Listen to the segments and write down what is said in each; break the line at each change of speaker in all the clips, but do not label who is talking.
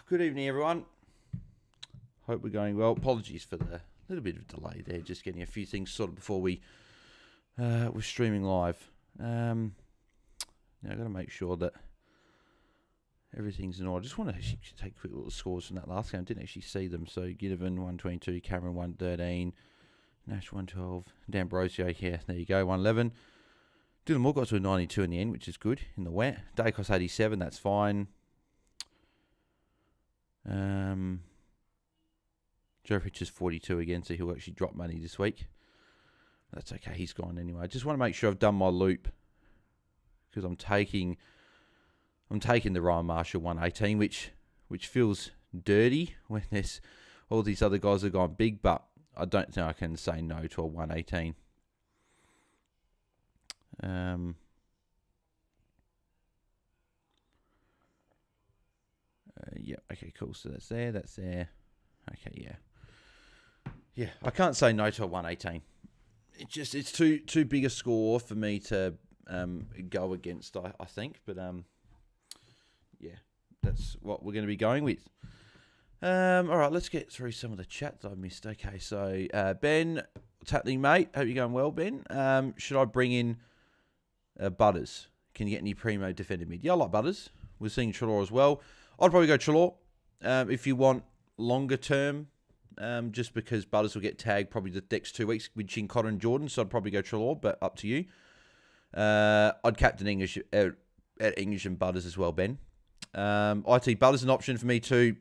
Good evening, everyone. Hope we're going well. Apologies for the little bit of delay there. Just getting a few things sorted before we're streaming live. Now I've got to make sure that everything's in order. I just want to actually take quick little scores from that last game. I didn't actually see them. So Ginnivan 122, Cameron 113, Nash 112, D'Ambrosio, yeah, there you go, 111. Dylan Moore got to a 92 in the end, which is good in the wet. Dacos 87, that's fine. Joe Richards 42 again, so he'll actually drop money this week. That's okay, he's gone anyway. I just want to make sure I've done my loop because I'm taking the Ryan Marshall 118, which feels dirty when there's all these other guys that have gone big, but I don't think I can say no to a 118. Yeah, okay, cool. So that's there. Okay, yeah. Yeah, I can't say no to a 118. It's too big a score for me to go against, I think. But yeah, that's what we're going to be going with. All right, let's get through some of the chat that I missed. Okay, so Ben, what's happening, mate? Hope you're going well, Ben. Should I bring in Butters? Can you get any primo defender mid? Yeah, I like Butters. We're seeing Treloar as well. I'd probably go Treloar if you want longer term, just because Butters will get tagged probably the next 2 weeks with Chincotta and Jordan, so I'd probably go Treloar, but up to you. I'd captain English at English and Butters as well, Ben. IT Butters an option for me too.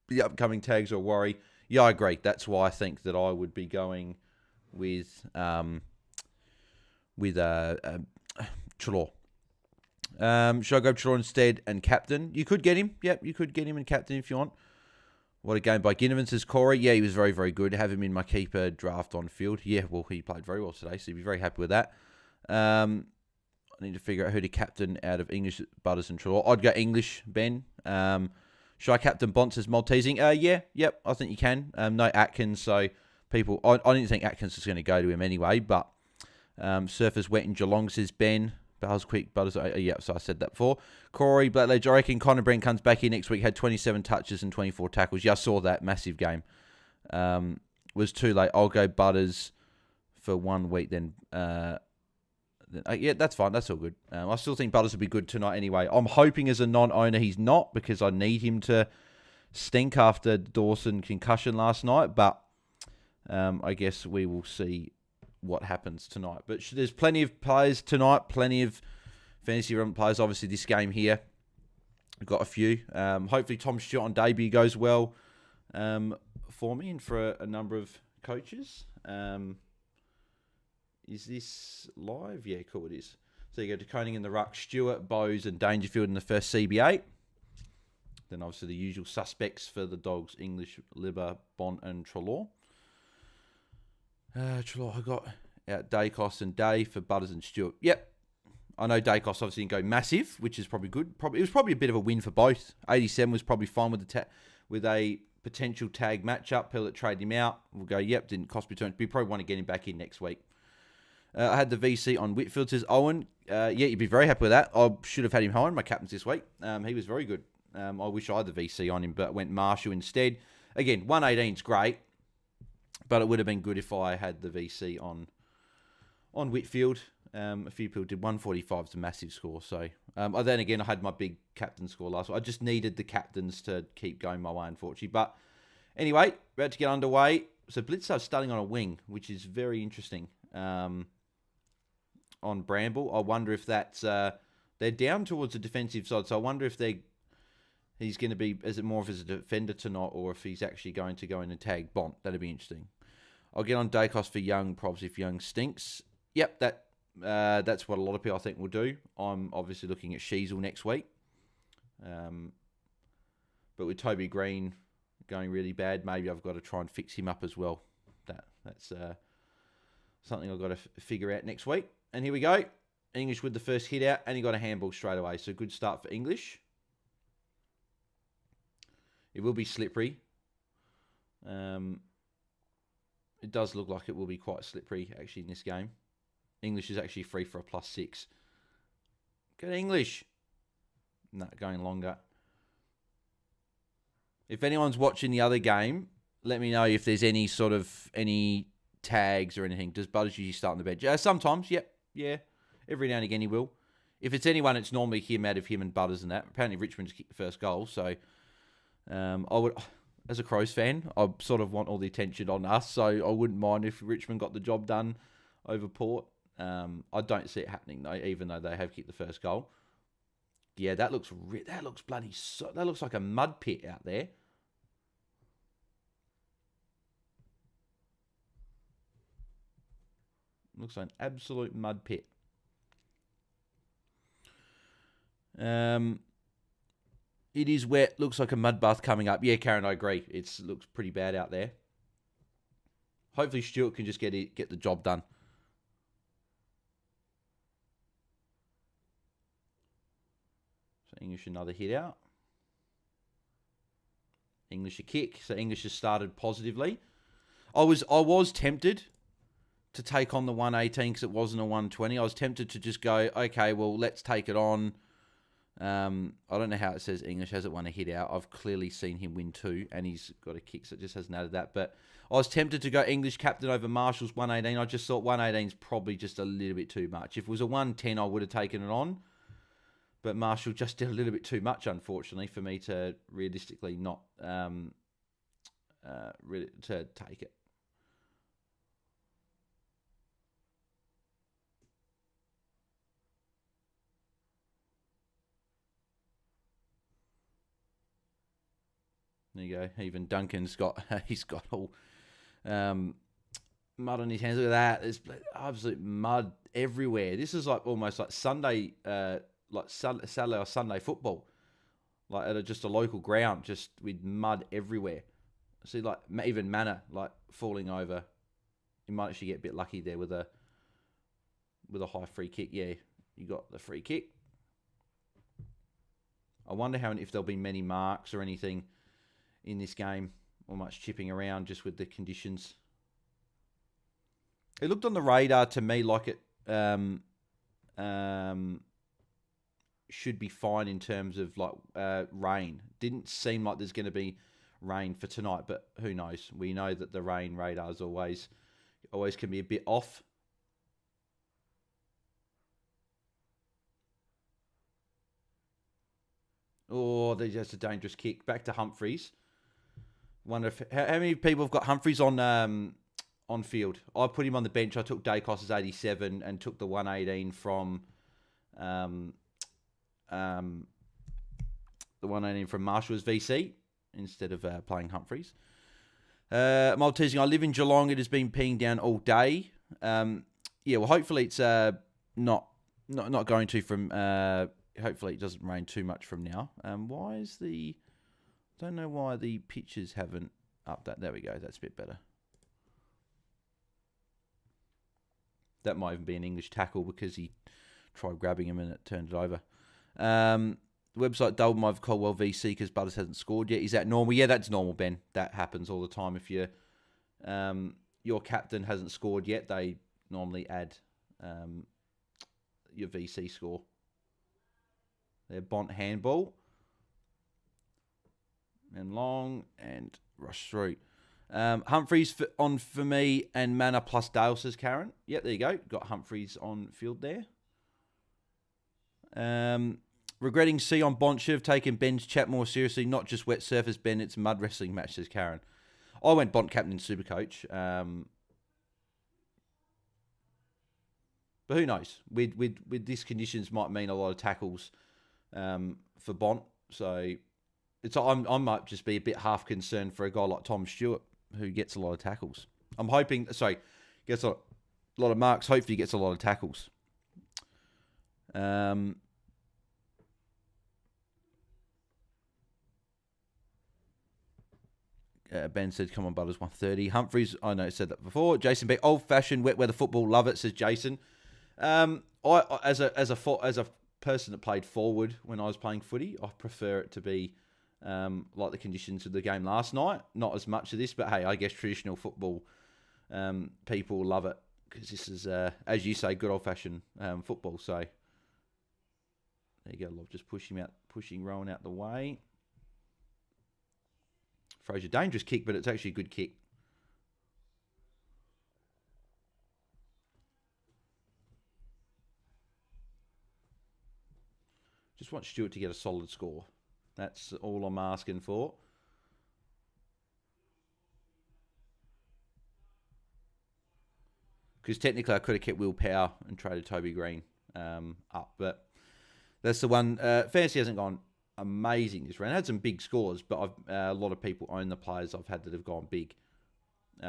The upcoming tags are a worry. Yeah, I agree. That's why I think that I would be going with Treloar. Should I go Treloar instead and captain? You could get him. Yep, you could get him and captain if you want. What a game by Ginnivan, says Corey. Yeah, he was very, very good. Have him in my keeper draft on field. Yeah, well, he played very well today, so you'd be very happy with that. I need to figure out who to captain out of English, Butters, and Treloar. I'd go English, Ben. Should I captain Bonts as Maltesing? Yep, I think you can. No Atkins, so people... I didn't think Atkins was going to go to him anyway, but Surfers wet in Geelong, says Ben. Bales quick, Butters... yeah, so I said that before. Corey Blackledge, I reckon Connor Brent comes back here next week, had 27 touches and 24 tackles. Yeah, I saw that. Massive game. Was too late. I'll go Butters for 1 week then. Yeah, that's fine. That's all good. I still think Butters will be good tonight anyway. I'm hoping as a non-owner he's not, because I need him to stink after Dawson concussion last night. But I guess we will see what happens tonight. But there's plenty of players tonight, plenty of fantasy relevant players. Obviously, this game here, we've got a few. Hopefully, Tom Stewart on debut goes well for me and for a number of coaches. Is this live? Yeah, cool, it is. So you go to Koning in the ruck, Stewart, Bowes, and Dangerfield in the first CB8. Then obviously the usual suspects for the Dogs, English, Libba, Bont, and Treloar. Treloar, I got out Dacos and Day for Butters and Stewart. Yep. I know Dacos obviously didn't go massive, which is probably good. It was probably a bit of a win for both. 87 was probably fine with a potential tag matchup. Pellet traded him out. We'll go, yep, didn't cost me too much. We probably want to get him back in next week. I had the VC on Whitfield, says Owen. Yeah, you'd be very happy with that. I should have had him home in my captains this week. He was very good. I wish I had the VC on him, but went Marshall instead. Again, 118 is great, but it would have been good if I had the VC on Whitfield. A few people did 145 is a massive score. So then again, I had my big captain score last week. I just needed the captains to keep going my way, unfortunately. But anyway, about to get underway. So Blitzer's starting on a wing, which is very interesting. On Bramble, I wonder if that's they're down towards the defensive side. So I wonder if he's going to be, is it more of as a defender tonight, or if he's actually going to go in and tag Bont. That'd be interesting. I'll get on Dacos for Young, probs if Young stinks. Yep, that's what a lot of people I think will do. I'm obviously looking at Sheasel next week. But with Toby Green going really bad, maybe I've got to try and fix him up as well. That's something I've got to figure out next week. And here we go. English with the first hit out, and he got a handball straight away. So good start for English. It will be slippery. It does look like it will be quite slippery, actually, in this game. English is actually free for a +6. Go English. No, going longer. If anyone's watching the other game, let me know if there's any tags or anything. Does Butters usually start on the bench? Sometimes, yep, yeah. Every now and again he will. If it's anyone, it's normally him out of him and Butters and that. Apparently Richmond's kicked the first goal, so I would, as a Crows fan, I sort of want all the attention on us, so I wouldn't mind if Richmond got the job done over Port. I don't see it happening though, even though they have kicked the first goal. Yeah, that looks that looks like a mud pit out there. Looks like an absolute mud pit. It is wet. Looks like a mud bath coming up. Yeah, Karen, I agree. It looks pretty bad out there. Hopefully Stuart can just get the job done. So English another hit out. English a kick. So English has started positively. I was tempted to take on the 118 because it wasn't a 120. I was tempted to just go, okay, well, let's take it on. I don't know how it says English hasn't won a hit out. I've clearly seen him win 2, and he's got a kick, so it just hasn't added that. But I was tempted to go English captain over Marshall's 118. I just thought 118 is probably just a little bit too much. If it was a 110, I would have taken it on. But Marshall just did a little bit too much, unfortunately, for me to realistically not to take it. There you go. Even Duncan's got he's got all mud on his hands. Look at that. There's absolute mud everywhere. This is like almost like Sunday, Saturday or Sunday football, like at just a local ground, just with mud everywhere. See, like even Manor like falling over. You might actually get a bit lucky there with a high free kick. Yeah, you got the free kick. I wonder if there'll be many marks or anything in this game, or much chipping around just with the conditions. It looked on the radar to me like it should be fine in terms of like rain. Didn't seem like there's going to be rain for tonight, but who knows? We know that the rain radars always can be a bit off. Oh, that's a dangerous kick. Back to Humphreys. Wonder if how many people have got Humphreys on field. I put him on the bench. I took Dacos's 87 and took the 118 from the 118 from Marshall's VC instead of playing Humphreys. Maltesing, I live in Geelong. It has been peeing down all day. Yeah, well, hopefully it's not going to from. Hopefully it doesn't rain too much from now. Why is the? Don't know why the pictures haven't up that. There we go. That's a bit better. That might even be an English tackle because he tried grabbing him and it turned it over. The website doubled my Colwell VC because Butters hasn't scored yet. Is that normal? Yeah, that's normal, Ben. That happens all the time. If your captain hasn't scored yet, they normally add your VC score. Their Bont handball. And long and rush through. Humphreys for me and Manor plus Dale, says Karen. Yep, there you go. Got Humphreys on field there. Regretting C on Bont should have taken Ben's chat more seriously, not just wet surface Ben, it's mud wrestling match, says Karen. I went Bont captain in Supercoach. But who knows? With these conditions might mean a lot of tackles for Bont. So I might just be a bit half concerned for a guy like Tom Stewart, who gets a lot of tackles. I'm hoping, gets a lot of marks. Hopefully, he gets a lot of tackles. Ben said, "Come on, Butters, 130." Humphreys, I know, said that before. Jason B, old-fashioned wet weather football, love it, says Jason. I as a person that played forward when I was playing footy, I prefer it to be like the conditions of the game last night. Not as much of this, but hey, I guess traditional football people love it because this is, as you say, good old-fashioned football. So there you go, love. Just pushing Rowan out the way. Fraser, dangerous kick, but it's actually a good kick. Just want Stewart to get a solid score. That's all I'm asking for. Because technically I could have kept Will Power and traded Toby Green up. But that's the one. Fantasy hasn't gone amazing this round. I had some big scores, but a lot of people own the players I've had that have gone big.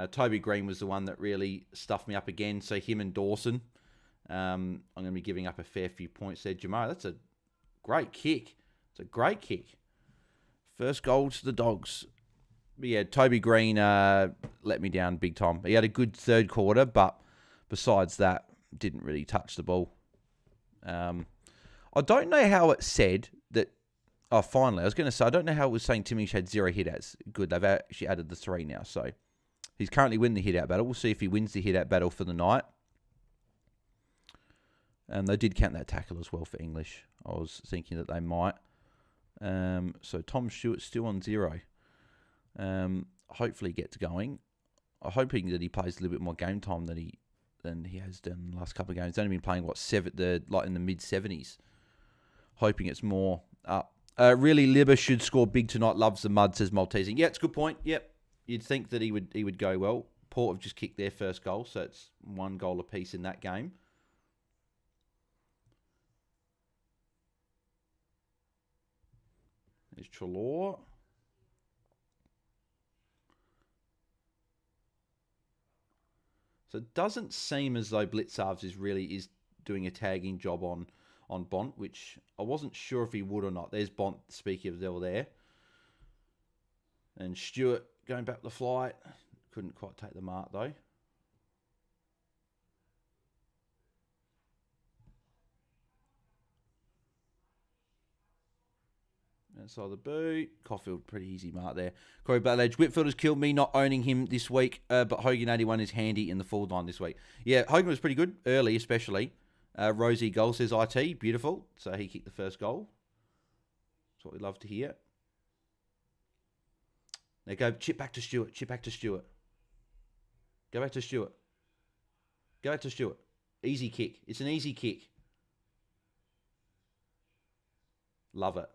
Toby Green was the one that really stuffed me up again. So him and Dawson. I'm going to be giving up a fair few points there. Jamar, that's a great kick. It's a great kick. First goal to the Dogs. But yeah, Toby Green let me down big time. He had a good third quarter, but besides that, didn't really touch the ball. I don't know how it said that... Oh, finally, I was going to say, I don't know how it was saying Timish had 0 hit-outs. Good, they've actually added the 3 now. So he's currently winning the hit-out battle. We'll see if he wins the hit-out battle for the night. And they did count that tackle as well for English. I was thinking that they might. So Tom Stewart's still on 0. Hopefully he gets going. I'm hoping that he plays a little bit more game time than he has done the last couple of games. He's only been playing, in the mid-70s. Hoping it's more up. Really, Libba should score big tonight. Loves the mud, says Maltesing. Yeah, it's a good point. Yep. You'd think that he would go well. Port have just kicked their first goal, so it's 1 goal apiece in that game. There's Trelaw. So it doesn't seem as though Blitzarves is doing a tagging job on Bont, which I wasn't sure if he would or not. There's Bont, speaking of Dell there. And Stewart going back the flight. Couldn't quite take the mark though. Outside the boot. Caulfield, pretty easy mark there. Corey Battledge. Whitfield has killed me not owning him this week, but Hogan 81 is handy in the forward line this week. Yeah, Hogan was pretty good early, especially. Rosie Goal says IT. Beautiful. So he kicked the first goal. That's what we love to hear. Now go chip back to Stewart. Chip back to Stewart. Go back to Stewart. Go back to Stewart. Easy kick. It's an easy kick. Love it.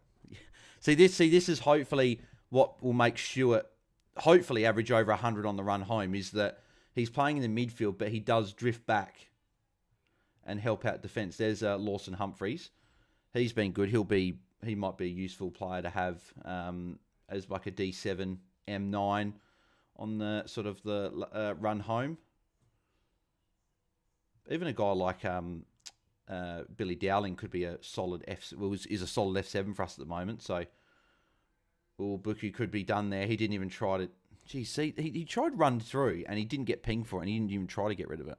See this is hopefully what will make Stewart hopefully average over 100 on the run home, is that he's playing in the midfield, but he does drift back and help out defence. There's Lawson Humphreys. He's been good. He might be a useful player to have as like a D7, M9 on the sort of the run home. Even a guy like Billy Dowling could be a solid is a solid F7 for us at the moment. So, Buki could be done there. He didn't even try to. Gee, see, he tried to run through and he didn't get pinged for it, and he didn't even try to get rid of it.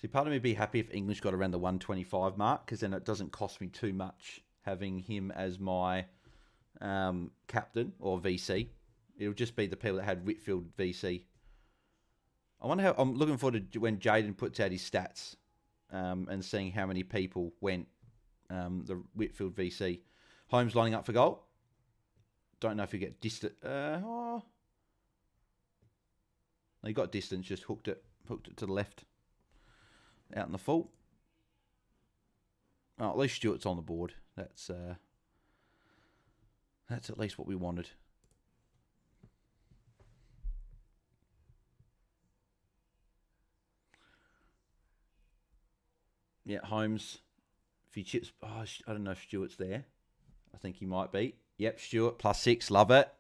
See, part of me would be happy if English got around the 125 mark, because then it doesn't cost me too much having him as my captain or VC. It'll just be the people that had Whitfield VC. I wonder how. I'm looking forward to when Jaden puts out his stats and seeing how many people went the Whitfield VC. Holmes lining up for goal. Don't know if you get distant. No, he got distance. Just hooked it to the left. Out in the full. Oh, at least Stewart's on the board. That's at least what we wanted. Yeah, Holmes. If he chips, I don't know if Stewart's there. I think he might be. Yep, Stewart +6. Love it.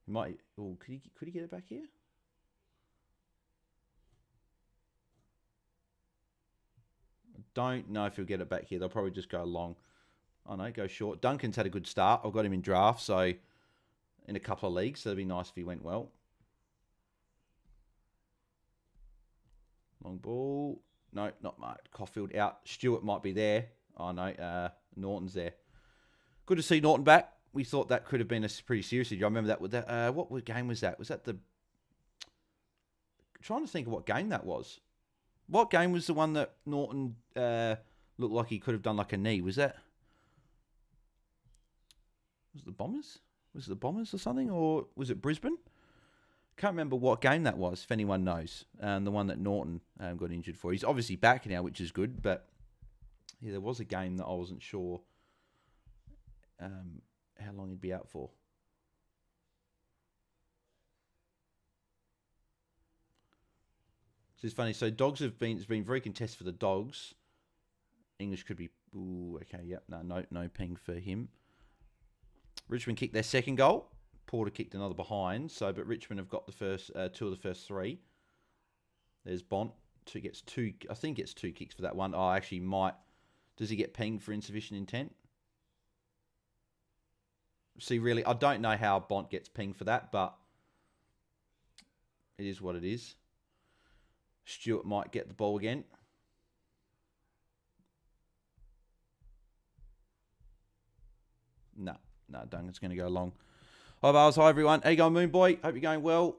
He might. Oh, could he get it back here? Don't know if he'll get it back here. They'll probably just go long. Oh, no, go short. Duncan's had a good start. I've got him in draft, so in a couple of leagues. So it'd be nice if he went well. Long ball. No, not marked. Caulfield out. Stewart might be there. Oh, no. Norton's there. Good to see Norton back. We thought that could have been a pretty serious injury. I remember that. With that, what game was that? Was that the? I'm trying to think of what game that was. What game was the one that Norton looked like he could have done like a knee? Was that? Was it the Bombers? Was it the Bombers or something? Or was it Brisbane? Can't remember what game that was, if anyone knows. The one that Norton got injured for. He's obviously back now, which is good. But yeah, there was a game that I wasn't sure how long he'd be out for. So it's funny. So Dogs it's been very contested for the Dogs. English could be, ooh, okay, yep, no ping for him. Richmond kicked their second goal. Porter kicked another behind. But Richmond have got the first two of the first three. There's Bont. Gets two. I think gets 2 kicks for that one. Oh, actually might. Does he get pinged for insufficient intent? See, really, I don't know how Bont gets pinged for that, but it is what it is. Stewart might get the ball again. No, Duncan's going to go long. Hi, Bars. Hi, everyone. How you going, Moon Boy? Hope you're going well.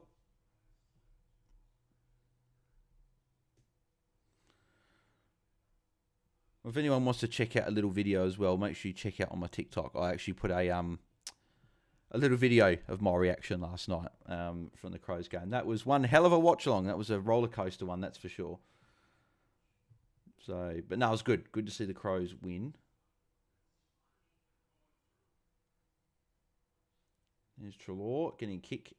If anyone wants to check out a little video as well, make sure you check out on my TikTok. I actually put a little video of my reaction last night from the Crows game. That was one hell of a watch-along. That was a roller coaster one, that's for sure. So, but no, it was good. Good to see the Crows win. There's Treloar getting a kick.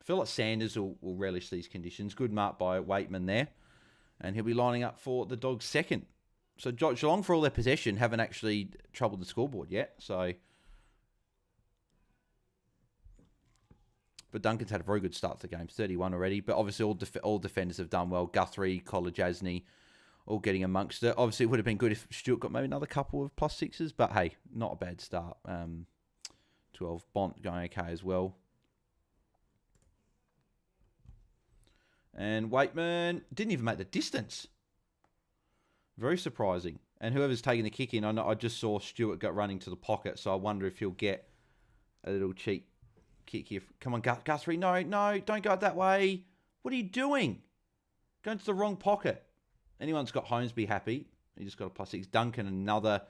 I feel like Sanders will relish these conditions. Good mark by Waitman there. And he'll be lining up for the Dogs' second. So Geelong, for all their possession, haven't actually troubled the scoreboard yet. So, but Duncan's had a very good start to the game, 31 already. But obviously, all defenders have done well. Guthrie, Kolajasny, all getting amongst it. Obviously, it would have been good if Stewart got maybe another couple of +6s. But hey, not a bad start. 12. Bont going okay as well. And Waitman didn't even make the distance. Very surprising. And whoever's taking the kick in, I just saw Stewart got running to the pocket, so I wonder if he'll get a little cheap kick here. Come on, Guthrie. No, don't go that way. What are you doing? Going to the wrong pocket. Anyone's got Holmes, be happy. He just got a +6. Duncan, another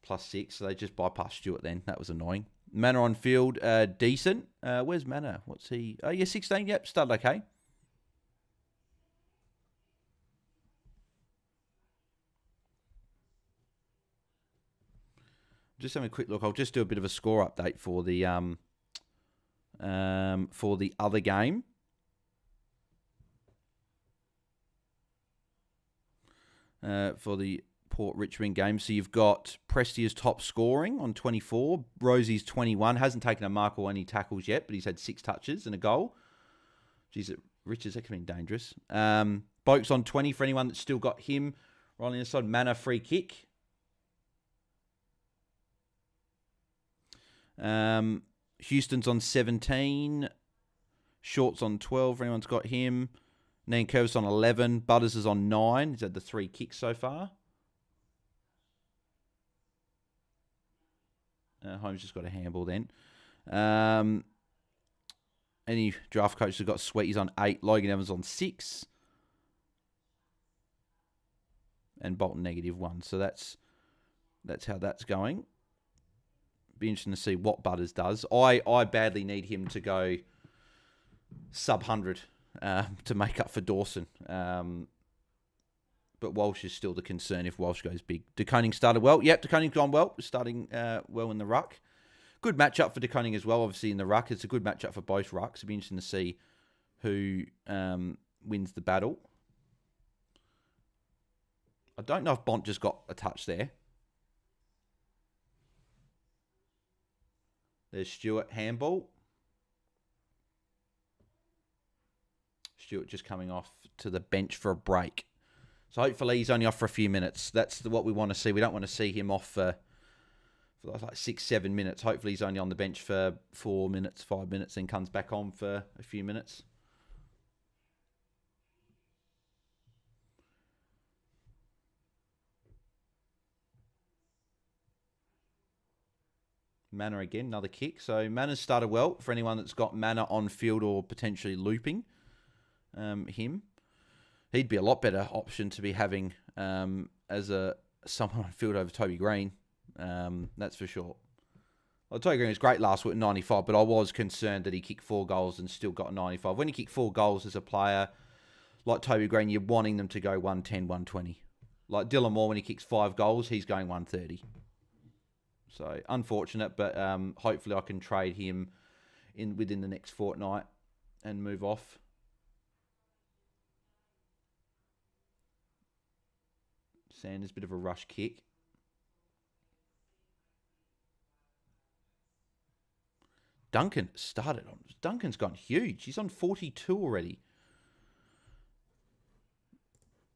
+6. So they just bypassed Stewart then. That was annoying. Manor on field, decent. Where's Manor? What's he? Oh, yeah, 16. Yep, started okay. Just having a quick look. I'll just do a bit of a score update for the other game. For the Port Richmond game. So you've got Prestia's top scoring on 24. Rosie's 21. Hasn't taken a mark or any tackles yet, but he's had 6 touches and a goal. Jeez, Richards, that could have been dangerous. Boak's on 20 for anyone that's still got him. Rolling inside, Manor free kick. Houston's on 17. Short's on 12 for anyone's got him. Nankervis on 11. Butters is on 9. He's had the 3 kicks so far. Holmes just got a handball then. Any draft coaches have got Sweeties on 8. Logan Evans on 6. And Bolton -1. So that's how that's going. Be interesting to see what Butters does. I badly need him to go sub-100 to make up for Dawson. But Walsh is still the concern if Walsh goes big. De Koning started well. Yep, De Koning's gone well. Starting well in the ruck. Good matchup for De Koning as well, obviously, in the ruck. It's a good matchup for both rucks. It'll be interesting to see who wins the battle. I don't know if Bont just got a touch there. There's Stewart, handball. Stewart just coming off to the bench for a break. So hopefully he's only off for a few minutes. That's what we want to see. We don't want to see him off for like 6-7 minutes. Hopefully he's only on the bench for 4 minutes, 5 minutes, then comes back on for a few minutes. Manor again, another kick. So Manor's started well for anyone that's got Manor on field or potentially looping him. He'd be a lot better option to be having as someone on field over Toby Green. That's for sure. Well, Toby Green was great last week at 95, but I was concerned that he kicked 4 goals and still got 95. When you kick 4 goals as a player like Toby Green, you're wanting them to go 110, 120. Like Dylan Moore, when he kicks 5 goals, he's going 130. So, unfortunate, but hopefully I can trade him within the next fortnight and move off. Sanders, bit of a rush kick. Duncan started on. Duncan's gone huge. He's on 42 already.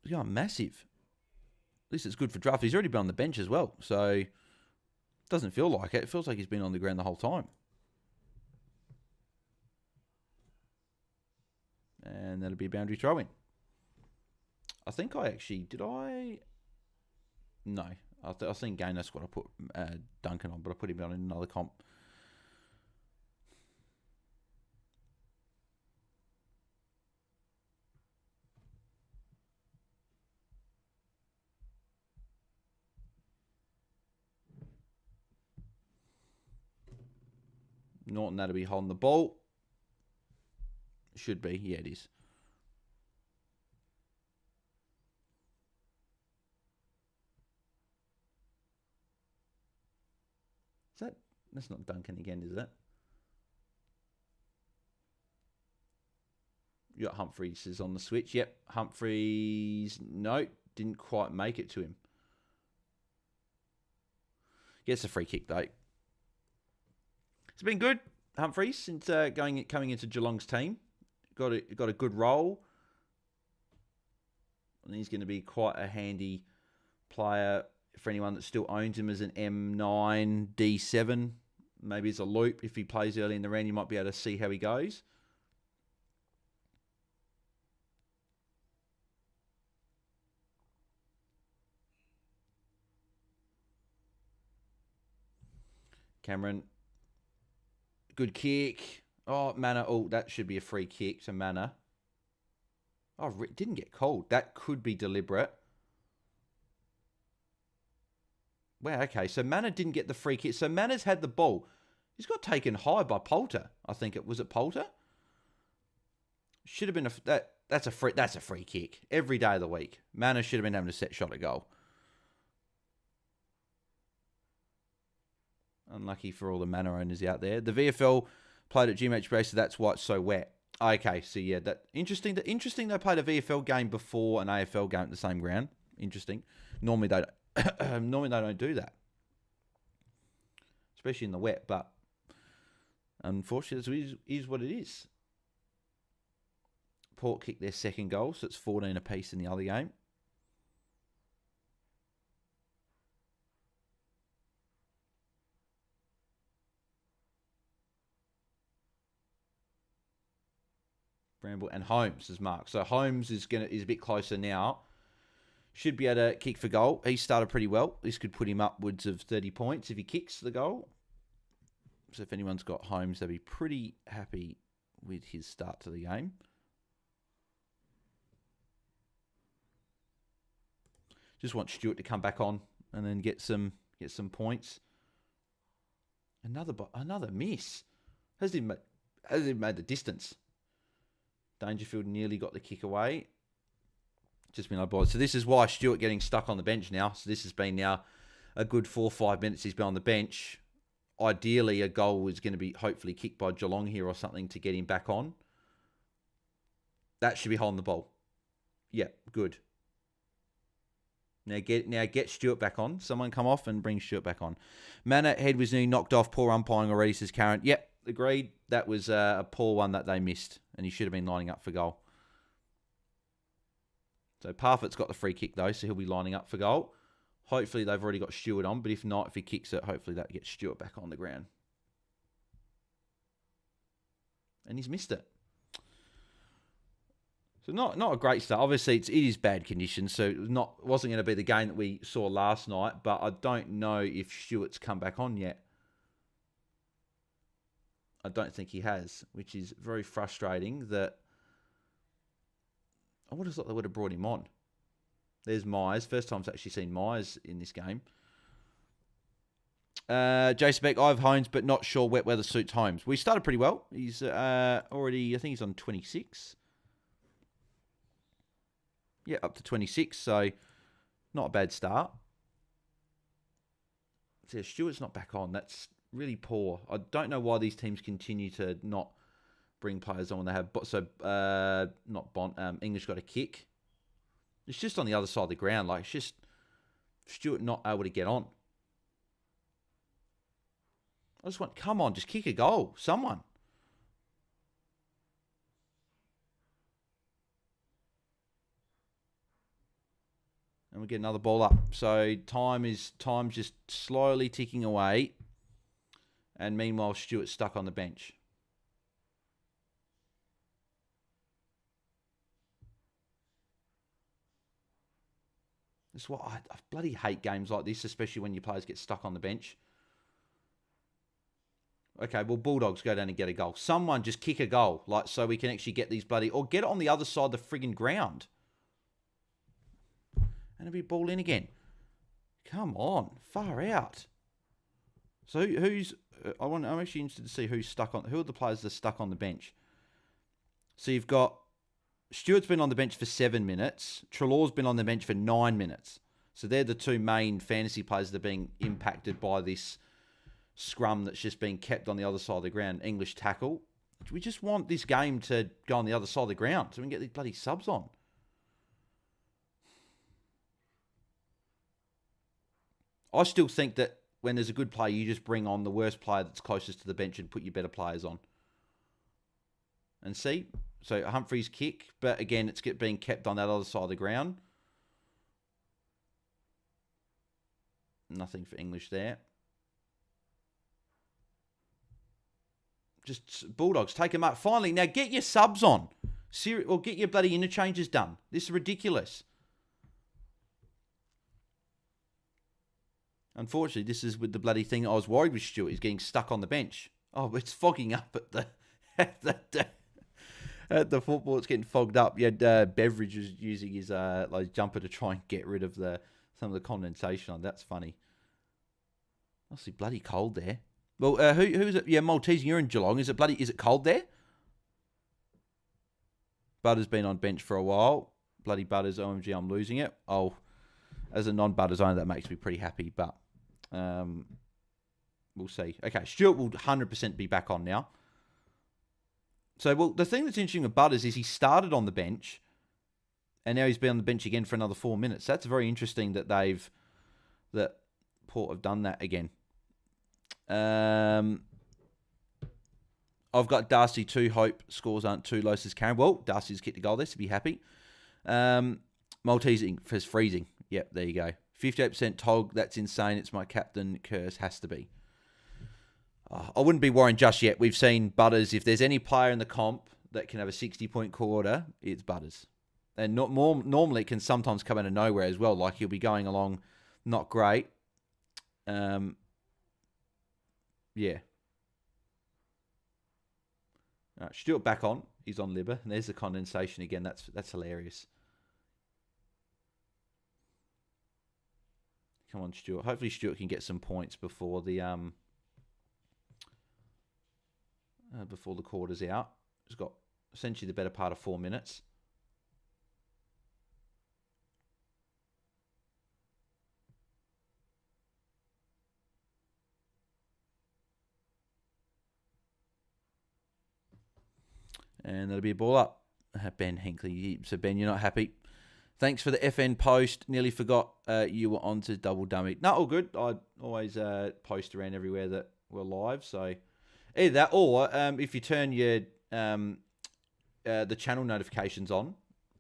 He's gone massive. At least it's good for draft. He's already been on the bench as well. So, doesn't feel like it. It feels like he's been on the ground the whole time. And that'll be a boundary throw-in. I think I actually... Did I... No. I was thinking Gainer squad. I put Duncan on, but I put him on in another comp. Norton, that'll be holding the ball. Should be. Yeah, it is. That's not Duncan again, is it? You got Humphreys is on the switch. Yep. Humphreys, no, didn't quite make it to him. Gets a free kick, though. It's been good, Humphreys, since coming into Geelong's team. Got a good role. And he's going to be quite a handy player for anyone that still owns him as an M9, D7. Maybe as a loop. If he plays early in the round, you might be able to see how he goes. Cameron. Good kick. Oh, Manor. Oh, that should be a free kick to Manor. Oh, it didn't get called. That could be deliberate. Wow, okay. So Manor didn't get the free kick. So Manor's had the ball. He's got taken high by Poulter. I think it was Poulter. Should have been that's a free kick every day of the week. Manor should have been having a set shot at goal. Unlucky for all the Manor owners out there. The VFL played at GMHBA, so that's why it's so wet. Okay, so yeah, that interesting. Interesting. They played a VFL game before an AFL game at the same ground. Interesting. Normally they don't do that, especially in the wet. But unfortunately, it is what it is. Port kicked their second goal, so it's 14 apiece in the other game. Bramble and Holmes is marked. So Holmes is a bit closer now. Should be able to kick for goal. He started pretty well. This could put him upwards of 30 points if he kicks the goal. So if anyone's got Holmes, they'll be pretty happy with his start to the game. Just want Stewart to come back on and then get some points. Another miss. Hasn't even made the distance. Dangerfield nearly got the kick away. Just been unbothered. So this is why Stewart getting stuck on the bench now. So this has been now a good 4 or 5 minutes he's been on the bench. Ideally, a goal is going to be hopefully kicked by Geelong here or something to get him back on. That should be holding the ball. Yeah, good. Now get Stewart back on. Someone come off and bring Stewart back on. Manor head was nearly knocked off. Poor umpiring already, says Karen. Yep, agreed. That was a poor one that they missed, and he should have been lining up for goal. So Parfitt's got the free kick though, so he'll be lining up for goal. Hopefully they've already got Stewart on, but if not, if he kicks it, hopefully that gets Stewart back on the ground. And he's missed it. So not a great start. Obviously, it is bad conditions, so it wasn't going to be the game that we saw last night, but I don't know if Stewart's come back on yet. I don't think he has, which is very frustrating that I would have thought they would have brought him on. There's Myers. First time I've actually seen Myers in this game. Jason Beck, I have Holmes, but not sure wet weather suits Holmes. We started pretty well. He's already, I think he's on 26. Yeah, up to 26, so not a bad start. So Stewart's not back on. That's really poor. I don't know why these teams continue to not bring players on when they have... not Bont. English got a kick. It's just on the other side of the ground. Like, it's just Stewart not able to get on. I just want, come on, just kick a goal. Someone. And we get another ball up. So time's just slowly ticking away. And meanwhile, Stewart's stuck on the bench. That's what I bloody hate games like this, especially when your players get stuck on the bench. Okay, well, Bulldogs go down and get a goal. Someone just kick a goal, like, so we can actually get these bloody... Or get it on the other side of the friggin' ground. And it'll be ball in again. Come on, far out. So who's... I'm actually interested to see who's stuck on... Who are the players that are stuck on the bench? So you've got... Stewart's been on the bench for 7 minutes. Trelaw's been on the bench for 9 minutes. So they're the two main fantasy players that are being impacted by this scrum that's just being kept on the other side of the ground. English tackle. We just want this game to go on the other side of the ground so we can get these bloody subs on. I still think that when there's a good player, you just bring on the worst player that's closest to the bench and put your better players on. And see? So Humphrey's kick, but again, it's being kept on that other side of the ground. Nothing for English there. Just Bulldogs, take them up. Finally, now get your subs on. Or get your bloody interchanges done. This is ridiculous. Unfortunately, this is with the bloody thing I was worried with Stewart. He's getting stuck on the bench. Oh, it's fogging up at the at the football. It's getting fogged up. You had Beveridge was using his like jumper to try and get rid of some of the condensation on. That's funny. Must bloody cold there. Well, who is it? Yeah, Maltese. You're in Geelong. Is it cold there? Butter's been on bench for a while. Bloody Butters. OMG, I'm losing it. Oh, as a non-Butters owner, that makes me pretty happy. But we'll see. Okay, Stewart will 100% be back on now. So, well, the thing that's interesting with Butters is he started on the bench, and now he's been on the bench again for another 4 minutes. That's very interesting that Port have done that again. I've got Darcy 2. Hope scores aren't too low, says Karen. Well, Darcy's kicked a goal there, so be happy. Maltese for freezing. Yep, there you go. 58% Tog. That's insane. It's my captain curse. Has to be. I wouldn't be worrying just yet. We've seen Butters. If there's any player in the comp that can have a 60-point quarter, it's Butters. And normally it can sometimes come out of nowhere as well. Like he'll be going along not great. Yeah. Stewart back on. He's on Libba. And there's the condensation again. That's hilarious. Come on, Stewart. Hopefully Stewart can get some points before the quarter's out. He's got essentially the better part of 4 minutes. And that'll be a ball up. Ben Hinkley. So, Ben, you're not happy. Thanks for the FN post. Nearly forgot you were on to double dummy. No, all good. I always post around everywhere that we're live. So, either that or if you turn your the channel notifications on,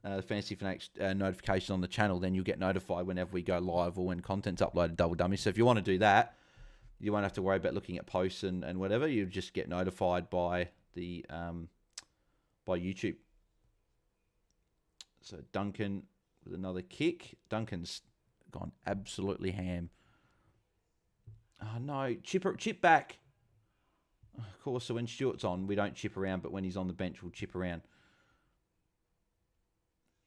Fantasy Fanatics notification on the channel, then you'll get notified whenever we go live or when content's uploaded double dummy. So, if you want to do that, you won't have to worry about looking at posts and whatever. You just get notified by the... by YouTube. So Duncan with another kick. Duncan's gone absolutely ham. Oh no, chip back. Oh course. So when Stewart's on, we don't chip around, but when he's on the bench, we'll chip around.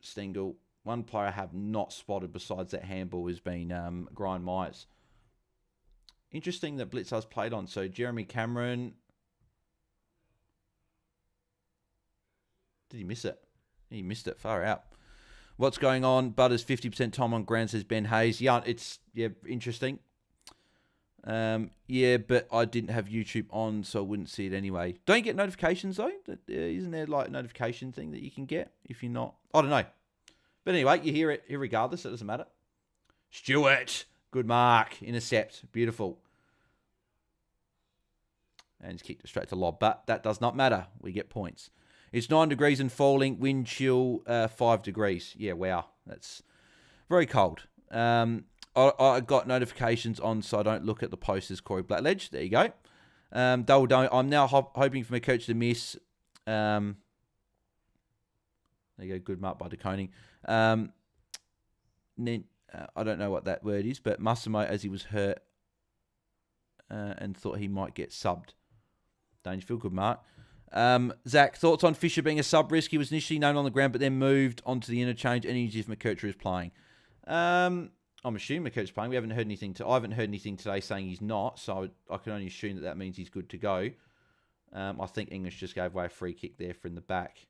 Stengel. One player I have not spotted besides that handball has been Brian Myers. Interesting that Blitzer's played on. So Jeremy Cameron. Did he miss it? He missed it. Far out. What's going on? Butters 50% time on ground, says Ben Hayes. Yeah, it's interesting. Yeah, but I didn't have YouTube on, so I wouldn't see it anyway. Don't you get notifications, though? Isn't there like a notification thing that you can get if you're not? I don't know. But anyway, you hear it regardless. It doesn't matter. Stewart. Good mark. Intercept. Beautiful. And he's kicked it straight to lob. But that does not matter. We get points. It's 9 degrees and falling. Wind chill 5 degrees. Yeah, wow. That's very cold. I got notifications on so I don't look at the posters. Corey Blackledge. There you go. I'm now hoping for my coach to miss. There you go. Good mark by DeConing. I don't know what that word is, but Massimo, as he was hurt and thought he might get subbed. Dangerfield, good mark. Zach, thoughts on Fisher being a sub risk? He was initially known on the ground, but then moved onto the interchange. Any news if McKercher is playing? I'm assuming McKercher's playing. I haven't heard anything today saying he's not, so I can only assume that means he's good to go. I think English just gave away a free kick there from the back.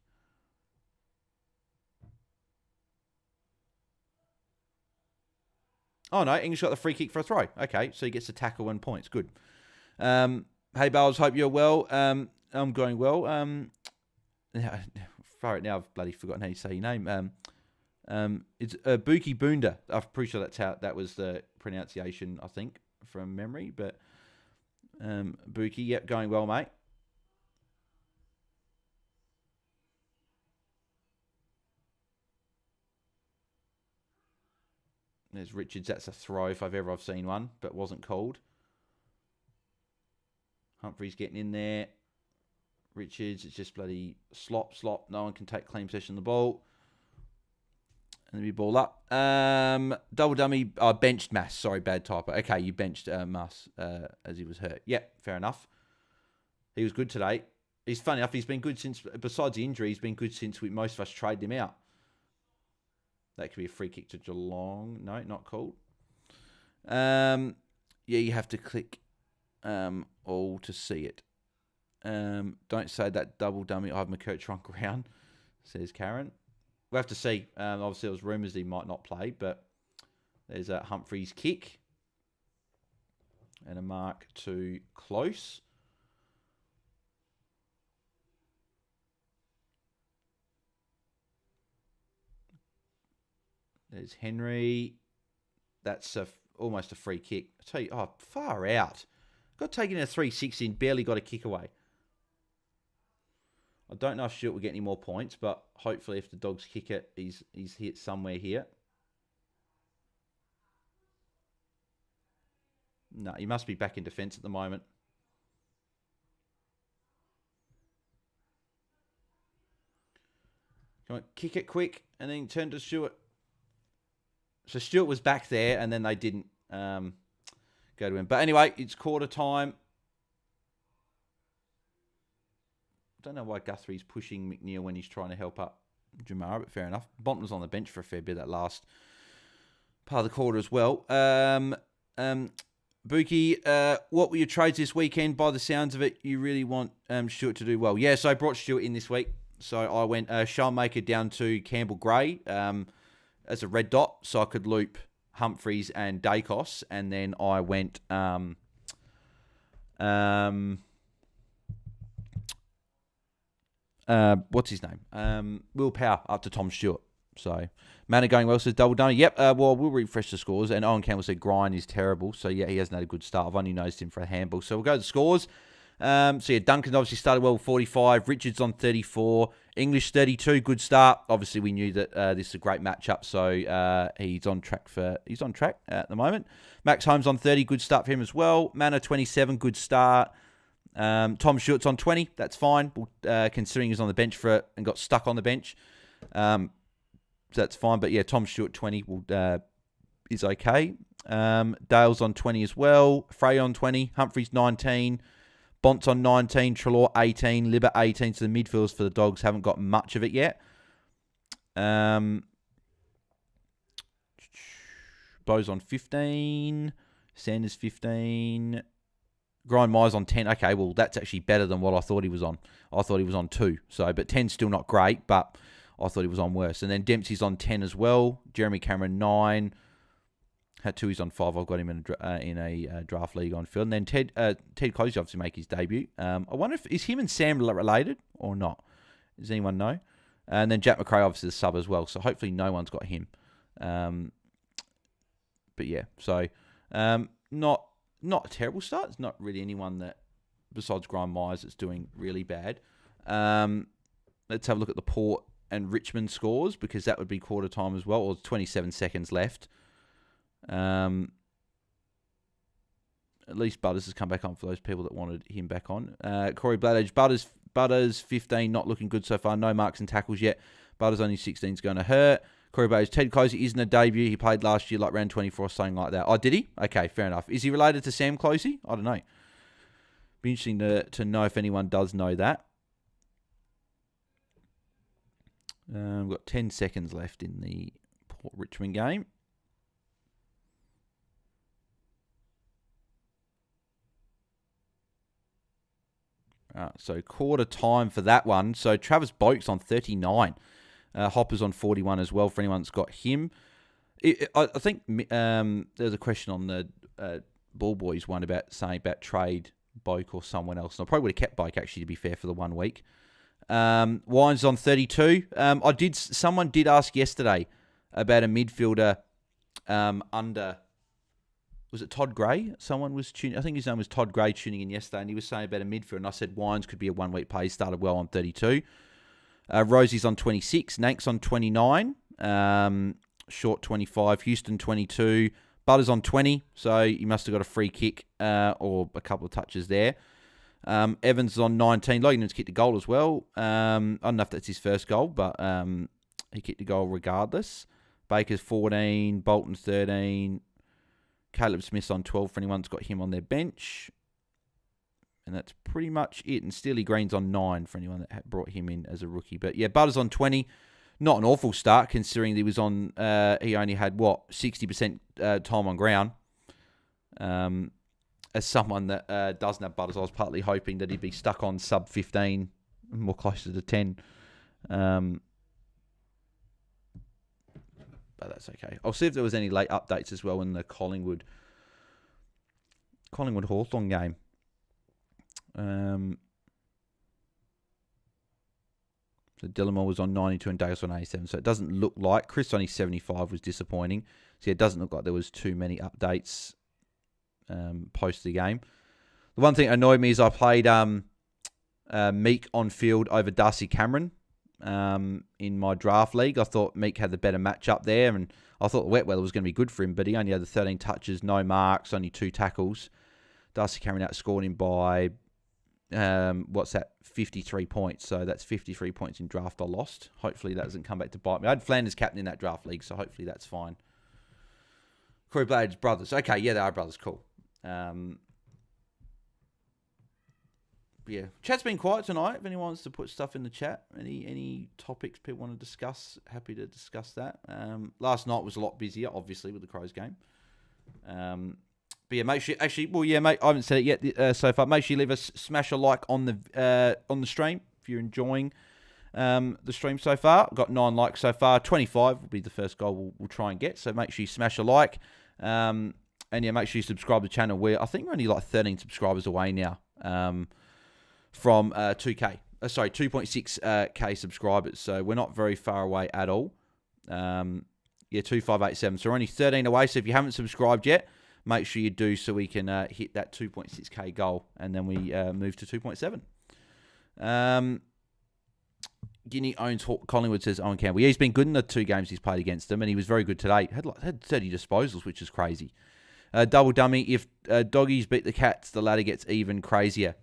Oh, no, English got the free kick for a throw. Okay, so he gets the tackle and points. Good. Hey, Bales, hope you're well. I'm going well. Far out now, I've bloody forgotten how you say your name. It's Buki Boonda. I'm pretty sure that was the pronunciation, I think, from memory. But Buki, yep, going well, mate. There's Richards. That's a throw if I've seen one, but wasn't called. Humphrey's getting in there. Richards, it's just bloody slop. No one can take clean possession of the ball. And then we ball up. Double dummy. Benched Mass. Sorry, bad typo. Okay, you benched Mass as he was hurt. Yep, fair enough. He was good today. He's funny enough. He's been good since, besides the injury, he's been good since most of us traded him out. That could be a free kick to Geelong. No, not called. Yeah, you have to click all to see it. Don't say that double dummy. I have McKercher on ground, says Karen. We'll have to see. Obviously, there was rumours that he might not play, but there's a Humphrey's kick. And a mark to close. There's Henry. That's almost a free kick. I tell you, far out. Got taken in a 360 and barely got a kick away. I don't know if Stuart will get any more points, but hopefully if the Dogs kick it, he's hit somewhere here. No, he must be back in defence at the moment. Come on, kick it quick and then turn to Stuart. So Stuart was back there and then they didn't go to him. But anyway, it's quarter time. Don't know why Guthrie's pushing McNeil when he's trying to help up Jamara, but fair enough. Bonton was on the bench for a fair bit that last part of the quarter as well. Buki, what were your trades this weekend? By the sounds of it, you really want Stuart to do well. Yeah, so I brought Stuart in this week. So I went Shellmaker down to Campbell Gray as a red dot, so I could loop Humphreys and Dacos, and then I went what's his name? Will Power up to Tom Stewart. So Manor going well, says double dummy. Yep, well, we'll refresh the scores. And Owen Campbell said Grind is terrible. So yeah, he hasn't had a good start. I've only noticed him for a handball. So we'll go to the scores. So yeah, Duncan obviously started well with 45. Richards on 34. English 32. Good start. Obviously, we knew that this is a great matchup. So he's on track at the moment. Max Holmes on 30. Good start for him as well. Manor 27. Good start. Tom Stewart's on 20. That's fine. Considering he's on the bench for it and got stuck on the bench. So that's fine. But yeah, Tom Stewart 20 is okay. Dale's on 20 as well. Frey on 20. Humphreys 19. Bont's on 19, Trelaw 18, Libba 18. So the midfielders for the Dogs haven't got much of it yet. Bo's on 15. Sanders 15. Grind Myers on 10. Okay, well, that's actually better than what I thought he was on. I thought he was on 2. So, but 10's still not great, but I thought he was on worse. And then Dempsey's on 10 as well. Jeremy Cameron 9. Had 2, he's on 5. I've got him in a draft league on field. And then Ted Closey obviously make his debut. I wonder is him and Sam related or not? Does anyone know? And then Jack McRae obviously the sub as well. So hopefully no one's got him. But yeah, so not a terrible start. It's not really anyone that, besides Grind Myers, that's doing really bad. Let's have a look at the Port and Richmond scores, because that would be quarter time as well, or 27 seconds left. At least Butters has come back on for those people that wanted him back on. Corey Bladage, Butters 15, not looking good so far. No marks and tackles yet. Butters only 16 is going to hurt. Corey Bladage, Ted Closey isn't a debut. He played last year, like round 24 or something like that. Oh, did he? Okay, fair enough. Is he related to Sam Closey? I don't know. Be interesting to know if anyone does know that. We've got 10 seconds left in the Port Richmond game. So quarter time for that one. So Travis Boak's on 39. Hopper's on 41 as well for anyone that's got him. I think there's a question on the Ball Boys one about trade Boak or someone else. And I probably would have kept Boak, actually, to be fair, for the 1 week. Wine's on 32. Someone did ask yesterday about a midfielder under... Was it Todd Gray? Someone was tuning. I think his name was Todd Gray, tuning in yesterday, and he was saying about a midfielder, and I said Wines could be a 1 week play. He started well on 32. Rosie's on 26. Nank's on 29. Short 25. Houston 22. Butters on 20. So he must have got a free kick or a couple of touches there. Evans is on 19. Logan's kicked a goal as well. I don't know if that's his first goal, but he kicked a goal regardless. Baker's 14. Bolton 13. Caleb Smith's on 12 for anyone that's got him on their bench. And that's pretty much it. And Steely Green's on 9 for anyone that brought him in as a rookie. But yeah, Butters on 20. Not an awful start considering he was on, he only had, 60% time on ground. As someone that doesn't have Butters, I was partly hoping that he'd be stuck on sub 15, more closer to 10. But that's okay. I'll see if there was any late updates as well in the Collingwood Hawthorn game. So Dillamore was on 92 and Davis on 87. So it doesn't look like. Chris only 75 was disappointing. So yeah, it doesn't look like there was too many updates post the game. The one thing that annoyed me is I played Meek on field over Darcy Cameron in my draft league. I thought Meek had the better matchup there, and I thought the wet weather was going to be good for him, but he only had the 13 touches, no marks, only 2 tackles. Darcy Cameron outscored him by 53 points. So that's 53 points in draft I lost. Hopefully that doesn't come back to bite me. I had Flanders captain in that draft league, so hopefully that's fine. Corey Blade's brothers. Okay, yeah, they are brothers. Cool. Yeah, chat's been quiet tonight. If anyone wants to put stuff in the chat, any topics people want to discuss, happy to discuss that. Last night was a lot busier, obviously, with the Crows game. But yeah, make sure, mate, I haven't said it yet so far. Make sure you leave us, smash a like on the stream if you're enjoying the stream so far. I've got 9 likes so far. 25 will be the first goal we'll try and get. So make sure you smash a like. And yeah, make sure you subscribe to the channel. I think we're only like 13 subscribers away now from 2.6k subscribers. So we're not very far away at all. 2587. So we're only 13 away. So if you haven't subscribed yet, make sure you do so we can hit that 2.6k goal, and then we move to 2.7. Guinea owns Collingwood, says Owen Campbell. Yeah, he's been good in the 2 games he's played against them, and he was very good today. Had 30 disposals, which is crazy. Double dummy. If doggies beat the Cats, the ladder gets even crazier.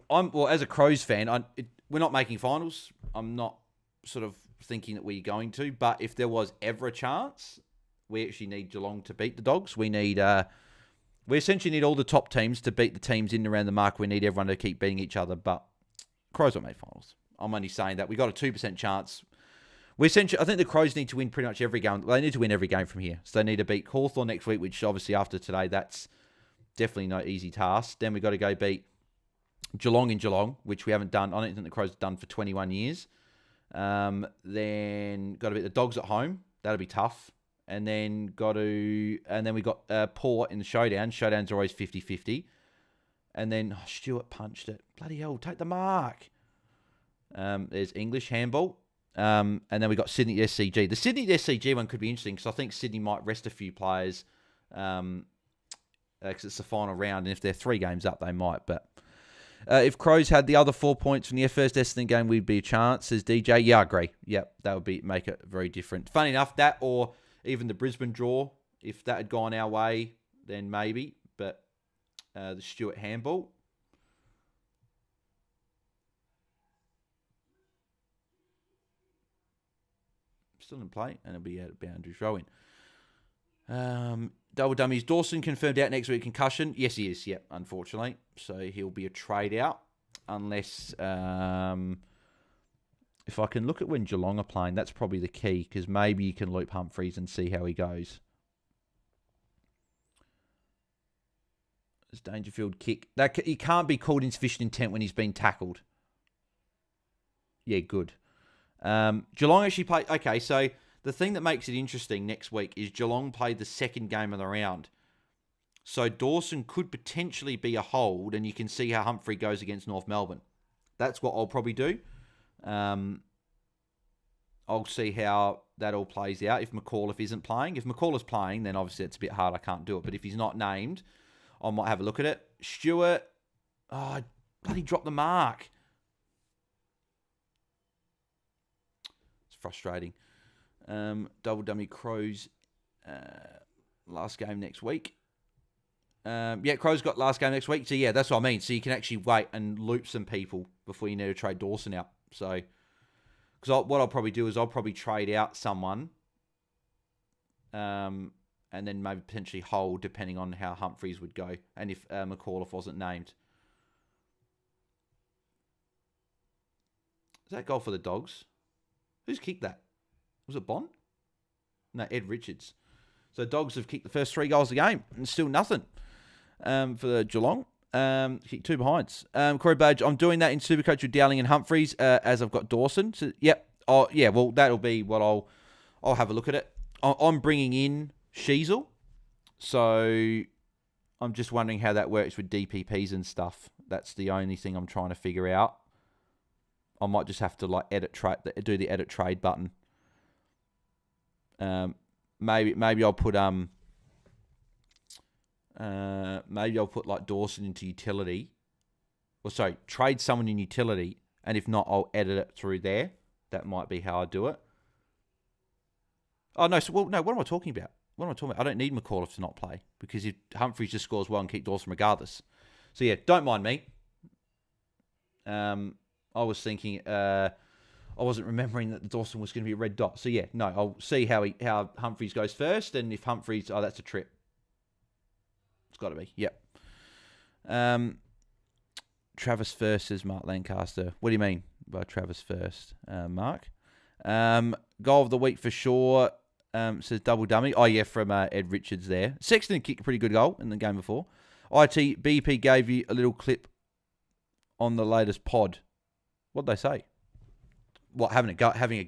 As a Crows fan, we're not making finals. I'm not sort of thinking that we're going to, but if there was ever a chance, we actually need Geelong to beat the Dogs. We need We essentially need all the top teams to beat the teams in and around the mark. We need everyone to keep beating each other, but Crows won't make finals. I'm only saying that. We got a 2% chance. I think the Crows need to win pretty much every game. They need to win every game from here. So they need to beat Hawthorn next week, which obviously after today, that's definitely no easy task. Then we've got to go beat Geelong in Geelong, which we haven't done. I don't think the Crows have done for 21 years. Then got to beat the Dogs at home. That'll be tough. And then we got Port in the showdown. Showdowns are always 50-50. And then Stewart punched it. Bloody hell, take the mark. There's English handball. And then we got Sydney SCG. The Sydney SCG one could be interesting because I think Sydney might rest a few players because it's the final round. And if they're 3 games up, they might. But if Crows had the other 4 points from the first Essendon game, we'd be a chance, says DJ. Yeah, I agree. Yep, that would make it very different. Funny enough, that or even the Brisbane draw, if that had gone our way, then maybe. But the Stewart handball. Still in play, and it'll be out of boundaries rowing. Double dummies. Dawson confirmed out next week concussion. Yes, he is. Yep, unfortunately. So he'll be a trade out unless if I can look at when Geelong are playing, that's probably the key because maybe you can loop Humphreys and see how he goes. It's Dangerfield kick. He can't be called insufficient intent when he's been tackled. Yeah, good. Geelong actually played... Okay, so the thing that makes it interesting next week is Geelong played the second game of the round. So Dawson could potentially be a hold, and you can see how Humphrey goes against North Melbourne. That's what I'll probably do. I'll see how that all plays out if McAuliffe isn't playing. If McAuliffe's playing, then obviously it's a bit hard. I can't do it. But if he's not named, I might have a look at it. Stewart... Oh, bloody dropped the mark. Frustrating. Double dummy Crows last game next week. Crows got last game next week. So yeah, that's what I mean. So you can actually wait and loop some people before you need to trade Dawson out. So because what I'll probably do is I'll probably trade out someone, and then maybe potentially hold depending on how Humphreys would go and if McAuliffe wasn't named. Is that goal for the Dogs? Who's kicked that? Was it Bond? No, Ed Richards. So Dogs have kicked the first 3 goals of the game and still nothing for the Geelong. Kicked 2 behinds. Corey Badge, I'm doing that in Supercoach with Dowling and Humphreys as I've got Dawson. So, yep. Oh, yeah, well, that'll be what I'll have a look at it. I'm bringing in Sheasel. So I'm just wondering how that works with DPPs and stuff. That's the only thing I'm trying to figure out. I might just have to do the edit trade button. Maybe I'll put like Dawson into utility. Or sorry, trade someone in utility, and if not, I'll edit it through there. That might be how I do it. Oh no, what am I talking about? I don't need McAuliffe to not play because if Humphreys just scores well and keep Dawson regardless. So yeah, don't mind me. I was thinking, I wasn't remembering that Dawson was going to be a red dot. So yeah, no, I'll see how Humphreys goes first, and if Humphreys, that's a trip. It's got to be, yep. Travis first, says Mark Lancaster. What do you mean by Travis first, Mark? Goal of the week for sure, says Double Dummy. Oh yeah, from Ed Richards there. Sexton kicked a pretty good goal in the game before. IT BP gave you a little clip on the latest pod. What'd they say? What, having a go at me,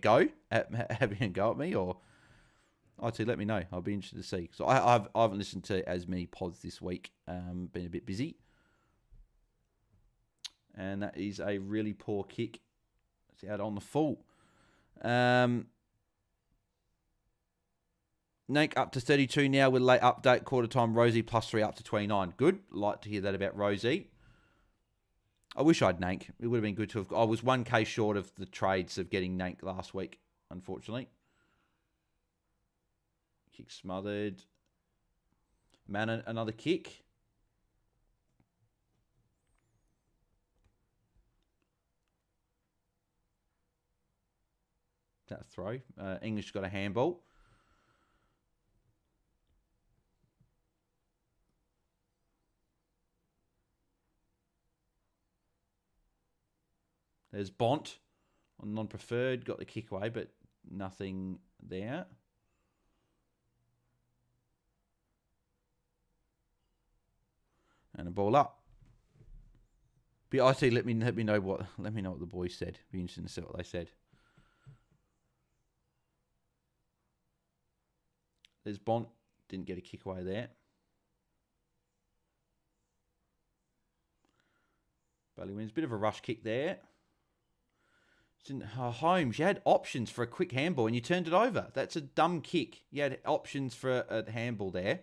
or IT? Let me know. I'll be interested to see. So I haven't listened to as many pods this week. Been a bit busy, and that is a really poor kick. It's out on the full. Nank up to 32 now with late update quarter time. Rosie +3 up to 29. Good. Like to hear that about Rosie. I wish I'd Nank. It would have been good to have... I was 1K short of the trades of getting Nank last week, unfortunately. Kick smothered. Mann, another kick. That throw. English got a handball. There's Bont on non-preferred. Got the kick away, but nothing there. And a ball up. BIT, let me know what the boys said. Be interesting to see what they said. There's Bont. Didn't get a kick away there. Bailey wins. Bit of a rush kick there. Holmes, you had options for a quick handball and you turned it over. That's a dumb kick. You had options for a handball there.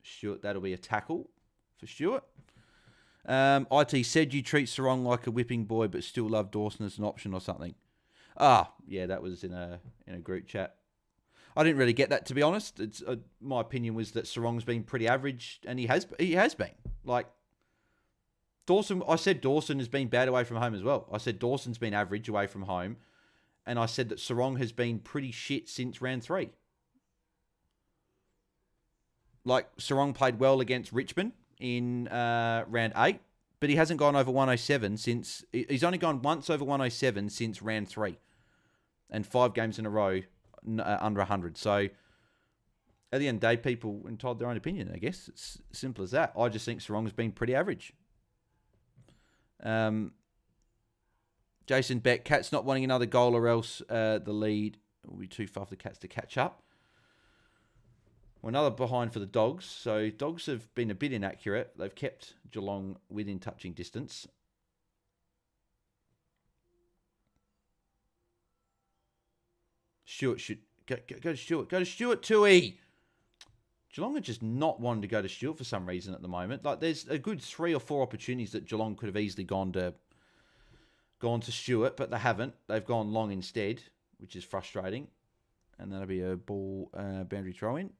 Stewart, that'll be a tackle for Stewart. IT said you treat Sarong like a whipping boy, but still love Dawson as an option or something. Yeah, that was in a group chat. I didn't really get that, to be honest. It's my opinion was that Sarong's been pretty average, and he has been. Like Dawson, I said Dawson has been bad away from home as well. I said Dawson's been average away from home, and I said that Sarong has been pretty shit since round 3. Like, Sarong played well against Richmond in round 8, but he hasn't gone over 107 since... He's only gone once over 107 since round 3. And 5 games in a row under 100. So, at the end of the day, people are entitled their own opinion, I guess. It's simple as that. I just think Sarong's been pretty average. Jason Beck, Cats not wanting another goal or else the lead will be too far for the Cats to catch up. Well, another behind for the Dogs. So, Dogs have been a bit inaccurate. They've kept Geelong within touching distance. Stewart should... Go to Stewart. Go to Stewart, Tui. Geelong are just not wanting to go to Stewart for some reason at the moment. Like, there's a good 3 or 4 opportunities that Geelong could have easily gone to Stewart, but they haven't. They've gone long instead, which is frustrating. And that'll be a ball boundary throw-in.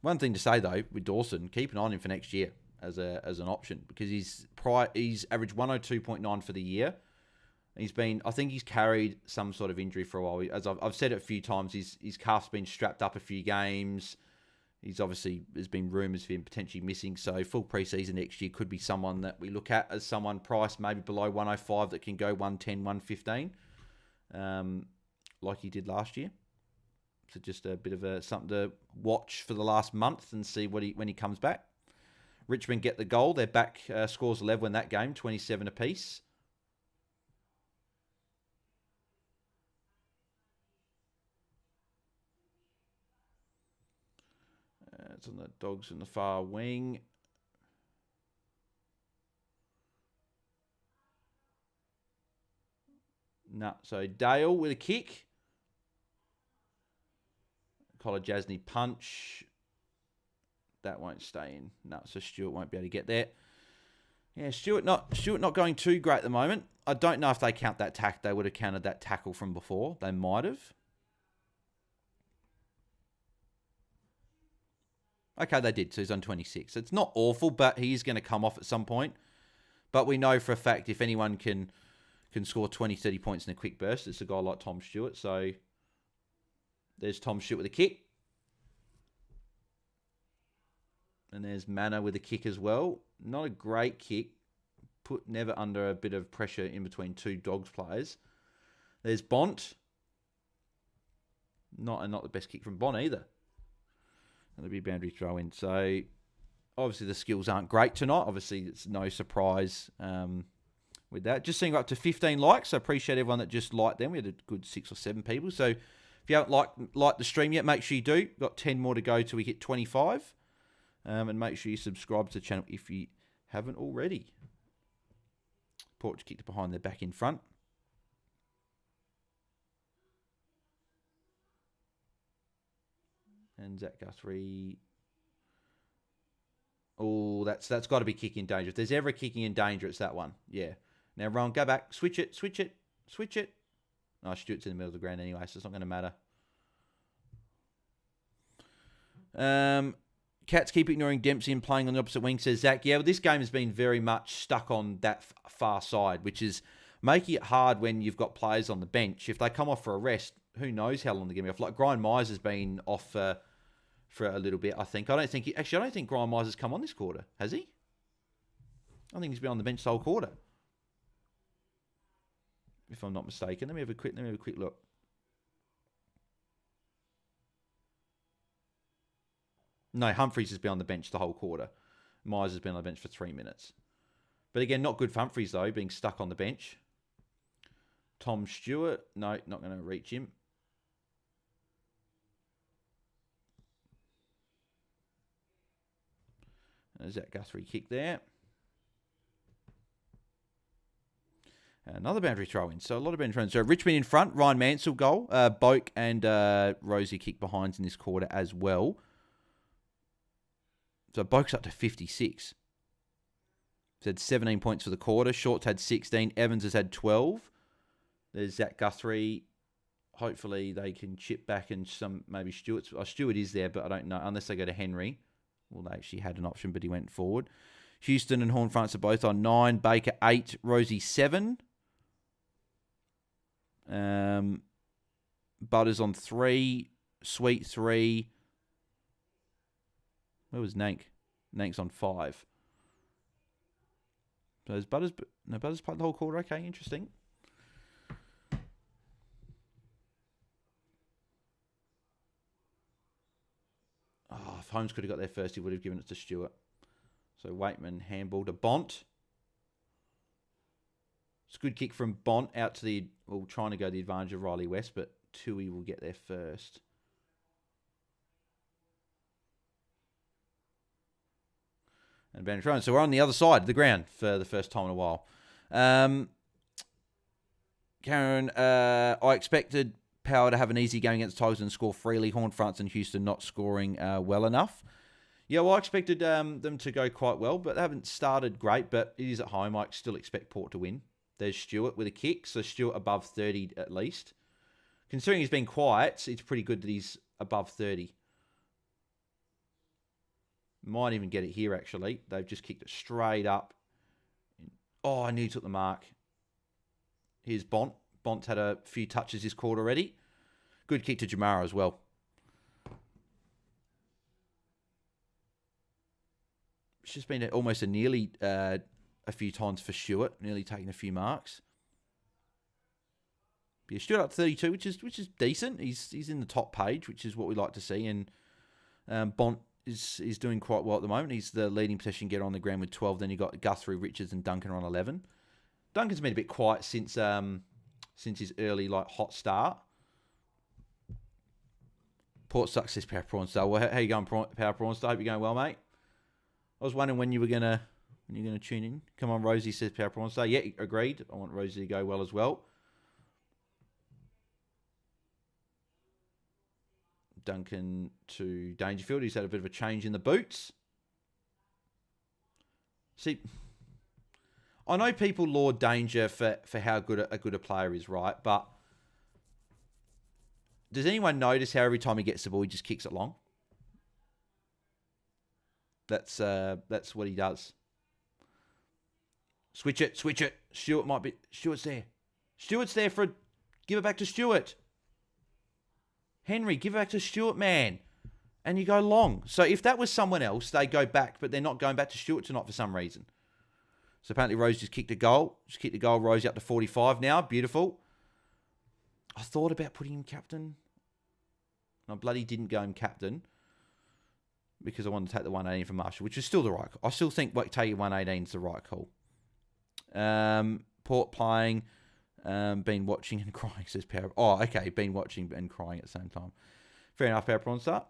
One thing to say, though, with Dawson, keep an eye on him for next year as an option, because he's averaged 102.9 for the year. I think he's carried some sort of injury for a while. As I've said it a few times, his calf's been strapped up a few games. There's been rumours of him potentially missing. So full preseason next year could be someone that we look at as someone priced maybe below 105 that can go 110, 115, like he did last year. So just a bit of something to watch for the last month and see when he comes back. Richmond get the goal. They're back, scores 11 in that game, 27 apiece. It's on the Dogs in the far wing. No, so Dale with a kick. Jasny punch. That won't stay in. No, so Stewart won't be able to get there. Yeah, Stewart not going too great at the moment. I don't know if they count that tackle. They would have counted that tackle from before. They might have. Okay, they did. So he's on 26. It's not awful, but he is going to come off at some point. But we know for a fact if anyone can score 20, 30 points in a quick burst, it's a guy like Tom Stewart. So there's Tom Stewart with a kick. And there's Manor with a kick as well. Not a great kick. Put never under a bit of pressure in between 2 Dogs players. There's Bont. Not the best kick from Bont either. That'll be a boundary throw in. So obviously the skills aren't great tonight. Obviously it's no surprise with that. Just seeing up to 15 likes. I appreciate everyone that just liked them. We had a good 6 or 7 people. So if you haven't liked the stream yet, make sure you do. We've got 10 more to go till we hit 25. And make sure you subscribe to the channel if you haven't already. Porch kicked behind their back in front. And Zach Guthrie. Oh, that's got to be kicking in danger. If there's ever a kicking in danger, it's that one. Yeah. Now, Ron, go back. Switch it. Oh, Stuart's in the middle of the ground anyway, so it's not going to matter. Cats keep ignoring Dempsey and playing on the opposite wing, says Zach. Yeah, well, this game has been very much stuck on that far side, which is making it hard when you've got players on the bench. If they come off for a rest, who knows how long they're going to be off. Like, Brian Myers has been off for a little bit, I think. I don't think Brian Myers has come on this quarter, has he? I think he's been on the bench the whole quarter, if I'm not mistaken. Let me have a quick look. No, Humphries has been on the bench the whole quarter. Myers has been on the bench for 3 minutes. But again, not good for Humphries, though, being stuck on the bench. Tom Stewart. No, not going to reach him. There's that Guthrie kick there. Another boundary throw in. So a lot of boundary throw in. So Richmond in front. Ryan Mansell goal. Boak and Rosie kick behinds in this quarter as well. So Boak's up to 56. He's had 17 points for the quarter. Short's had 16. Evans has had 12. There's Zach Guthrie. Hopefully they can chip back and some maybe Stewart's. Stewart is there, but I don't know. Unless they go to Henry. Well, they actually had an option, but he went forward. Houston and Horn-Fronts are both on 9. Baker 8. Rosie 7. Butters on 3. Sweet 3. Where was Nank? Nank's on 5. So there's Butters. No, Butters played the whole quarter. Okay, interesting. Oh, if Holmes could have got there first, he would have given it to Stewart. So Waitman handball to Bont. It's a good kick from Bont out to the... Well, trying to go the advantage of Riley West, but Tui will get there first. And Van. So we're on the other side of the ground for the first time in a while. Karen, I expected Power to have an easy game against Tigers and score freely. Horn-Fronts and Houston not scoring well enough. Yeah, well, I expected them to go quite well, but they haven't started great. But it is at home. I still expect Port to win. There's Stewart with a kick. So Stewart above 30 at least. Considering he's been quiet, it's pretty good that he's above 30. Might even get it here, actually. They've just kicked it straight up. Oh, I knew he took the mark. Here's Bont. Bont's had a few touches this quarter already. Good kick to Jamara as well. It's just been almost a nearly a few times for Stewart. Nearly taking a few marks. But yeah, Stewart up 32, which is decent. He's in the top page, which is what we like to see. And Bont is doing quite well at the moment. He's the leading possession getter on the ground with 12. Then you got Guthrie, Richards, and Duncan on 11. Duncan's been a bit quiet since his early hot start. Port sucks, says Power Prawn Star. Well, how you going, Power Prawn Star? Hope you're going well, mate. I was wondering when you're gonna tune in. Come on, Rosie, says Power Prawn Star. Yeah, agreed. I want Rosie to go well as well. Duncan to Dangerfield. He's had a bit of a change in the boots. See, I know people laud Danger for how good a player is, right? But does anyone notice how every time he gets the ball, he just kicks it long? That's what he does. Switch it. Stewart's there. Stewart's there give it back to Stewart. Henry, give it back to Stewart, man. And you go long. So if that was someone else, they go back, but they're not going back to Stewart tonight for some reason. So apparently Rose just kicked a goal. Rosie up to 45 now. Beautiful. I thought about putting him captain. I bloody didn't go him captain because I wanted to take the 118 for Marshall, which is still the right call. I still think taking 118 is the right call. Port playing. Been watching and crying, says Power. Oh, okay. Been watching and crying at the same time. Fair enough, Power Prawn Start.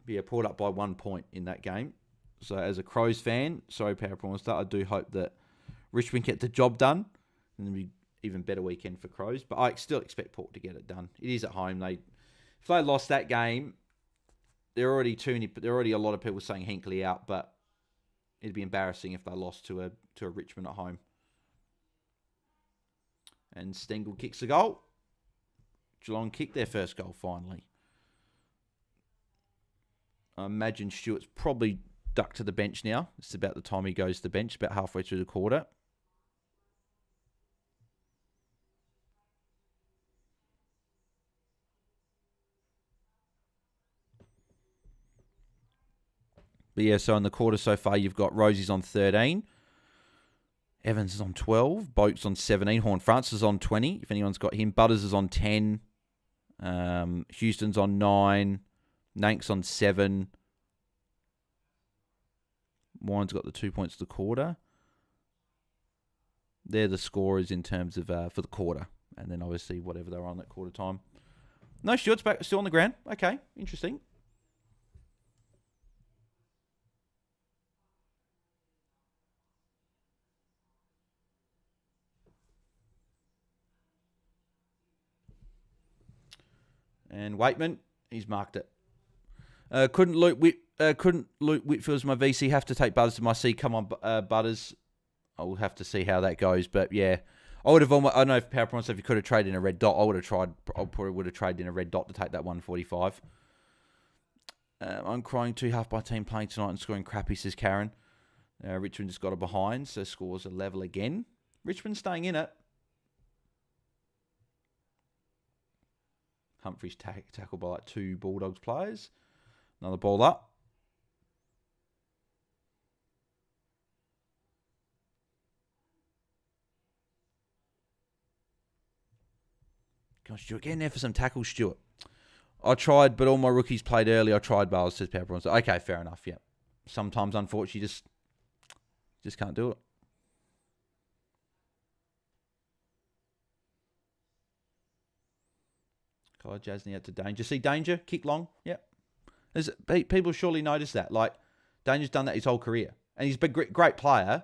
Yeah, Port up by 1 point in that game. So as a Crows fan, sorry, Power Prawn Start, I do hope that Richmond get the job done. And it'll be even better weekend for Crows. But I still expect Port to get it done. It is at home. If they lost that game, there are already a lot of people saying Hinkley out, but it'd be embarrassing if they lost to a Richmond at home. And Stengel kicks the goal. Geelong kicked their first goal finally. I imagine Stewart's probably ducked to the bench now. It's about the time he goes to the bench, about halfway through the quarter. But yeah, so in the quarter so far, you've got Rosie's on 13. Evans is on 12. Boak's on 17. Horne-Francis is on 20, if anyone's got him. Butters is on 10. Houston's on 9. Nank's on 7. Wine's got the 2 points to the quarter. They're the scorers in terms of for the quarter. And then obviously whatever they were on that quarter time. No, Stewart's back, still on the ground. Okay, interesting. And Waitman, he's marked it. Couldn't Luke Whitfield's my VC have to take Butters to my C? Come on, Butters. I'll have to see how that goes. But yeah, I would have almost. I don't know if PowerPoint if you could have traded in a red dot. I probably would have traded in a red dot to take that 145. I'm crying too half by team playing tonight and scoring crappy, says Karen. Richmond just got a behind, so scores a level again. Richmond staying in it. Humphries tackled by like 2 Bulldogs players. Another ball up. Gosh, Stuart, getting there for some tackles, Stuart. I tried, but all my rookies played early. I tried bars, says Pepper. Okay, fair enough, yeah. Sometimes, unfortunately, just can't do it. Kai Jasny out to Danger. See Danger? Kick long? Yep. People surely notice that. Like, Danger's done that his whole career. And he's a great player,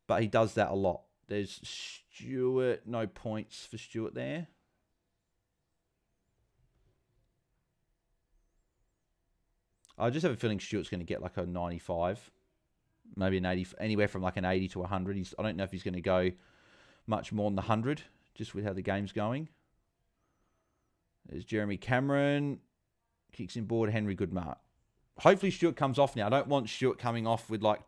but he does that a lot. There's Stewart. No points for Stewart there. I just have a feeling Stewart's going to get like a 95. Maybe an 80, anywhere from like an 80 to 100. I don't know if he's going to go much more than the 100, just with how the game's going. There's Jeremy Cameron. Kicks in board. Henry Goodmark. Hopefully Stewart comes off now. I don't want Stewart coming off with like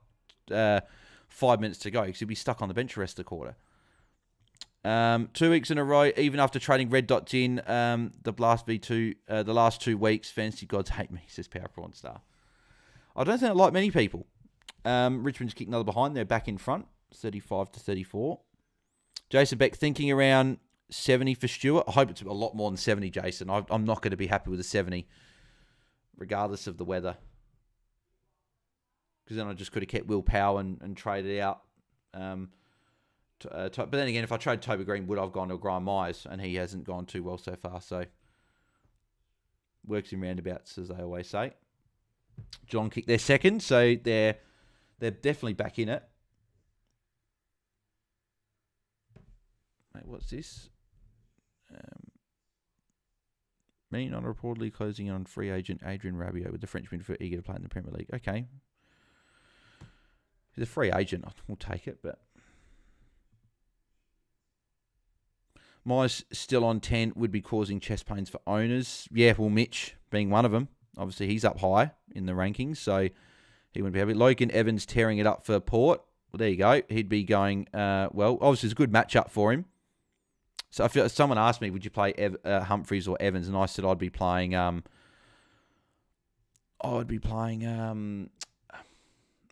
5 minutes to go because he'll be stuck on the bench the rest of the quarter. 2 weeks in a row, even after trading red dots in the last 2 weeks, fantasy gods hate me, says Power Prawn Star. I don't think I like many people. Richmond's kicked another behind. They're back in front, 35 to 34. Jason Beck thinking around 70 for Stewart. I hope it's a lot more than 70, Jason. I'm not going to be happy with a 70, regardless of the weather. Because then I just could have kept Will Powell and traded out. But then again, if I trade Toby Greenwood, I've gone to Graham Myers, and he hasn't gone too well so far. So, works in roundabouts, as they always say. Geelong kicked their second, so they're definitely back in it. Mate, what's this? Man United reportedly closing on free agent Adrian Rabiot with the French midfielder eager to play in the Premier League. Okay. He's a free agent. We'll take it, but... Myers still on 10 would be causing chest pains for owners. Yeah, well, Mitch being one of them. Obviously, he's up high in the rankings, so he wouldn't be happy. Logan Evans tearing it up for Port. Well, there you go. He'd be going, well, obviously, it's a good matchup for him. So I feel someone asked me, would you play Humphries or Evans? And I said I'd be playing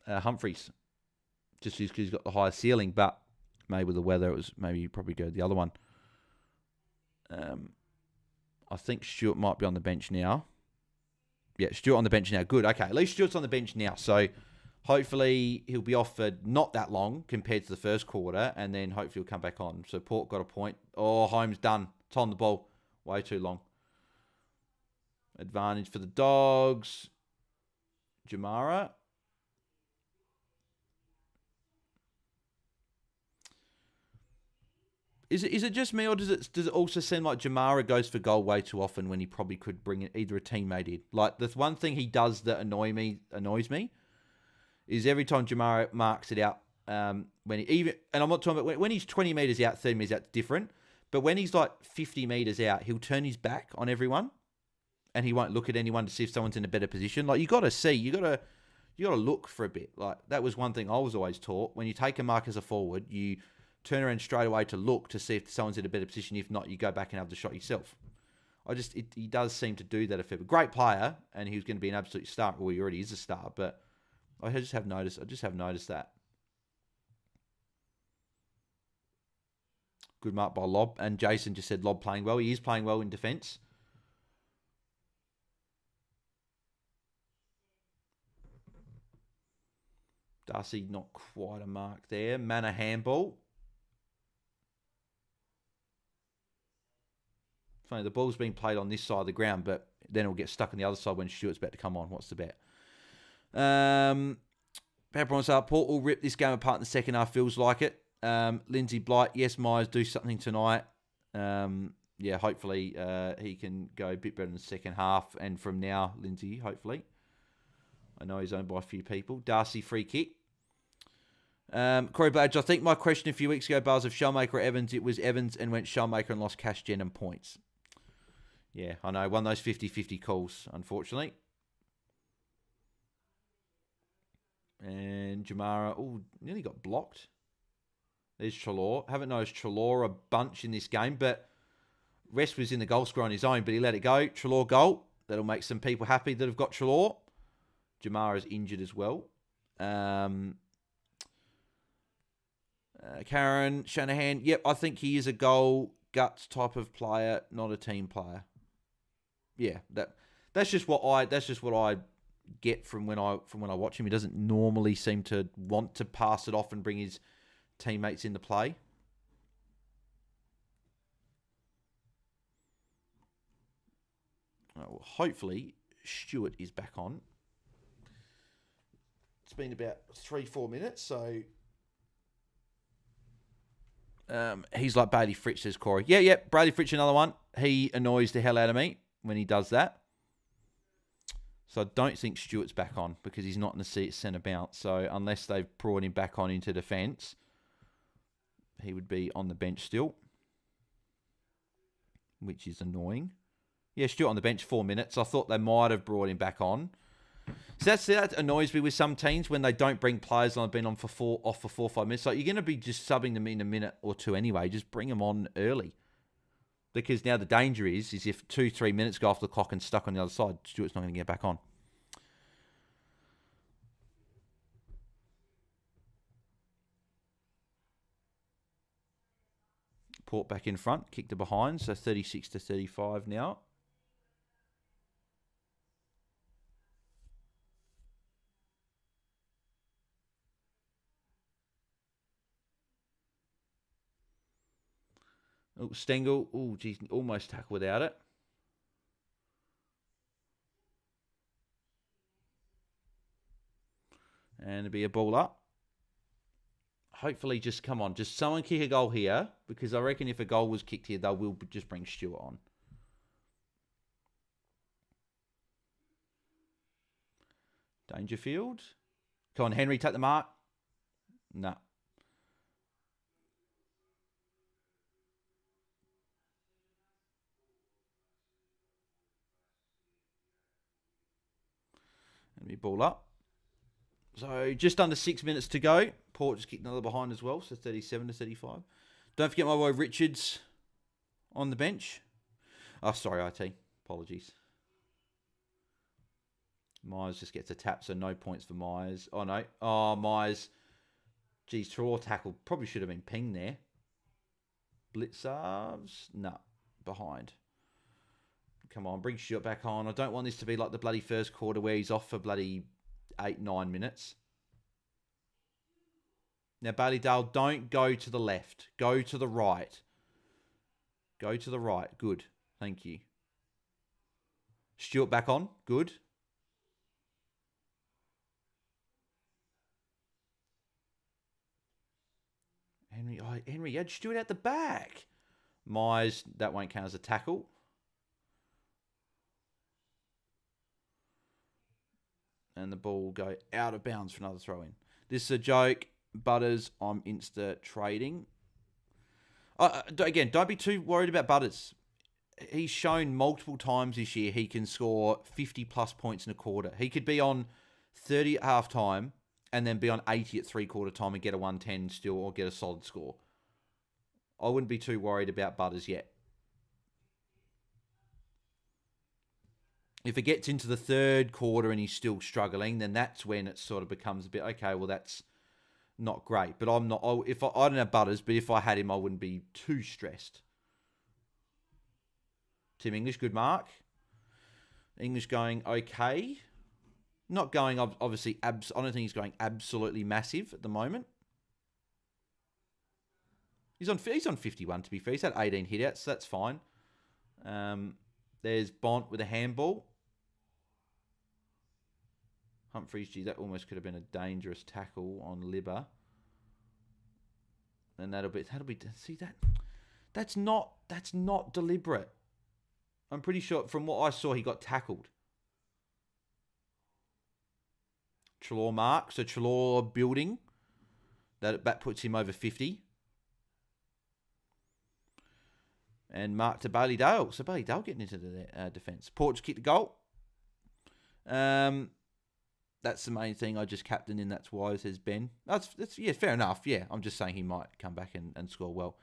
Humphries, just because he's got the higher ceiling. But maybe with the weather, maybe you probably go the other one. I think Stewart might be on the bench now. Yeah, Stewart on the bench now. Good. Okay, at least Stewart's on the bench now. So hopefully he'll be off for not that long compared to the first quarter, and then hopefully he'll come back on. So Port got a point. Oh, Holmes done. It's on the ball. Way too long. Advantage for the Dogs. Jamara. Is it just me, or does it also seem like Jamara goes for goal way too often when he probably could bring in either a teammate in? Like, the one thing he does that annoys me is every time Jamara marks it out, and I'm not talking about when he's 20 metres out, 30 metres out, different. But when he's like 50 metres out, he'll turn his back on everyone. and he won't look at anyone to see if someone's in a better position. Like, you got to see, you got to look for a bit. Like, that was one thing I was always taught. When you take a mark as a forward, you turn around straight away to look to see if someone's in a better position. If not, you go back and have the shot yourself. He does seem to do that a fair bit. Great player, and he was going to be an absolute star. Well, he already is a star, but I just have noticed that. Good mark by Lob. And Jason just said Lob playing well. He is playing well in defence. Darcy, not quite a mark there. Manor handball. Funny, the ball's being played on this side of the ground, but then it'll get stuck on the other side when Stewart's about to come on. What's the bet? Pepper up. Port will rip this game apart in the second half. Feels like it. Lindsay Blight, yes, Myers, do something tonight. Hopefully he can go a bit better in the second half. And from now, Lindsay, hopefully. I know he's owned by a few people. Darcy, free kick. Corey Badge, I think my question a few weeks ago, bars of Shellmaker or Evans, it was Evans and went Shellmaker and lost cash gen and points. Yeah, I know. One of those 50-50 calls, unfortunately. And Jamara, nearly got blocked. There's Treloar. Haven't noticed Treloar a bunch in this game, but Rest was in the goal scorer on his own, but he let it go. Treloar goal. That'll make some people happy that have got Treloar. Jamara's injured as well. Karen Shanahan. Yep, I think he is a goal guts type of player, not a team player. Yeah, that's just what I get from when I watch him. He doesn't normally seem to want to pass it off and bring his teammates into play. Well, hopefully Stewart is back on. It's been about 3-4 minutes, so he's like Bailey Fritz, says Corey. Yeah, Bailey Fritz, another one. He annoys the hell out of me when he does that. So I don't think Stewart's back on because he's not in the centre bounce. So unless they've brought him back on into defence, he would be on the bench still, which is annoying. Yeah, Stewart on the bench 4 minutes. I thought they might have brought him back on. So that annoys me with some teams when they don't bring players on. I've been on off for 4 or 5 minutes. Like, you're going to be just subbing them in a minute or two anyway. Just bring them on early. Because now the danger is if 2-3 minutes go off the clock and stuck on the other side, Stewart's not going to get back on. Port back in front, kicked to behind, so 36-35 now. Oh, Stengel. Oh, geez, almost tackle without it. And it'll be a ball up. Hopefully, just come on. Just someone kick a goal here, because I reckon if a goal was kicked here, they will just bring Stewart on. Dangerfield. Come on, Henry, take the mark. No. Let me ball up. So just under 6 minutes to go. Port just kicked another behind as well, so 37-35. Don't forget my boy Richards on the bench. Oh, sorry, IT. Apologies. Myers just gets a tap, so no points for Myers. Oh, no. Oh, Myers. Geez, Treloar tackle. Probably should have been pinged there. Blitzarves. No, behind. Come on, bring Stewart back on. I don't want this to be like the bloody first quarter where he's off for bloody 8-9 minutes. Now, Bailey Dale, don't go to the left. Go to the right. Go to the right. Good. Thank you. Stewart back on. Good. Henry, you had Stewart at the back. Myers, that won't count as a tackle. And the ball will go out of bounds for another throw-in. This is a joke. Butters, I'm Insta trading. Again, don't be too worried about Butters. he's shown multiple times this year he can score 50-plus points in a quarter. He could be on 30 at halftime and then be on 80 at three-quarter time and get a 110 still or get a solid score. I wouldn't be too worried about Butters yet. If it gets into the third quarter and he's still struggling, then that's when it sort of becomes a bit, okay, well, that's not great. But I'm not, I don't have Butters, but if I had him, I wouldn't be too stressed. Tim English, good mark. English going okay. Not going, obviously, I don't think he's going absolutely massive at the moment. He's on 51, to be fair. He's had 18 hitouts, so that's fine. There's Bont with a handball. Humphries, gee, that almost could have been a dangerous tackle on Libba. And that'll be see that's not deliberate. I'm pretty sure from what I saw he got tackled. Treloar mark, so Treloar building. That puts him over 50. And mark to Bailey Dale. So Bailey Dale getting into the defence. Porch kicked the goal. That's the main thing. I just captained in. That's why, says Ben. That's yeah, fair enough. Yeah, I'm just saying he might come back and score well.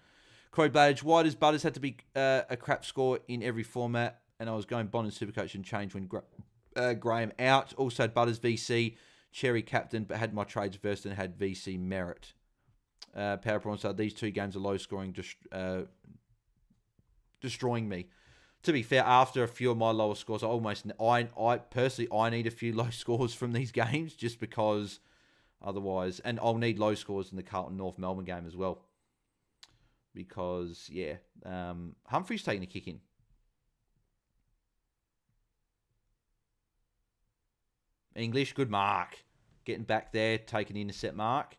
Corey Badge, why does Butters have to be a crap score in every format? And I was going Bond and Supercoach and change when Graham out. Also had Butters VC, Cherry captain, but had my trades versed and had VC merit. Power Prawn said these two games are low scoring, destroying me. To be fair, after a few of my lower scores, I personally need a few low scores from these games just because otherwise, and I'll need low scores in the Carlton North Melbourne game as well. Because, yeah, Humphrey's taking a kick in. English, good mark. Getting back there, taking an intercept mark.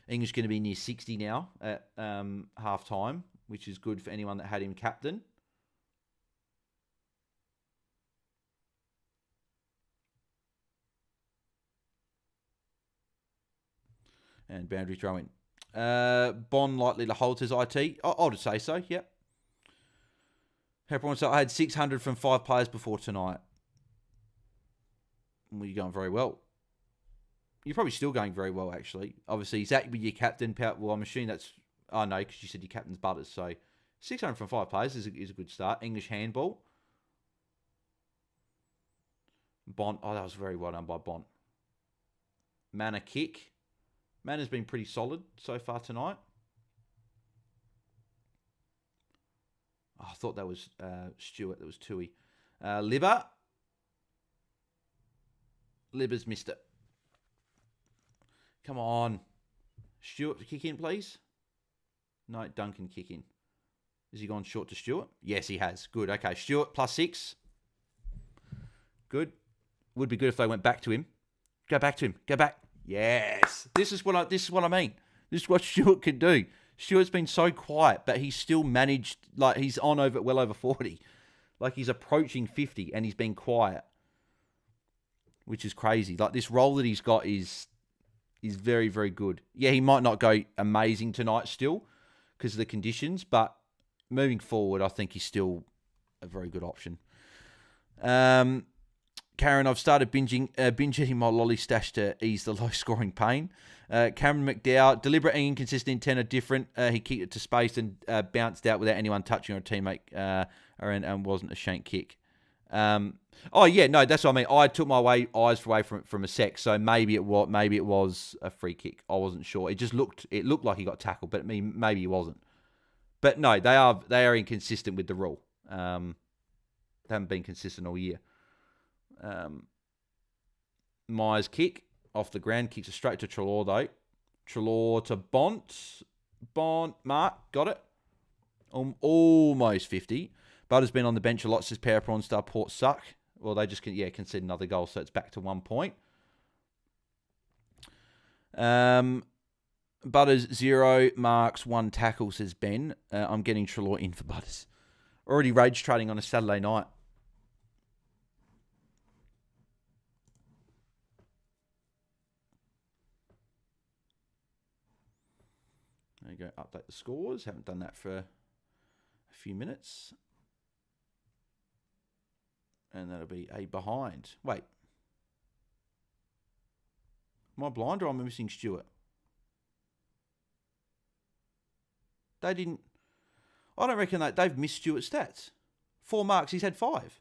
English going to be near 60 now at half-time, which is good for anyone that had him captain. And boundary throw in. Bond likely to hold his IT. I'll just say so, yep. Everyone said I had 600 from 5 players before tonight. Well, you're going very well. You're probably still going very well, actually. Obviously, is that with your captain? Well, I'm assuming that's... Oh, no, because you said your captain's Butters. So, 600 from 5 players is a good start. English handball. Bont. Oh, that was very well done by Bont. Manor kick. Manor's been pretty solid so far tonight. Oh, I thought that was Stewart. That was Tui. Libba. Libba's missed it. Come on. Stewart to kick in, please. No, Duncan kick in. Has he gone short to Stewart? Yes, he has. Good. Okay, Stewart +6. Good. Would be good if they went back to him. Go back to him. Go back. Yes. This is what I mean. This is what Stewart can do. Stewart's been so quiet, but he's still managed, like he's on well over 40. Like he's approaching 50 and he's been quiet. Which is crazy. Like this role that he's got is very, very good. Yeah, he might not go amazing tonight still because of the conditions, but moving forward, I think he's still a very good option. Karen, I've started binge eating my lolly stash to ease the low-scoring pain. Cameron McDowell, deliberate and inconsistent intent are different. He kicked it to space and bounced out without anyone touching or a teammate and wasn't a shank kick. Oh yeah, no, that's what I mean. I took my eyes away from a sec, so maybe it was a free kick. I wasn't sure. It looked like he got tackled, but maybe he wasn't. But no, they are inconsistent with the rule. They haven't been consistent all year. Myers kick off the ground, kicks it straight to Treloar though. Treloar to Bont, Mark, got it. Almost 50. Butter's been on the bench a lot, says Power Prawn Star. Port suck. Well, they just concede another goal, so it's back to 1 point. Butters 0 marks, 1 tackle, says Ben. I'm getting Treloar in for Butters. Already rage trading on a Saturday night. There you go, update the scores. Haven't done that for a few minutes. And that'll be a behind. Wait. Am I blind or am I missing Stewart? They didn't... I don't reckon that they've missed Stewart's stats. 4 marks, he's had 5.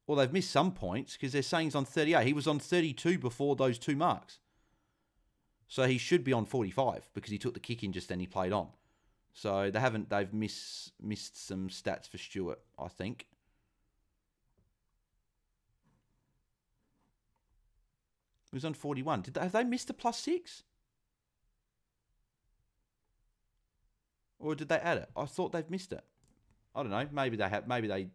Or they've missed some points because they're saying he's on 38. He was on 32 before those 2 marks. So he should be on 45 because he took the kick in just then he played on. So they've missed some stats for Stewart, I think. He was on 41. Have they missed a +6? Or did they add it? I thought they've missed it. I don't know. Maybe they have. Maybe they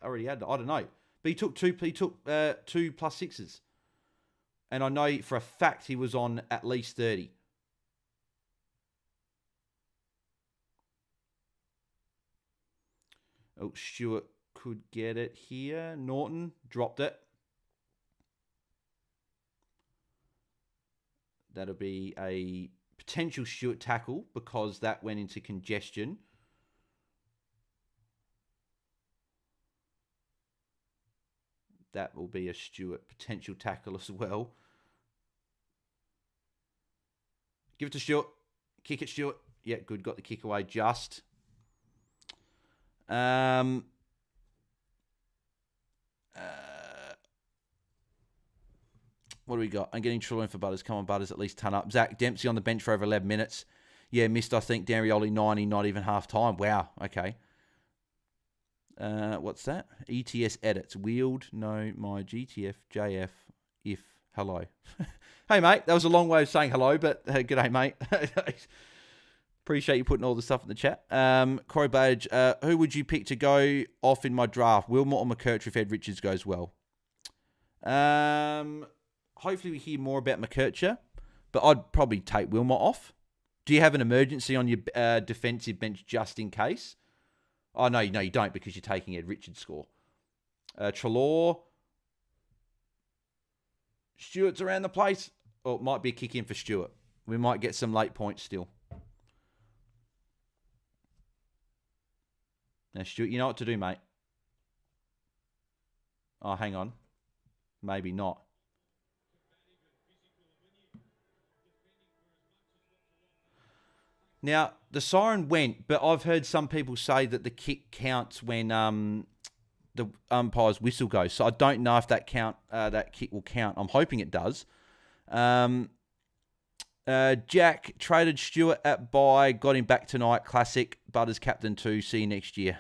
already added it. I don't know. But he took 2 +6s. And I know for a fact he was on at least 30. Oh, Stewart could get it here. Norton dropped it. That'll be a potential Stewart tackle because that went into congestion. That will be a Stewart potential tackle as well. Give it to Stewart. Kick it, Stewart. Yeah, good. Got the kick away just. What do we got? I'm getting Trelawney for Butters. Come on, Butters. At least ton up. Zach Dempsey on the bench for over 11 minutes. Yeah, missed, I think, Darioli 90, not even half time. Wow. Okay. What's that? ETS edits. Wheeled. No, my GTF, JF, if, hello. Hey, mate. That was a long way of saying hello, but g'day, mate. Appreciate you putting all the stuff in the chat. Corey Badge, who would you pick to go off in my draft? Wilmot or McKercher if Ed Richards goes well? Hopefully we hear more about McKercher, but I'd probably take Wilmot off. Do you have an emergency on your defensive bench just in case? Oh, no, you don't because you're taking Ed Richards' score. Trelaw. Stewart's around the place. Oh, it might be a kick in for Stewart. We might get some late points still. Now, Stewart, you know what to do, mate. Oh, hang on. Maybe not. Now, the siren went, but I've heard some people say that the kick counts when the umpire's whistle goes. So I don't know if that kick will count. I'm hoping it does. Jack traded Stewart at bye, got him back tonight. Classic. Butters captain too. See you next year.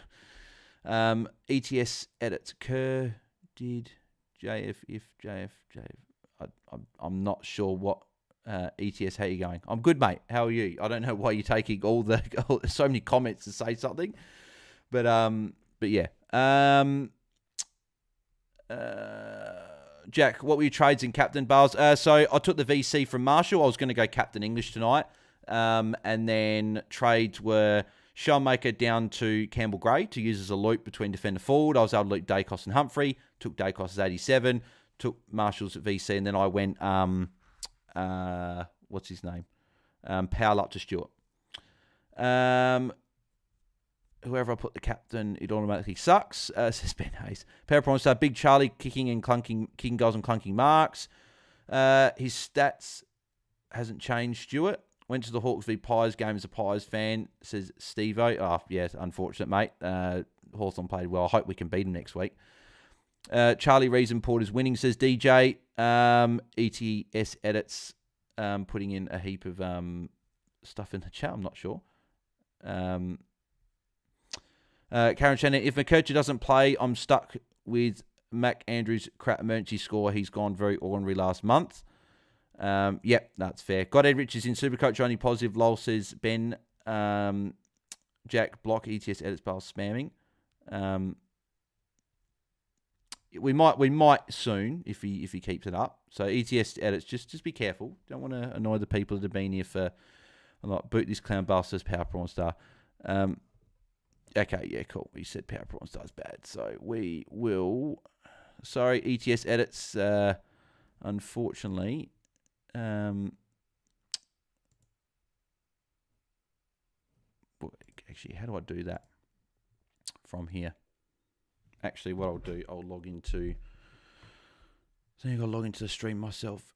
ETS edits. Kerr did JF if JF. I'm not sure what ETS. How you going? I'm good, mate. How are you? I don't know why you're taking so many comments to say something, but yeah. Jack, what were your trades in captain bars? So I took the VC from Marshall. I was going to go captain English tonight. And then trades were Shellmaker down to Campbell Gray to use as a loop between defender forward. I was able to loop Dacos and Humphrey. Took Dacos as 87. Took Marshall's at VC. And then I went, what's his name? Powell up to Stewart. Whoever I put the captain, it automatically sucks. Says Ben Hayes. Power star, Big Charlie kicking goals and clunking marks. His stats hasn't changed. Stewart went to the Hawks v Pies game as a Pies fan. Says Steve-O. Oh, yeah, unfortunate, mate. Hawthorn played well. I hope we can beat him next week. Charlie Reason Porter's winning, says DJ. ETS edits, putting in a heap of stuff in the chat. I'm not sure. Karen Shannon, if McKercher doesn't play, I'm stuck with Mac Andrews' crap emergency score. He's gone very ordinary last month. Yep, that's fair. Got Ed Richards in Supercoach, only positive. Lol, says Ben. Jack, block ETS edits by spamming. We might soon if he keeps it up. So ETS edits, just be careful. Don't want to annoy the people that have been here for. I'm like, boot this clown bastard's Power Prawn Star. Okay, yeah, cool. He said Power Prawn Star's bad. So we will... Sorry, ETS edits, unfortunately. Actually, how do I do that from here? Actually, what I'll do, I'll log into... I think I'll log into the stream myself.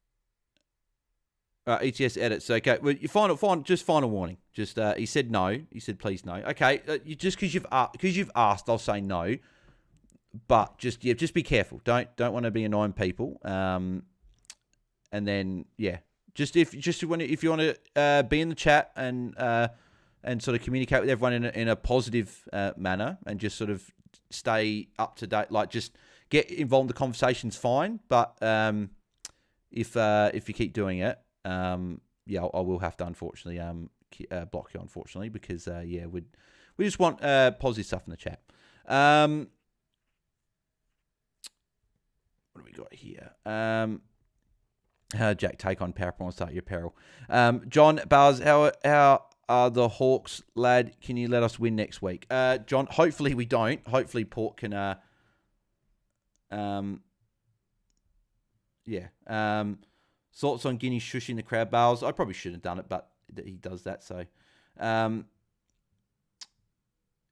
ETS edits. Okay, well, final warning. Just he said no. He said please no. Okay, just because you've asked, I'll say no. But just be careful. Don't want to be annoying people. And then if you want to be in the chat and sort of communicate with everyone in a positive manner and just sort of stay up to date, like just get involved in the conversation's fine. But if you keep doing it. I will have to unfortunately block you, unfortunately, because we just want positive stuff in the chat. What do we got here? Jack, take on power prawn, start your peril. John Bars, how are the Hawks, lad? Can you let us win next week? John, hopefully we don't. Hopefully Port can. Thoughts on Guinea shushing the crowd bales? I probably shouldn't have done it, but he does that. So,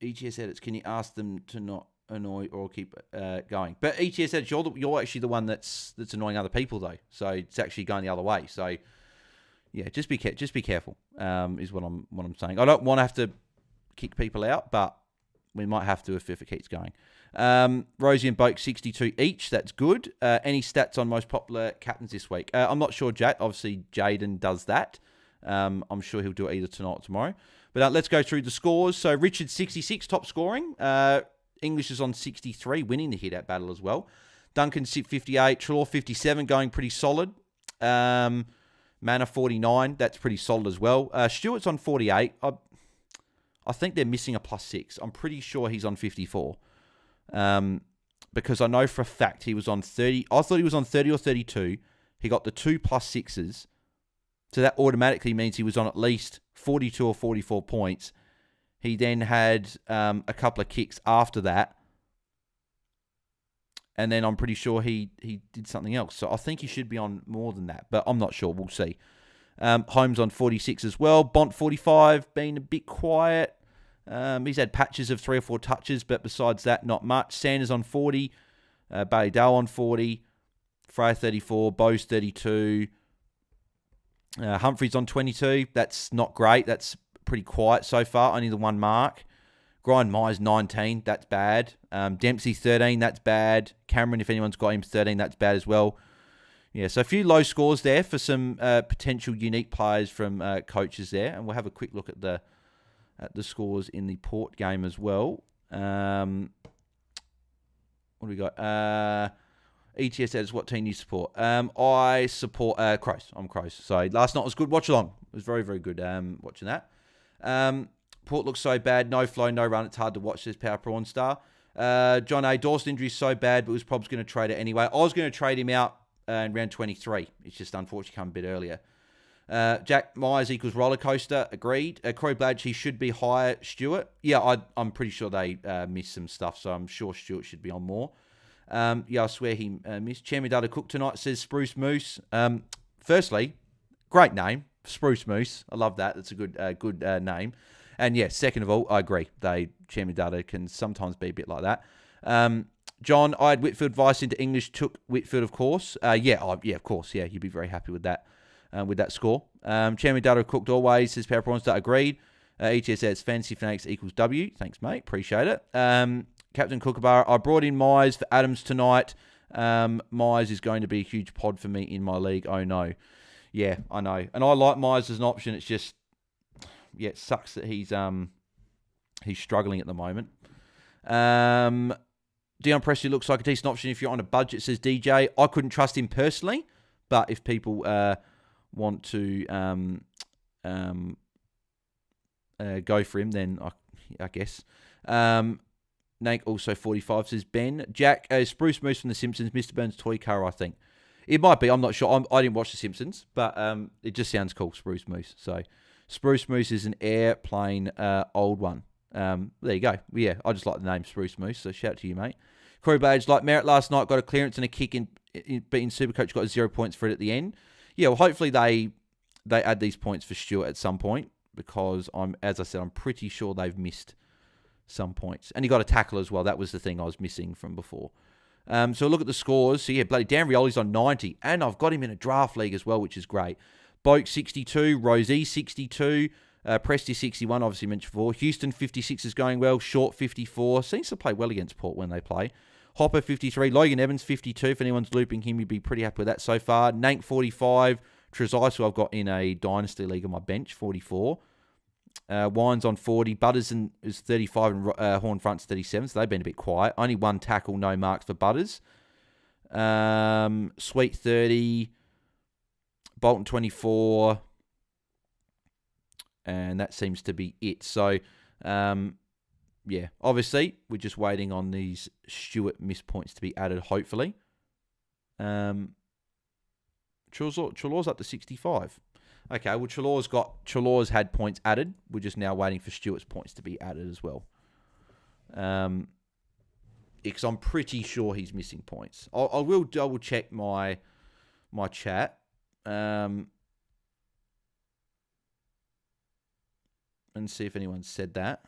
ETS edits, can you ask them to not annoy or keep going? But ETS edits, you're actually the one that's annoying other people though. So it's actually going the other way. So yeah, just be careful. Is what I'm saying. I don't want to have to kick people out, but we might have to if it keeps going. Rosie and Boak 62 each. That's good. Any stats on most popular captains this week? I'm not sure, Jack. Obviously, Jaden does that. I'm sure he'll do it either tonight or tomorrow. But let's go through the scores. So Richard 66, top scoring. English is on 63, winning the hit-out battle as well. Duncan 58, Trelaw 57, going pretty solid. Manor 49, that's pretty solid as well. Stewart's on 48. I think they're missing a +6. I'm pretty sure he's on 54. Because I know for a fact he was on 30. I thought he was on 30 or 32. He got the 2 +6s. So that automatically means he was on at least 42 or 44 points. He then had a couple of kicks after that. And then I'm pretty sure he did something else. So I think he should be on more than that. But I'm not sure. We'll see. Holmes on 46 as well. Bont 45, being a bit quiet. He's had patches of 3 or 4 touches, but besides that, not much. Sanders on 40, Bailey Dale on 40, Freya 34, Bose 32, Humphreys on 22. That's not great. That's pretty quiet so far. Only the 1 mark. Grind Myers 19. That's bad. Dempsey 13. That's bad. Cameron, if anyone's got him, 13. That's bad as well. Yeah, so a few low scores there for some potential unique players from coaches there, and we'll have a quick look at the scores in the Port game as well. What do we got? ETS says, what team you support? I support Crows. I'm Crows. So last night was good. Watchalong. It was very, very good watching that. Port looks so bad. No flow, no run. It's hard to watch, says Power Prawn Star. John A. Dawson injury is so bad, but was probably going to trade it anyway. I was going to trade him out in round 23. It's just unfortunately come a bit earlier. Jack Myers equals roller coaster. Agreed. Corey Bladge, he should be higher. Stewart. Yeah, I'm pretty sure they missed some stuff, so I'm sure Stewart should be on more. I swear he missed. Chairman Data Cook tonight says Spruce Moose. Firstly, great name, Spruce Moose. I love that. That's a good name. And yeah, second of all, I agree. Chairman Data can sometimes be a bit like that. John, I had Whitfield Vice into English. Took Whitfield, of course. Of course. Yeah, you'd be very happy with that. With that score. Chairman Data Cooked always, says Power Prawns. Agreed. ETS says Fantasy Fanatics equals W. Thanks, mate. Appreciate it. Captain Kookaburra, I brought in Myers for Adams tonight. Myers is going to be a huge pod for me in my league. Oh, no. Yeah, I know. And I like Myers as an option. It's just, yeah, it sucks that he's struggling at the moment. Dion Presley looks like a decent option if you're on a budget, says DJ. I couldn't trust him personally, but if people want to go for him, then I guess. Nank also 45, says Ben. Jack, Spruce Moose from The Simpsons, Mr. Burns' toy car, I think. It might be, I'm not sure. I didn't watch The Simpsons, but it just sounds cool, Spruce Moose. So Spruce Moose is an airplane old one. There you go. Yeah, I just like the name Spruce Moose, so shout out to you, mate. Corey Badge, like Merritt last night, got a clearance and a kick but in Supercoach got 0 points for it at the end. Yeah, well, hopefully they add these points for Stewart at some point, because I'm pretty sure they've missed some points. And he got a tackle as well. That was the thing I was missing from before. So look at the scores. So, yeah, bloody Dan Rioli's on 90. And I've got him in a draft league as well, which is great. Boak, 62. Rosie, 62. Presti, 61, obviously mentioned before. Houston, 56 is going well. Short, 54. Seems to play well against Port when they play. Hopper, 53. Logan Evans, 52. If anyone's looping him, you'd be pretty happy with that so far. Nank, 45. Trezise, who I've got in a Dynasty League on my bench, 44. Wines on 40. Butters is 35 and Hornfront's 37, so they've been a bit quiet. Only one tackle, no marks for Butters. Sweet, 30. Bolton, 24. And that seems to be it. So, yeah, obviously, we're just waiting on these Stewart missed points to be added, hopefully. Chalor's up to 65. Okay, well, Chalor's had points added. We're just now waiting for Stewart's points to be added as well. Because I'm pretty sure he's missing points. I will double check my chat. And see if anyone said that.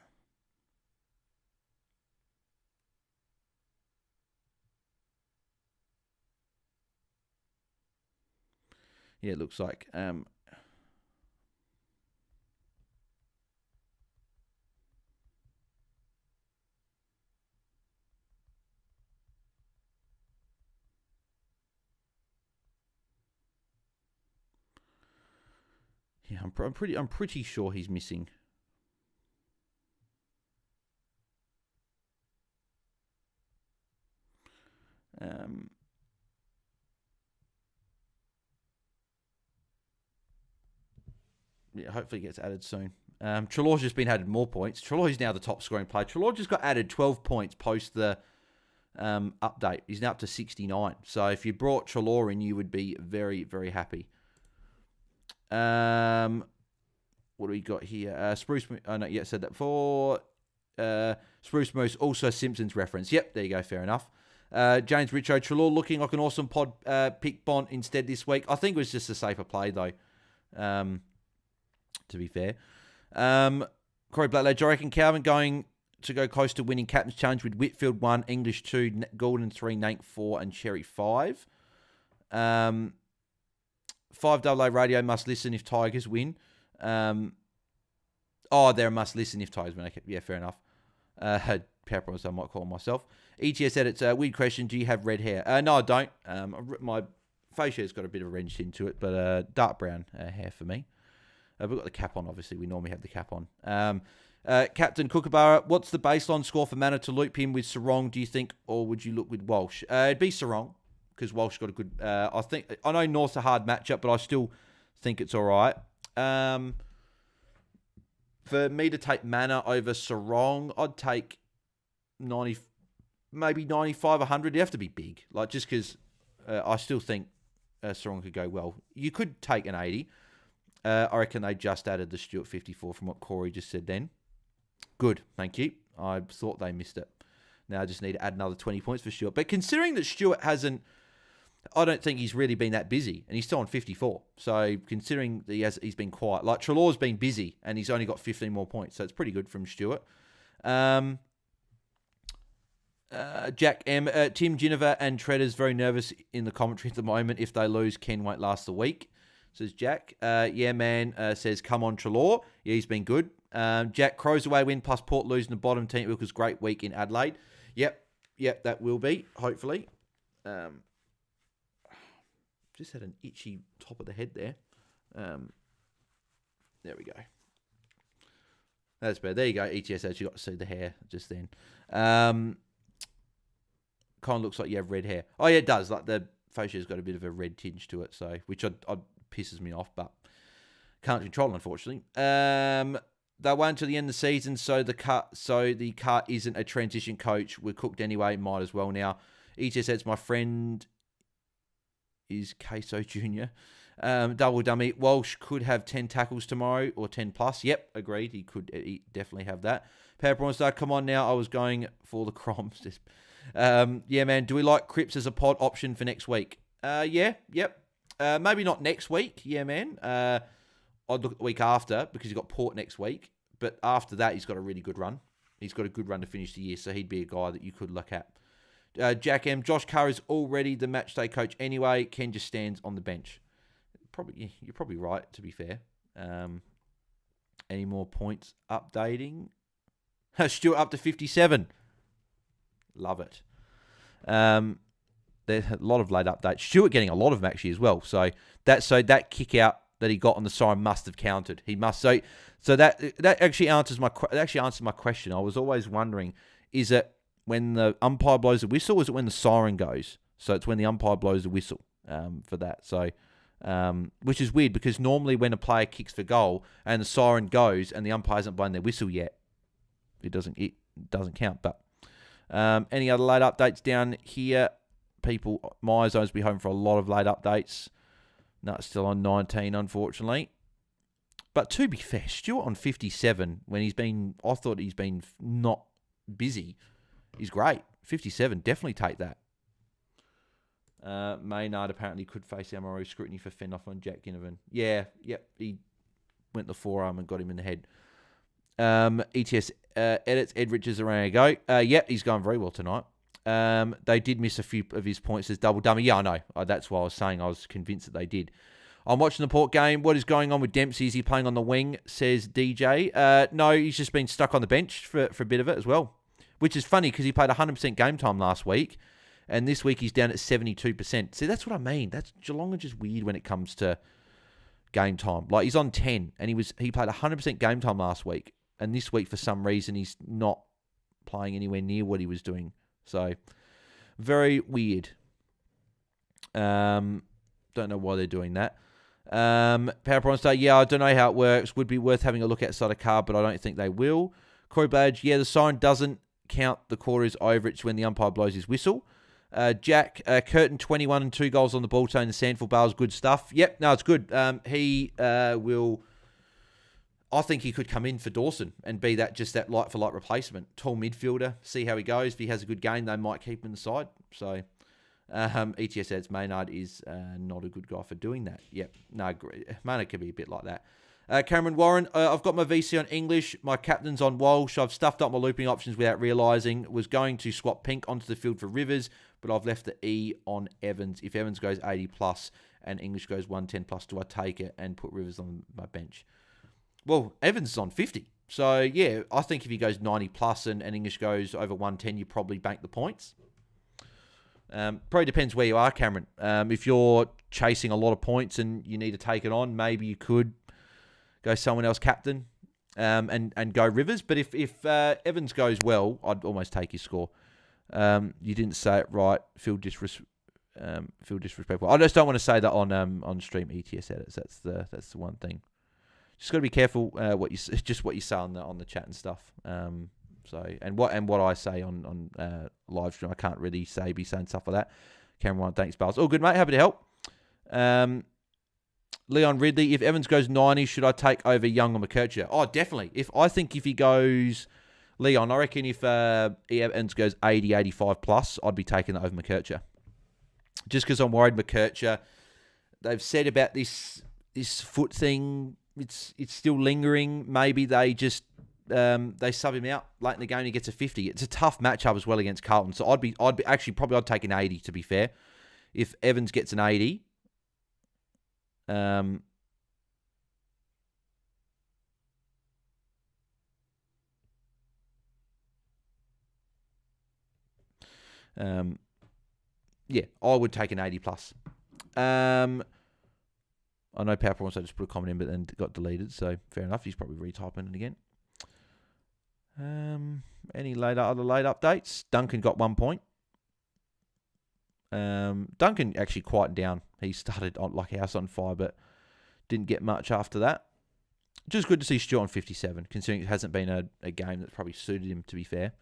Yeah, it looks like. Yeah, I'm pretty sure he's missing. Yeah, hopefully it gets added soon. Treloar's just been added more points. Treloar's now the top scoring player. Treloar just got added 12 points post the update. He's now up to 69. So if you brought Treloar in, you would be very, very happy. What do we got here? Spruce. Oh, no, yeah, said that before. Spruce Moose, also Simpsons reference. Yep, there you go. Fair enough. James Richo, Treloar looking like an awesome pod pick Bont instead this week. I think it was just a safer play, though. To be fair. Corey Blackledge, I reckon Calvin going to go close to winning Captain's Challenge with Whitfield 1, English 2, Golden 3, Nank 4, and Cherry 5. 5AA Radio must listen if Tigers win. They're a must listen if Tigers win. Okay, yeah, fair enough. Power promise I might call myself. ETS said it's a weird question. Do you have red hair? No, I don't. My face hair's got a bit of a wrench into it, but dark brown hair for me. We've got the cap on, obviously. We normally have the cap on. Captain Kookaburra, what's the baseline score for Manor to loop him with Sarong, do you think, or would you look with Walsh? It'd be Sarong, because Walsh got a good... I know North's a hard matchup, but I still think it's all right. For me to take Manor over Sarong, I'd take 90, maybe 95, 100. It'd have to be big, just because I still think Sarong could go well. You could take an 80. I reckon they just added the Stewart 54 from what Corey just said then. Good, thank you. I thought they missed it. Now I just need to add another 20 points for Stewart. But considering that Stewart hasn't, I don't think he's really been that busy. And he's still on 54. So considering that he's been quiet. Like Treloar's been busy and he's only got 15 more points. So it's pretty good from Stewart. Jack M. Tim Ginniver and Treader's very nervous in the commentary at the moment. If they lose, Ken won't last the week. Says Jack. Yeah, man. Says, come on, Treloar. Yeah, he's been good. Jack, Crows away win plus Port losing the bottom team. It was a great week in Adelaide. Yep, that will be, hopefully. Just had an itchy top of the head there. There we go. That's better. There you go. ETS actually got to see the hair just then. Kind of looks like you have red hair. Oh, yeah, it does. Like the fascia's got a bit of a red tinge to it, so which I pisses me off, but can't control, unfortunately. They went to the end of the season, so the cut isn't a transition coach. We're cooked anyway, might as well now. ETS says my friend is Queso Jr. Double dummy. Walsh could have 10 tackles tomorrow or 10 plus. Yep, agreed. He could definitely have that. Power Prawn Star, come on now. I was going for the Croms. Yeah, man. Do we like Cripps as a pod option for next week? Yep. Maybe not next week. Yeah, man. I'd look at the week after because he's got Port next week. But after that, he's got a really good run. He's got a good run to finish the year, so he'd be a guy that you could look at. Jack M. Josh Carr is already the match day coach anyway. Ken just stands on the bench. You're probably right, to be fair. Any more points updating? Stuart up to 57. Love it. There's a lot of late updates. Stuart getting a lot of them actually as well. So that kick out that he got on the siren must have counted. He must. So that actually answers my question. I was always wondering, is it when the umpire blows the whistle, or is it when the siren goes? So it's when the umpire blows the whistle for that. So, which is weird because normally when a player kicks for goal and the siren goes and the umpire hasn't blown their whistle yet, it doesn't count. But any other late updates down here? People, my zones be home for a lot of late updates. No, it's still on 19, unfortunately. But to be fair, Stuart on 57 when I thought he's been not busy. He's great. 57, definitely take that. Maynard apparently could face MRO scrutiny for fend off on Jack Ginnivan. He went the forearm and got him in the head. ETS edits, Ed Richards around to go. He's going very well tonight. They did miss a few of his points as double dummy. Yeah, I know. That's why I was saying I was convinced that they did. I'm watching the Port game. What is going on with Dempsey? Is he playing on the wing? Says DJ. No, he's just been stuck on the bench for a bit of it as well. Which is funny because he played 100% game time last week. And this week he's down at 72%. See, that's what I mean. Geelong are just weird when it comes to game time. Like, he's on 10 and he played 100% game time last week. And this week, for some reason, he's not playing anywhere near what he was doing. So, very weird. Don't know why they're doing that. Power Prawn Star, I don't know how it works. Would be worth having a look outside a car, but I don't think they will. Corey Badge, the siren doesn't count the quarter is over. It's when the umpire blows his whistle. Jack, Curtin, 21 and 2 goals on the ball, tone the Sandford Bales, good stuff. Yep, no, it's good. He will... I think he could come in for Dawson and be that light-for-light replacement. Tall midfielder, see how he goes. If he has a good game, they might keep him in the side. So, ETS adds Maynard is not a good guy for doing that. Yep, no, Maynard could be a bit like that. Cameron Warren, I've got my VC on English. My captain's on Walsh. I've stuffed up my looping options without realising. Was going to swap Pink onto the field for Rivers, but I've left the E on Evans. If Evans goes 80 plus and English goes 110 plus, do I take it and put Rivers on my bench? Well, Evans is on 50. So, yeah, I think if he goes 90 plus and English goes over 110, you probably bank the points. Probably depends where you are, Cameron. If you're chasing a lot of points and you need to take it on, maybe you could go someone else captain and go Rivers. But if Evans goes well, I'd almost take his score. You didn't say it right. Feel disrespectful. I just don't want to say that on stream ETS edits. That's the one thing. Just got to be careful what you say on the chat and stuff. What I say on live stream, I can't really be saying stuff like that. Cameron, thanks, Bales. Oh, good, mate. Happy to help. Leon Ridley, if Evans goes 90, should I take over Young or McKercher? Oh, definitely. If he goes, Leon, I reckon if Evans goes 80, 85 plus, I'd be taking that over McKercher. Just because I'm worried McKercher, they've said about this foot thing, it's still lingering. Maybe they just they sub him out late in the game and he gets a 50. It's a tough matchup as well against Carlton. So I'd take an 80 to be fair. If Evans gets an 80, I would take an 80 plus. I know PowerPoint wants to just put a comment in, but then it got deleted, so fair enough. He's probably retyping it again. Any other late updates? Duncan got 1 point. Duncan actually quieted down. He started like a house on fire, but didn't get much after that. Just good to see Stuart on 57, considering it hasn't been a game that's probably suited him, to be fair.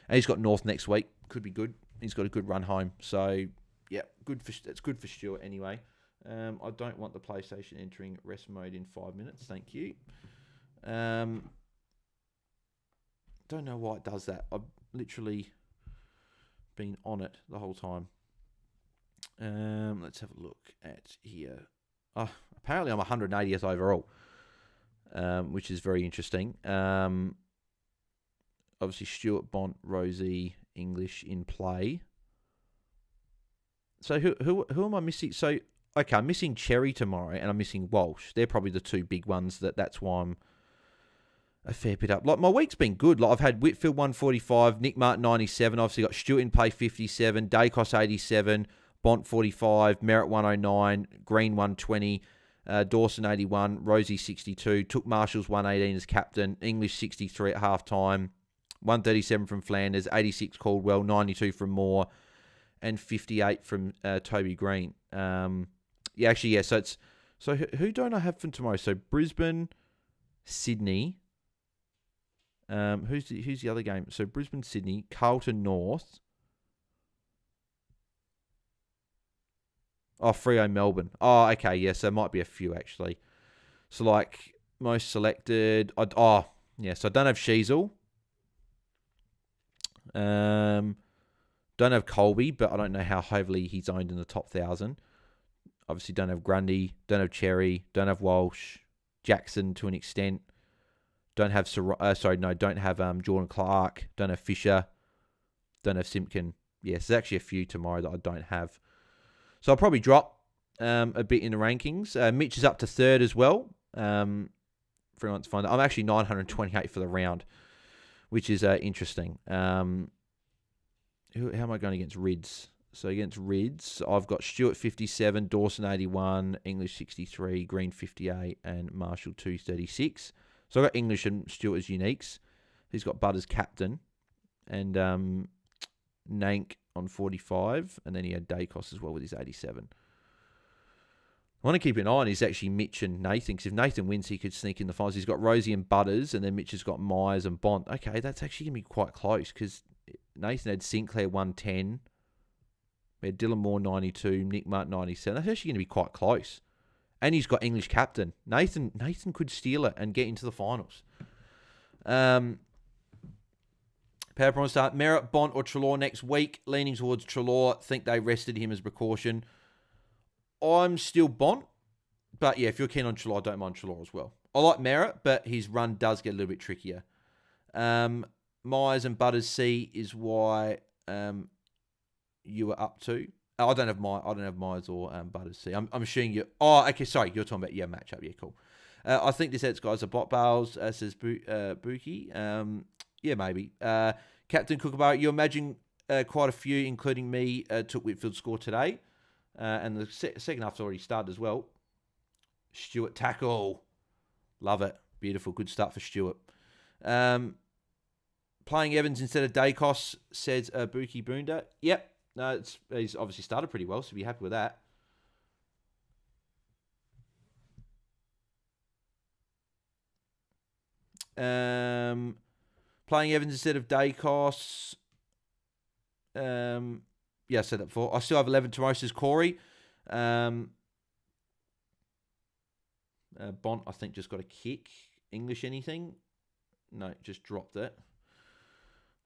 And he's got North next week. Could be good. He's got a good run home. So, yeah, it's good for Stuart anyway. I don't want the PlayStation entering rest mode in 5 minutes. Thank you. Don't know why it does that. I've literally been on it the whole time. Let's have a look at here. Apparently I'm 180th overall, which is very interesting. I obviously Stewart, Bont, Rosie, English in play. So who am I missing? So, okay, I'm missing Cherry tomorrow, and I'm missing Walsh. They're probably the two big ones. That's why I'm a fair bit up. Like, my week's been good. Like, I've had Whitfield 145, Nick Martin 97. Obviously got Stewart in play 57, Dacos 87, Bont 45, Merritt 109, Green 120, Dawson 81, Rosie 62, took Marshall's 118 as captain, English 63 at halftime, 137 from Flanders, 86 Caldwell, 92 from Moore, and 58 from Toby Green. So it's who don't I have for tomorrow? So Brisbane, Sydney. Who's the other game? So Brisbane, Sydney, Carlton North. Oh, Freo, Melbourne. Oh, okay, yeah. So there might be a few actually. So like most selected. So I don't have Sheasel. Don't have Colby, but I don't know how heavily he's owned in the top 1,000. Obviously, don't have Grundy, don't have Cherry, don't have Walsh, Jackson to an extent. Don't have don't have Jordan Clark, don't have Fisher, don't have Simpkin. Yes, there's actually a few tomorrow that I don't have. So I'll probably drop a bit in the rankings. Mitch is up to third as well. For anyone to find out, I'm actually 928 for the round, which is interesting. How am I going against Rids? So against Rids, I've got Stewart 57, Dawson 81, English 63, Green 58, and Marshall 236. So I've got English and Stewart as uniques. He's got Butters captain, and Nank on 45, and then he had Dacos as well with his 87. I want to keep an eye on is actually Mitch and Nathan, because if Nathan wins, he could sneak in the finals. He's got Rosie and Butters, and then Mitch has got Myers and Bont. Okay, that's actually going to be quite close, because Nathan had Sinclair 110. We had Dylan Moore 92, Nick Martin 97. That's actually going to be quite close. And he's got English captain. Nathan could steal it and get into the finals. Power Prawn start. Merritt, Bont or Treloar next week. Leaning towards Treloar. Think they rested him as precaution. I'm still Bont. But yeah, if you're keen on Treloar, I don't mind Treloar as well. I like Merritt, but his run does get a little bit trickier. Myers and Butters C is why you were up to. I don't have Myers or Butters C. I'm assuming you. Oh, okay. Sorry, you're talking about matchup. Yeah, cool. I think this guy's are bot bales. Says Buki. Yeah, maybe. Captain Kookaburra, you imagine quite a few, including me, took Whitfield's score today, and the second half's already started as well. Stewart tackle, love it, beautiful, good start for Stewart. Playing Evans instead of Dacos, says Buki Boonda. Yep. No, he's obviously started pretty well, so be happy with that. Playing Evans instead of Dacos. I said that before. I still have 11 tomorrow, says Corey. Bont, I think, just got a kick. English anything? No, just dropped it.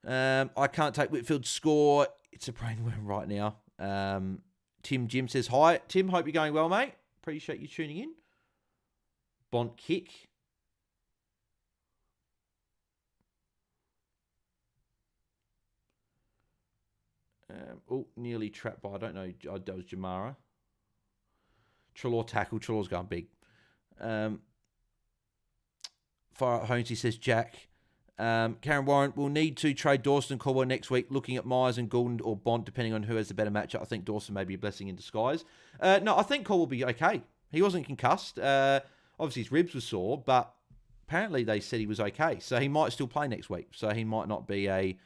I can't take Whitfield's score. It's a brainworm right now. Tim Jim says, hi. Tim, hope you're going well, mate. Appreciate you tuning in. Bont kick. Nearly trapped by, I don't know, that was Jamara. Treloar tackle. Treloar's going big. Fire at Holmes, he says, Jack. Karen Warren will need to trade Dawson and Caldwell next week, looking at Myers and Goulden or Bont, depending on who has the better matchup. I think Dawson may be a blessing in disguise. No, I think Caldwell will be okay. He wasn't concussed. Obviously, his ribs were sore, but apparently they said he was okay. So he might still play next week. So he might not be a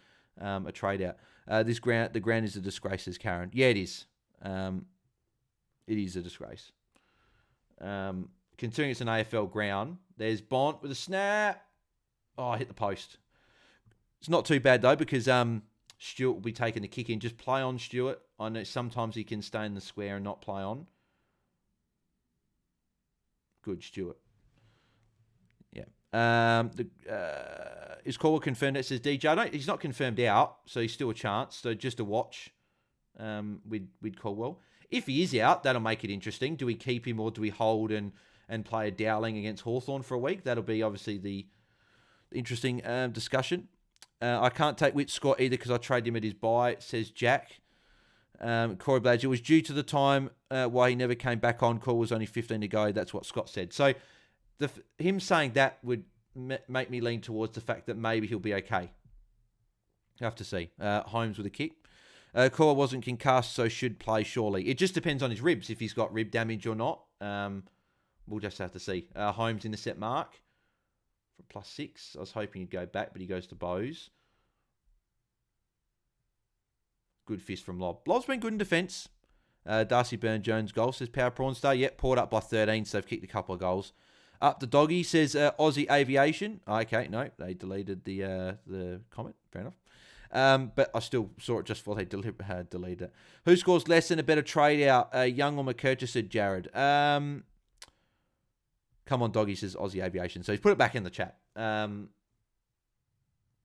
trade out. The ground is a disgrace, says Karen. Yeah, it is. It is a disgrace. Considering it's an AFL ground, there's Bont with a snap. Oh, I hit the post. It's not too bad, though, because Stewart will be taking the kick in. Just play on, Stewart. I know sometimes he can stay in the square and not play on. Good, Stewart. Yeah. Is Caldwell confirmed? It says DJ. He's not confirmed out, so he's still a chance. So just a watch with Caldwell. If he is out, that'll make it interesting. Do we keep him or do we hold and play a Dowling against Hawthorn for a week? That'll be obviously the interesting discussion. I can't take Witt Scott either because I traded him at his buy, says Jack. Corey Blades, it was due to the time why he never came back on. Call was only 15 to go. That's what Scott said. So him saying that would make me lean towards the fact that maybe he'll be okay. You have to see. Holmes with a kick. Cora wasn't concussed, so should play surely. It just depends on his ribs, if he's got rib damage or not. We'll just have to see. Holmes in the set mark for +6. I was hoping he'd go back, but he goes to Bose. Good fist from Lob. Lob's been good in defence. Darcy Byrne-Jones goal, says Power Prawn Star. Yep, poured up by 13, so they've kicked a couple of goals. Up the doggy, says Aussie Aviation. Okay, no, they deleted the comment. Fair enough. But I still saw it just before they deleted it. Who scores less and a better trade out? Young or McKercher, said Jared. Come on, doggy, says Aussie Aviation. So he's put it back in the chat.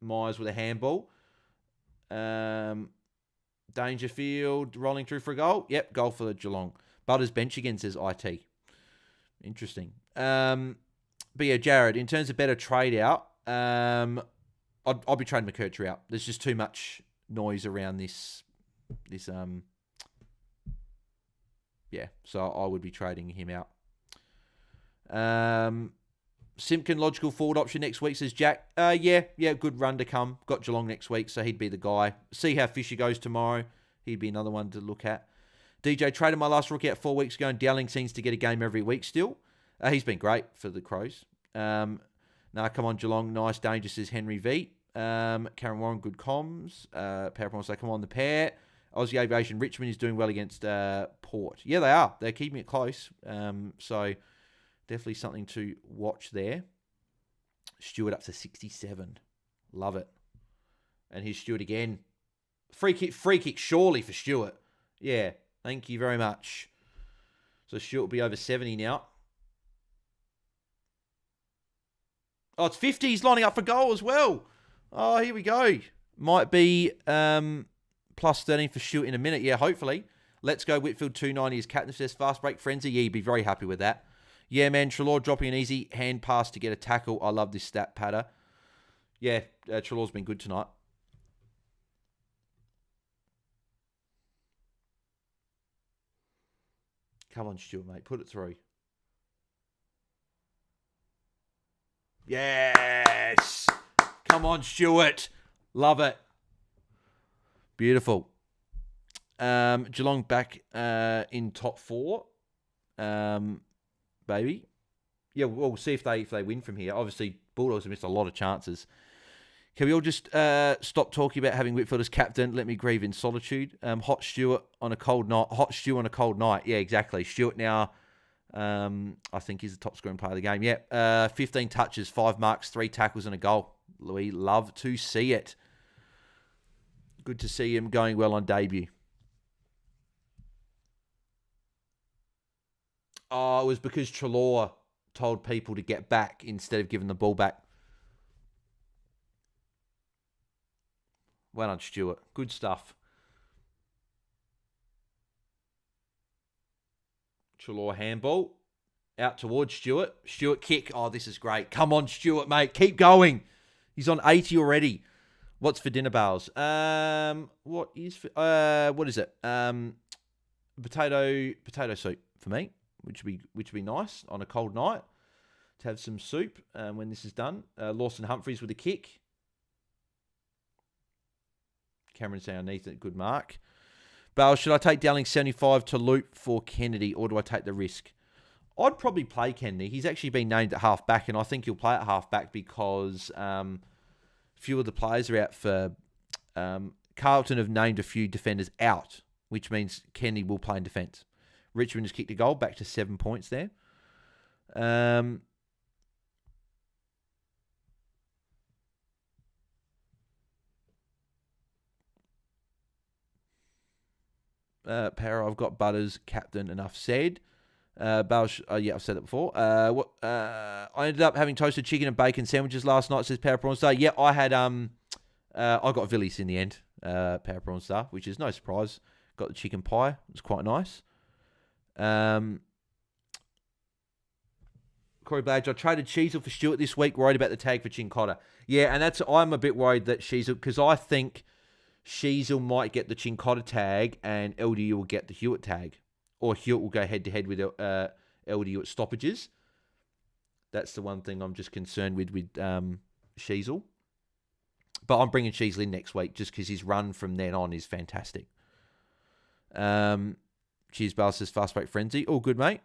Myers with a handball. Dangerfield rolling through for a goal. Yep, goal for the Geelong. Butters bench again, says IT. Interesting. But yeah, Jared, in terms of better trade out, I'll be trading McKercher out. There's just too much noise around this. Yeah, so I would be trading him out. Simpkin, logical forward option next week, says Jack. Yeah, good run to come. Got Geelong next week, so he'd be the guy. See how Fisher goes tomorrow. He'd be another one to look at. DJ, traded my last rookie out 4 weeks ago, and Dowling seems to get a game every week still. He's been great for the Crows. Come on, Geelong. Nice, dangerous, says Henry V. Karen Warren, good comms. PowerPoint say, come on, the pair. Aussie Aviation, Richmond is doing well against Port. Yeah, they are. They're keeping it close. So definitely something to watch there. Stewart up to 67. Love it. And here's Stewart again. Free kick surely for Stewart. Yeah, thank you very much. So Stewart will be over 70 now. Oh, it's 50. He's lining up for goal as well. Oh, here we go. Might be plus 13 for Stewart in a minute. Yeah, hopefully. Let's go Whitfield 290 as captain, says Fast Break Frenzy. Yeah, you'd be very happy with that. Yeah, man, Treloar dropping an easy hand pass to get a tackle. I love this stat patter. Yeah, Treloar's been good tonight. Come on, Stuart, mate. Put it through. Yes! Come on, Stuart. Love it. Beautiful. Geelong back in top 4. Baby. Yeah, we'll see if they win from here. Obviously, Bulldogs have missed a lot of chances. Can we all just stop talking about having Whitfield as captain? Let me grieve in solitude. Hot Stewart on a cold night. Hot stew on a cold night. Yeah, exactly. Stewart now, I think he's the top scoring player of the game. Yeah, 15 touches, 5 marks, 3 tackles and a goal. Louis, love to see it. Good to see him going well on debut. Oh, it was because Treloar told people to get back instead of giving the ball back. Well done, Stuart. Good stuff. Treloar handball. Out towards Stuart. Stuart kick. Oh, this is great. Come on, Stuart, mate. Keep going. He's on 80 already. What's for dinner, Bales? What is it? Potato soup for me, which would be nice on a cold night to have some soup when this is done. Lawson Humphries with a kick. Cameron saying underneath it, good mark. Bale, should I take Dowling 75 to loop for Kennedy, or do I take the risk? I'd probably play Kennedy. He's actually been named at half back, and I think he'll play at half back because few of the players are out for... Carlton have named a few defenders out, which means Kennedy will play in defence. Richmond has kicked a goal, back to 7 points there. Power, I've got Butters, captain, enough said. I've said that before. I ended up having toasted chicken and bacon sandwiches last night, says Power Prawn Star. Yeah, I had, I got Villies in the end, Power Prawn Star, which is no surprise. Got the chicken pie. It was quite nice. Corey Bladge, I traded Sheasel for Stewart this week, worried about the tag for Chincotta. Yeah, and I'm a bit worried that Sheasel, because I think Sheasel might get the Chincotta tag and LDU will get the Hewitt tag. Or Hewitt will go head-to-head with LDU at stoppages. That's the one thing I'm just concerned with Sheasel. But I'm bringing Sheasel in next week just because his run from then on is fantastic. Cheers, Bale says Fast Break Frenzy. All good, mate.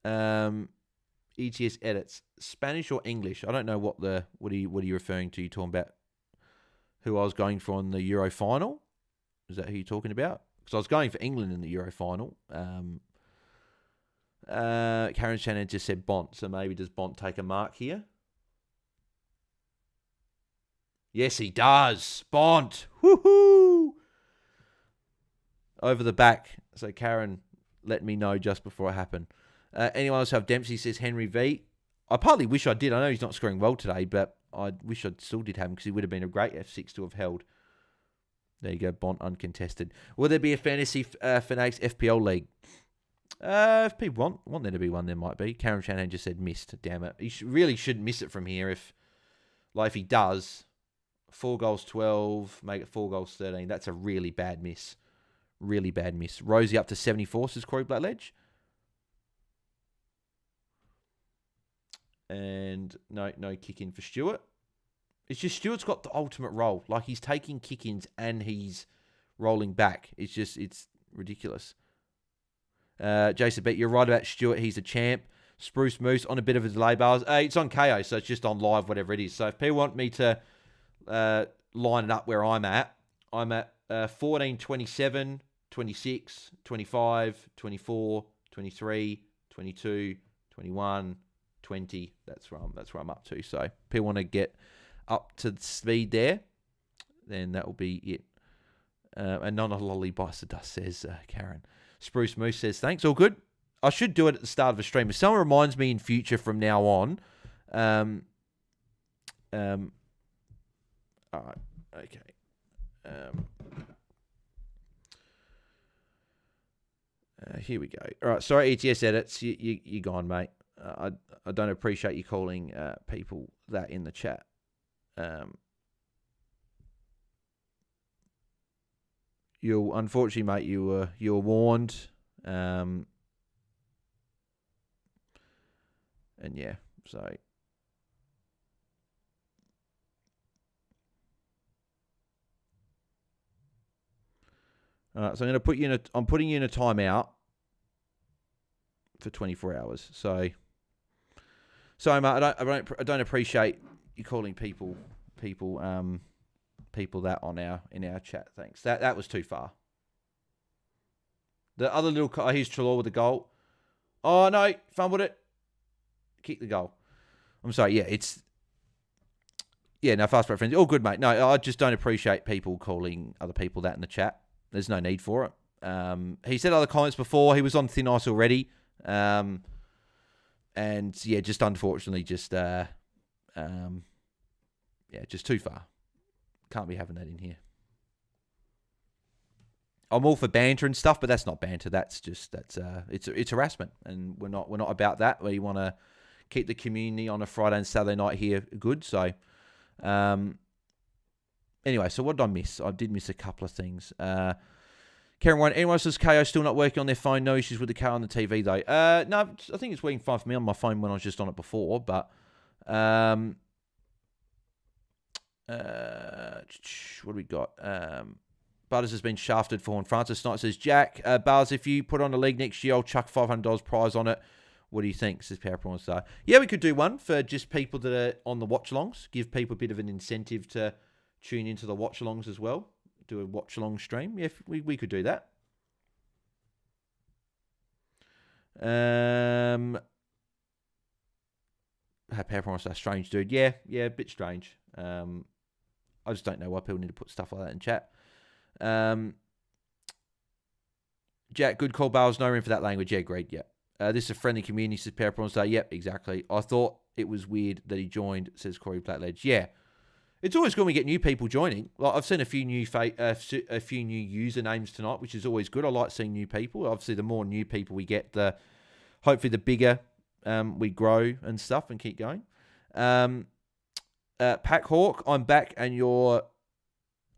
ETS edits. Spanish or English? I don't know what are you referring to? You talking about who I was going for in the Euro final? Is that who you're talking about? Because I was going for England in the Euro final. Karen Shannon just said Bont, so maybe does Bont take a mark here? Yes, he does. Bont. Woohoo! Over the back. So Karen let me know just before it happened. Anyone else have Dempsey? Says Henry V. I partly wish I did. I know he's not scoring well today, but I wish I still did have him because he would have been a great F6 to have held. There you go, Bont uncontested. Will there be a Fantasy Fanatics FPL league? If people want there to be one, there might be. Karen Shanahan just said missed. Damn it. He really shouldn't miss it from here. If he does, 4 goals 12, make it 4 goals 13. That's a really bad miss. Really bad miss. Rosie up to 74, says Corey Blackledge. And no kick in for Stewart. It's just Stewart's got the ultimate role. Like, he's taking kick-ins and he's rolling back. It's ridiculous. Jason Bet, you're right about Stewart. He's a champ. Spruce Moose on a bit of a delay, bars. It's on KO, so it's just on live, whatever it is. So if people want me to line it up where I'm at 14, 27, 26, 25, 24, 23, 22, 21, 20. That's where I'm up to. So if people want to get up to the speed there, then that will be it. And not a lolly bites the dust, says Karen. Spruce Moose says, thanks, all good. I should do it at the start of a stream. If someone reminds me in future from now on, all right, okay. Here we go. All right, sorry, ETS edits. You're gone, mate. I don't appreciate you calling people that in the chat. Unfortunately, mate, you were warned. And yeah, so all right, so I'm putting you in a timeout for 24 hours. So mate, I don't appreciate you calling people that in our chat. Thanks. That was too far. The other little guy, here's Trelaw with the goal. Oh no, fumbled it. Kick the goal. I'm sorry. Yeah, no, fast break friends. All good, mate. No, I just don't appreciate people calling other people that in the chat. There's no need for it. He said other comments before. He was on thin ice already. And yeah, just unfortunately, just too far. Can't be having that in here. I'm all for banter and stuff, but that's not banter. It's harassment, and we're not about that. We want to keep the community on a Friday and Saturday night here good. So, anyway, so what did I miss? I did miss a couple of things. Karen Warren, anyone says KO still not working on their phone? No issues with the KO on the TV though. No, I think it's working fine for me on my phone when I was just on it before. But what do we got? Butters has been shafted for Horn. Francis Knight says, Jack, Bars, if you put on a league next year, I'll chuck $500 prize on it. What do you think? Says PowerPoint Star. Yeah, we could do one for just people that are on the watch-alongs. Give people a bit of an incentive to tune into the watch-alongs as well. Do a watch-along stream. Yeah, we could do that. PowerPoint Star, strange dude. Yeah, a bit strange. I just don't know why people need to put stuff like that in chat. Jack, good call, Bales. No room for that language. Yeah, agreed. Yeah. This is a friendly community, says PowerPoint Star. Yep, exactly. I thought it was weird that he joined, says Corey Blackledge. Yeah. It's always good when we get new people joining. Like, I've seen a few new usernames tonight, which is always good. I like seeing new people. Obviously, the more new people we get, hopefully the bigger we grow and stuff and keep going. Pack Hawk, I'm back, and you're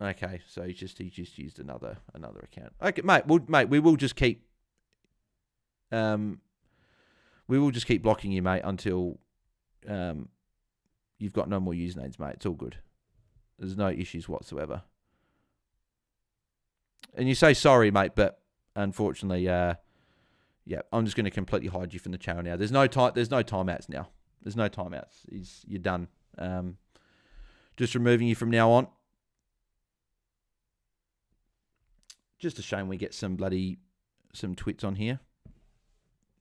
okay. So he just used another account. Okay, mate. We will just keep blocking you, mate, until you've got no more usernames, mate. It's all good. There's no issues whatsoever. And you say sorry, mate, but unfortunately, I'm just going to completely hide you from the channel now. There's no timeouts now. There's no timeouts. You're done. Just removing you from now on. Just a shame we get some twits on here.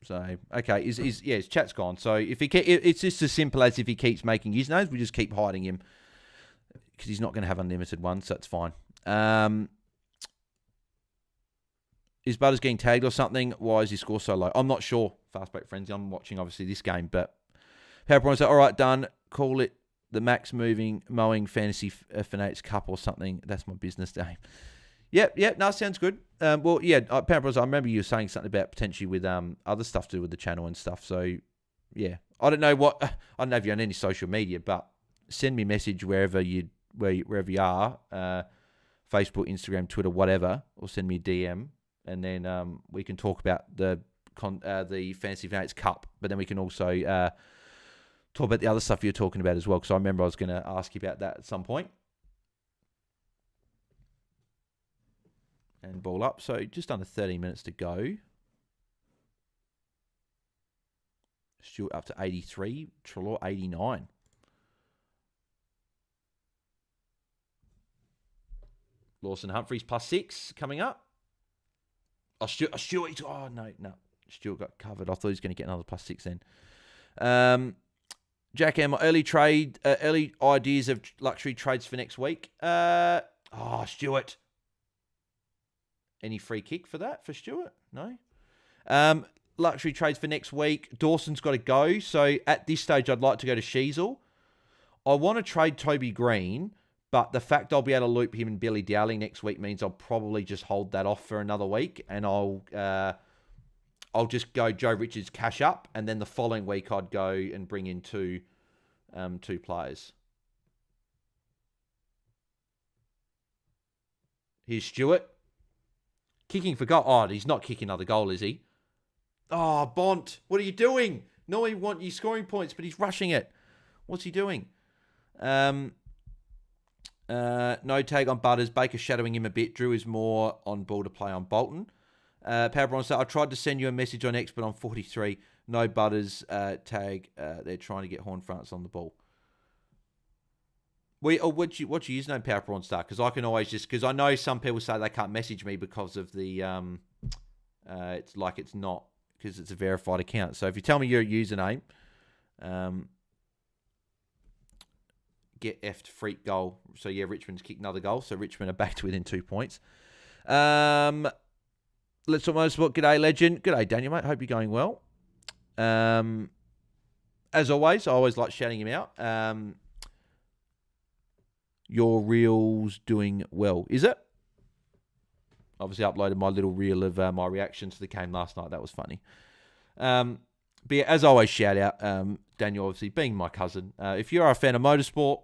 So okay, his chat's gone. So it's just as simple as if he keeps making usernames, we just keep hiding him because he's not going to have unlimited ones, so it's fine. Is Butters getting tagged or something? Why is his score so low? I'm not sure. Fastback Frenzy. I'm watching obviously this game, but PowerPoint said, all right, done. Call it the Max Mowing Fantasy Fanatics Cup or something. That's my business name. Yep. No, sounds good. PowerPoint, I remember you were saying something about potentially with other stuff to do with the channel and stuff. So yeah, I don't know if you're on any social media, but send me a message wherever you are, Facebook, Instagram, Twitter, whatever, or send me a DM. And then we can talk about the Fantasy Fanatics Cup, but then we can also talk about the other stuff you're talking about as well, because I remember I was going to ask you about that at some point. And ball up. So just under 30 minutes to go. Stewart up to 83. Trelaw 89. Lawson Humphries +6 coming up. Stewart. Oh, no. Stewart got covered. I thought he was going to get another +6 then. Jack M, early ideas of luxury trades for next week. Stewart. Any free kick for that for Stewart? No. Luxury trades for next week. Dawson's got to go. So at this stage, I'd like to go to Sheasel. I want to trade Toby Green, but the fact I'll be able to loop him and Billy Dowling next week means I'll probably just hold that off for another week, and I'll just go Joe Richards cash up, and then the following week I'd go and bring in two players. Here's Stewart. Kicking for goal. Oh, he's not kicking another goal, is he? Oh, Bont, what are you doing? No, he want you scoring points, but he's rushing it. What's he doing? No tag on Butters. Baker shadowing him a bit. Drew is more on ball to play on Bolton. Powerbron said, I tried to send you a message on X, but I'm 43. No Butters tag. They're trying to get Horn France on the ball. What's your username, Power Prawn Star? Because I can always because I know some people say they can't message me because of the it's not because it's a verified account. So if you tell me your username, get effed freak goal. So yeah, Richmond's kicked another goal. So Richmond are back to within 2 points. Let's talk motorsport. G'day, legend. G'day, Daniel, mate. Hope you're going well. As always, I always like shouting him out. Your reel's doing well, is it? Obviously uploaded my little reel of my reaction to the game last night. That was funny. But yeah, as always, shout out Daniel, obviously being my cousin. If you are a fan of motorsport,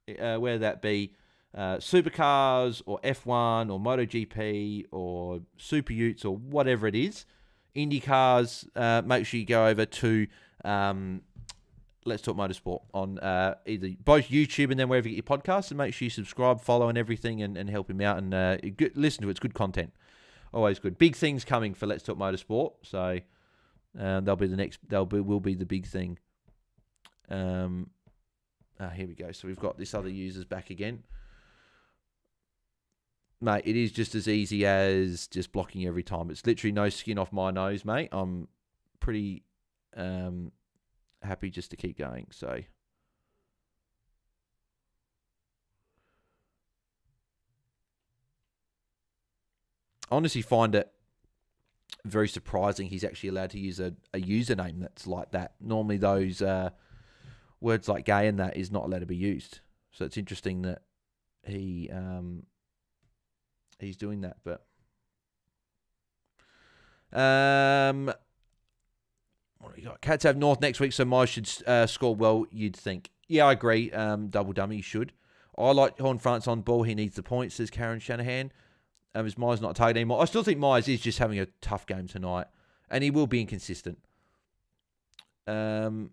whether that be supercars or F1 or MotoGP or Super Utes or whatever it is, Indy cars, make sure you go over to Let's Talk Motorsport on either both YouTube and then wherever you get your podcasts, and make sure you subscribe, follow, and everything, and help him out and listen to it. It's good content, always good. Big things coming for Let's Talk Motorsport, so they'll be the big thing. Here we go. So we've got this other users back again, mate. It is just as easy as just blocking every time. It's literally no skin off my nose, mate. I'm pretty happy just to keep going. So I honestly find it very surprising he's actually allowed to use a username that's like that. Normally those words like gay and that is not allowed to be used. So it's interesting that he's doing that. But What do we got? Cats have North next week, so Mize should score well, you'd think. Yeah, I agree. Double dummy, should. I like Horn France on ball. He needs the points, says Karen Shanahan. Is Mize not a target anymore? I still think Mize is just having a tough game tonight, and he will be inconsistent. Stu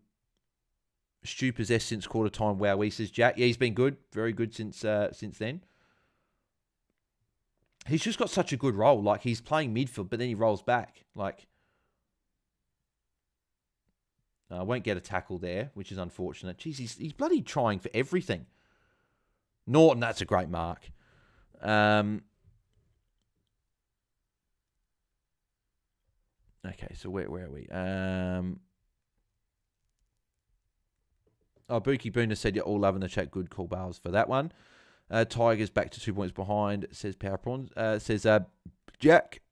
possessed since quarter time. Wow, he says Jack. Yeah, he's been good, very good since then. He's just got such a good role. Like, he's playing midfield, but then he rolls back. Like, I won't get a tackle there, which is unfortunate. Jeez, he's bloody trying for everything. Norton, that's a great mark. Okay, so where are we? Buki Boona said you're all loving the chat. Good call, Bales, for that one. Tigers back to 2 points behind, says Power Prawns. Says Jack.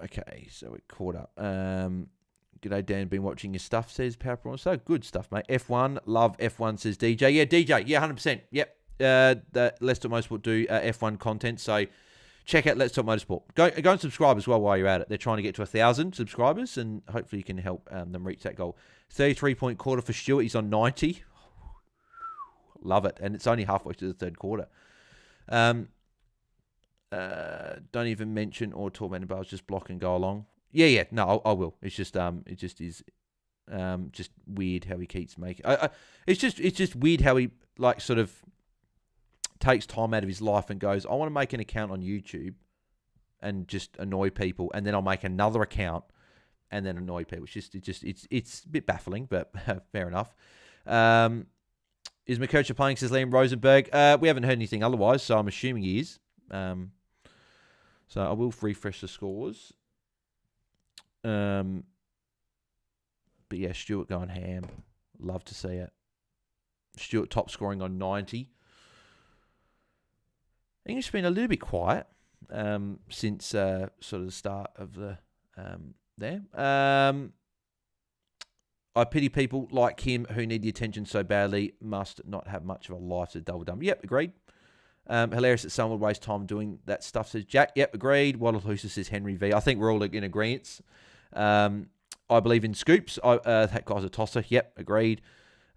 Okay, so we're caught up. G'day, Dan. Been watching your stuff, says Power Prawns. So good stuff, mate. F1, love F1, says DJ. Yeah, DJ. Yeah, 100%. Yep. Let's Talk Motorsport do F1 content. So check out Let's Talk Motorsport. Go and subscribe as well while you're at it. They're trying to get to 1,000 subscribers, and hopefully you can help them reach that goal. 33-point quarter for Stuart. He's on 90. Love it. And it's only halfway to the third quarter. Don't even mention or talk about Bales, just block and go along. Yeah. No, I will. It's just it just is just weird how he keeps making. It's just weird how he like sort of takes time out of his life and goes, I want to make an account on YouTube and just annoy people, and then I'll make another account and then annoy people. It's a bit baffling, but fair enough. Is McKercher playing, says Liam Rosenberg? We haven't heard anything otherwise, so I'm assuming he is. So I will refresh the scores. But yeah, Stuart going ham. Love to see it. Stuart top scoring on 90. English has been a little bit quiet since sort of the start of the there. I pity people like him who need the attention so badly, must not have much of a life, to double dumb. Yep, agreed. Hilarious that someone would waste time doing that stuff, says Jack. Yep, agreed. Waddle-Hooser says Henry V. I think we're all in agreement. I believe in scoops. That guy's a tosser. Yep, agreed.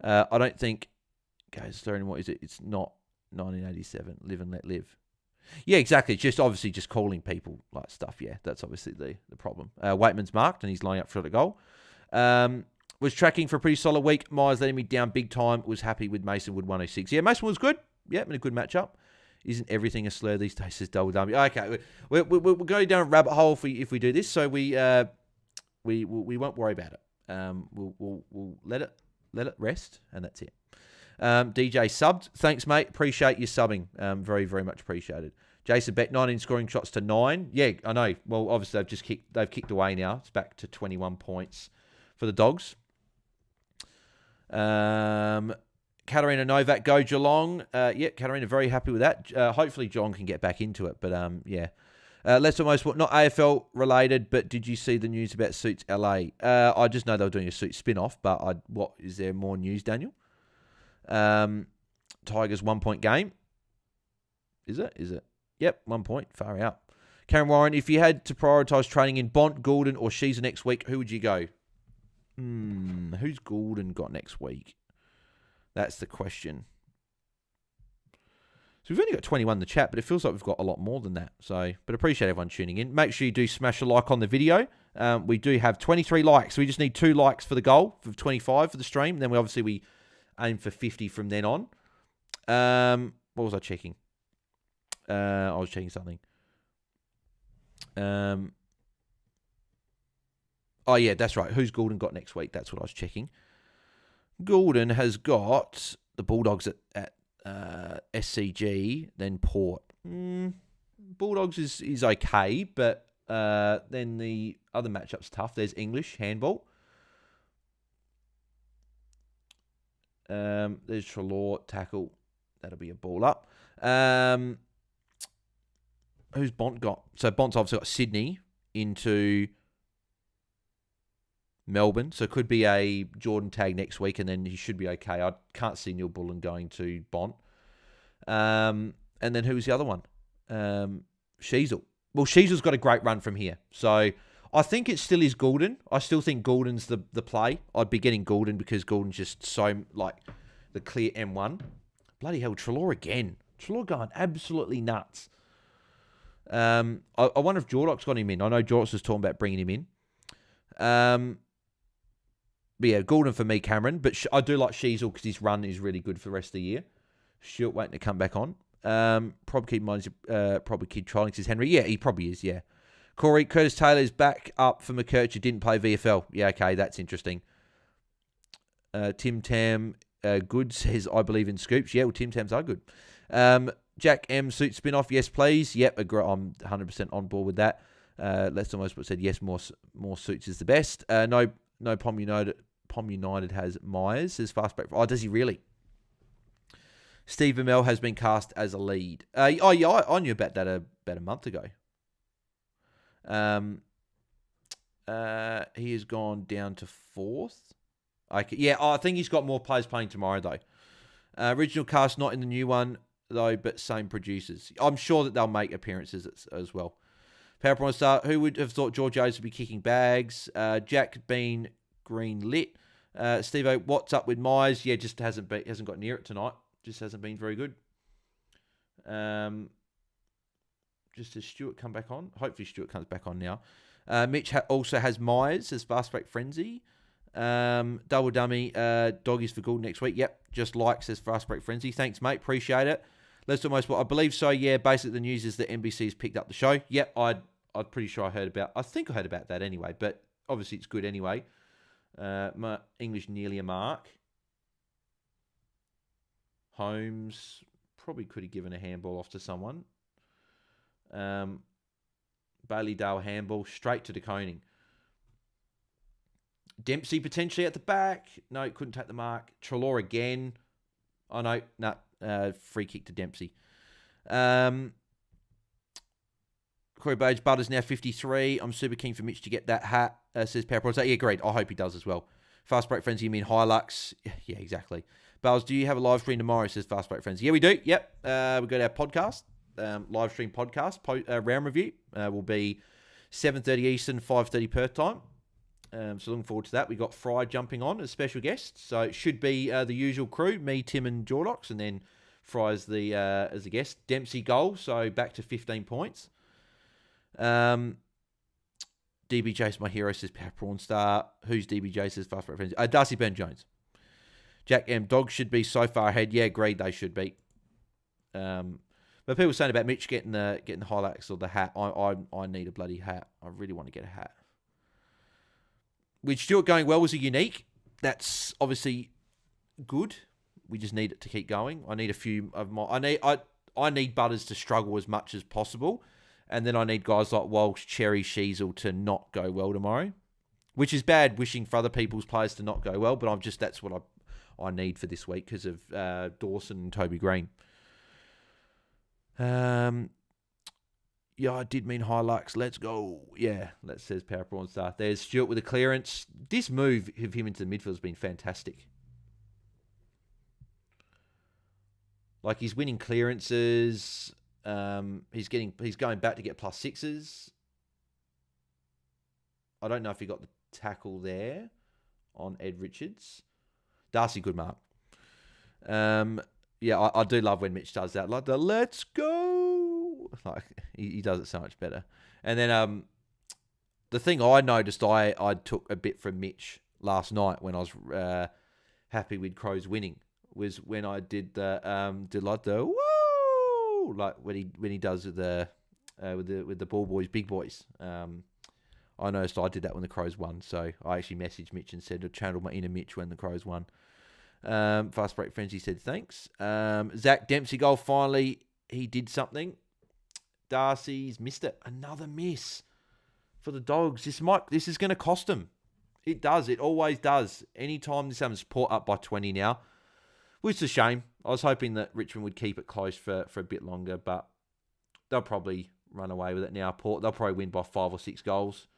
I don't think, guys, what is it? It's not 1987. Live and let live. Yeah, exactly. Just obviously just calling people like stuff. Yeah, that's obviously the problem. Waitman's marked and he's lining up for the goal. Was tracking for a pretty solid week. Myers letting me down big time. Was happy with Mason Wood 106. Yeah, Mason was good. Yeah, in a good matchup. Isn't everything a slur these days, says Double W. Okay, we're going down a rabbit hole if we do this, so we won't worry about it. We'll let it rest, and that's it. DJ subbed. Thanks, mate. Appreciate you subbing. Very, very much appreciated. Jason Beck, 19 scoring shots to 9. Yeah, I know. Well, obviously they've kicked away now. It's back to 21 points for the Dogs. Katarina Novak, go Geelong. Yeah, Katarina, very happy with that. Hopefully Geelong can get back into it, but yeah. Let's almost not AFL related, but did you see the news about Suits LA? I just know they were doing a Suits spin-off, but what is there more news, Daniel? Tigers 1 point game. Is it? Yep, 1 point. Far out. Karen Warren, if you had to prioritise training in Bont, Goulden, or Sheezer next week, who would you go? Who's Goulden got next week? That's the question. So we've only got 21 in the chat, but it feels like we've got a lot more than that. So, but appreciate everyone tuning in. Make sure you do smash a like on the video. We do have 23 likes. So we just need 2 likes for the goal, for 25 for the stream. Then we aim for 50 from then on. What was I checking? I was checking something. Oh, yeah, that's right. Who's Goulden got next week? That's what I was checking. Goulden has got the Bulldogs at SCG, then Port. Bulldogs is okay, but then the other matchup's tough. There's English, handball. There's Trelaw, tackle. That'll be a ball up. Who's Bont got? So Bont's obviously got Sydney into Melbourne, so it could be a Jordan tag next week, and then he should be okay. I can't see Neil Bullen going to Bont. And then who's the other one? Sheasel. Well, Sheasel's got a great run from here. So I think it still is Goulden. I still think Goulden's the play. I'd be getting Goulden because Goulden's just so, like, the clear M1. Bloody hell, Treloar again. Treloar going absolutely nuts. I wonder if Jordoc's got him in. I know Jordoc's was talking about bringing him in. But yeah, Goulden for me, Cameron. But I do like Sheasel because his run is really good for the rest of the year. Stewart waiting to come back on. Probably keep in mind probably kid trolling says Henry. Yeah, he probably is, yeah. Corey, Curtis Taylor is back up for McKercher. Didn't play VFL. Yeah, okay, that's interesting. Tim Tam, good, says, I believe in scoops. Yeah, well, Tim Tams are good. Jack M, suit spin-off. Yes, please. Yep, I'm 100% on board with that. Less almost but said, yes, more suits is the best. No, Pom United has Myers, says fastback. Oh, does he really? Steve Amell has been cast as a lead. I knew about that about a month ago. He has gone down to 4th. Okay, I think he's got more players playing tomorrow, though. Original cast not in the new one, though, but same producers. I'm sure that they'll make appearances as well. PowerPoint star, who would have thought George Jones would be kicking bags? Jack Bean Green lit. Steve-O, what's up with Myers? Yeah, just hasn't got near it tonight. Just hasn't been very good. Just as Stewart come back on. Hopefully Stewart comes back on now. Mitch also has Myers as Fast Break Frenzy. Double dummy. Doggies for Gould next week. Yep. Just says Fast Break Frenzy. Thanks, mate. Appreciate it. Let's do most. I believe so. Yeah. Basically, the news is that NBC's picked up the show. Yep. I'm pretty sure I heard about that anyway. But obviously, it's good anyway. My English nearly a mark. Holmes probably could have given a handball off to someone. Bailey Dale handball straight to De Koning. Dempsey potentially at the back. No, couldn't take the mark. Treloar again. Oh, no. Free kick to Dempsey. Corey Bage, Butter's now 53. I'm super keen for Mitch to get that hat, says PowerPoint. Yeah, great. I hope he does as well. Fast Break Frenzy, you mean Hilux? Yeah, exactly. Bales, do you have a live stream tomorrow, says Fast Break Frenzy? Yeah, we do. Yep. We've got our podcast, live stream podcast, round review. Will be 7:30 Eastern, 5:30 Perth time. So looking forward to that. We got Fry jumping on as special guest. So it should be the usual crew, me, Tim and Jordox, and then Fry as the guest. Dempsey goal, so back to 15 points. DBJ's my hero, says Power Prawn Star. Who's DBJ, says Fast Break Frenzy? Darcy Burn-Jones. Jack M. Dogs should be so far ahead. Yeah, agreed, they should be. But people saying about Mitch getting the Hilux or the hat. I need a bloody hat. I really want to get a hat. With Stewart going well was a unique. That's obviously good. We just need it to keep going. I need a few of my. I need Butters to struggle as much as possible, and then I need guys like Walsh, Cherry, Sheasel to not go well tomorrow, which is bad. Wishing for other people's players to not go well, but that's what I need for this week because of Dawson and Toby Green. Yeah, I did mean Hilux. Let's go. Yeah, that says Power Prawn Star. There's Stewart with a clearance. This move of him into the midfield has been fantastic. Like, he's winning clearances. He's going back to get +6s. I don't know if he got the tackle there on Ed Richards. Darcy, good mark. Yeah, I do love when Mitch does that. Like the let's go. Like he does it so much better. And then the thing I noticed I took a bit from Mitch last night when I was happy with Crows winning was when I did the woo, like when he does with the ball boys, big boys. I noticed I did that when the Crows won, so I actually messaged Mitch and said to channel my inner Mitch when the Crows won. Fast Break Frenzy said thanks. Zach Dempsey goal, finally he did something. Darcy's missed it. Another miss for the Dogs. This is going to cost them. It does. It always does. Anytime this happens, Port up by 20 now, which is a shame. I was hoping that Richmond would keep it close for a bit longer, but they'll probably run away with it now. Port, they'll probably win by 5 or 6 goals.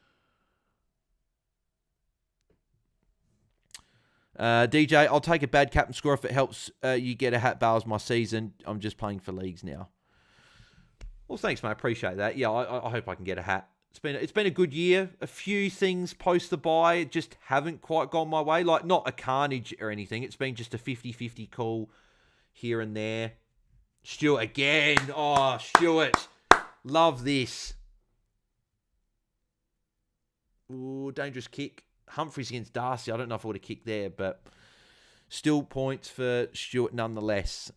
DJ, I'll take a bad captain score if it helps you get a hat. Bales my season. I'm just playing for leagues now. Well, thanks, mate. I appreciate that. Yeah, I hope I can get a hat. It's been a good year. A few things post the bye just haven't quite gone my way. Like, not a carnage or anything. It's been just a 50-50 call here and there. Stewart again. Oh, Stewart. Love this. Ooh, dangerous kick. Humphries against Darcy. I don't know if I would have kicked there, but still points for Stewart nonetheless.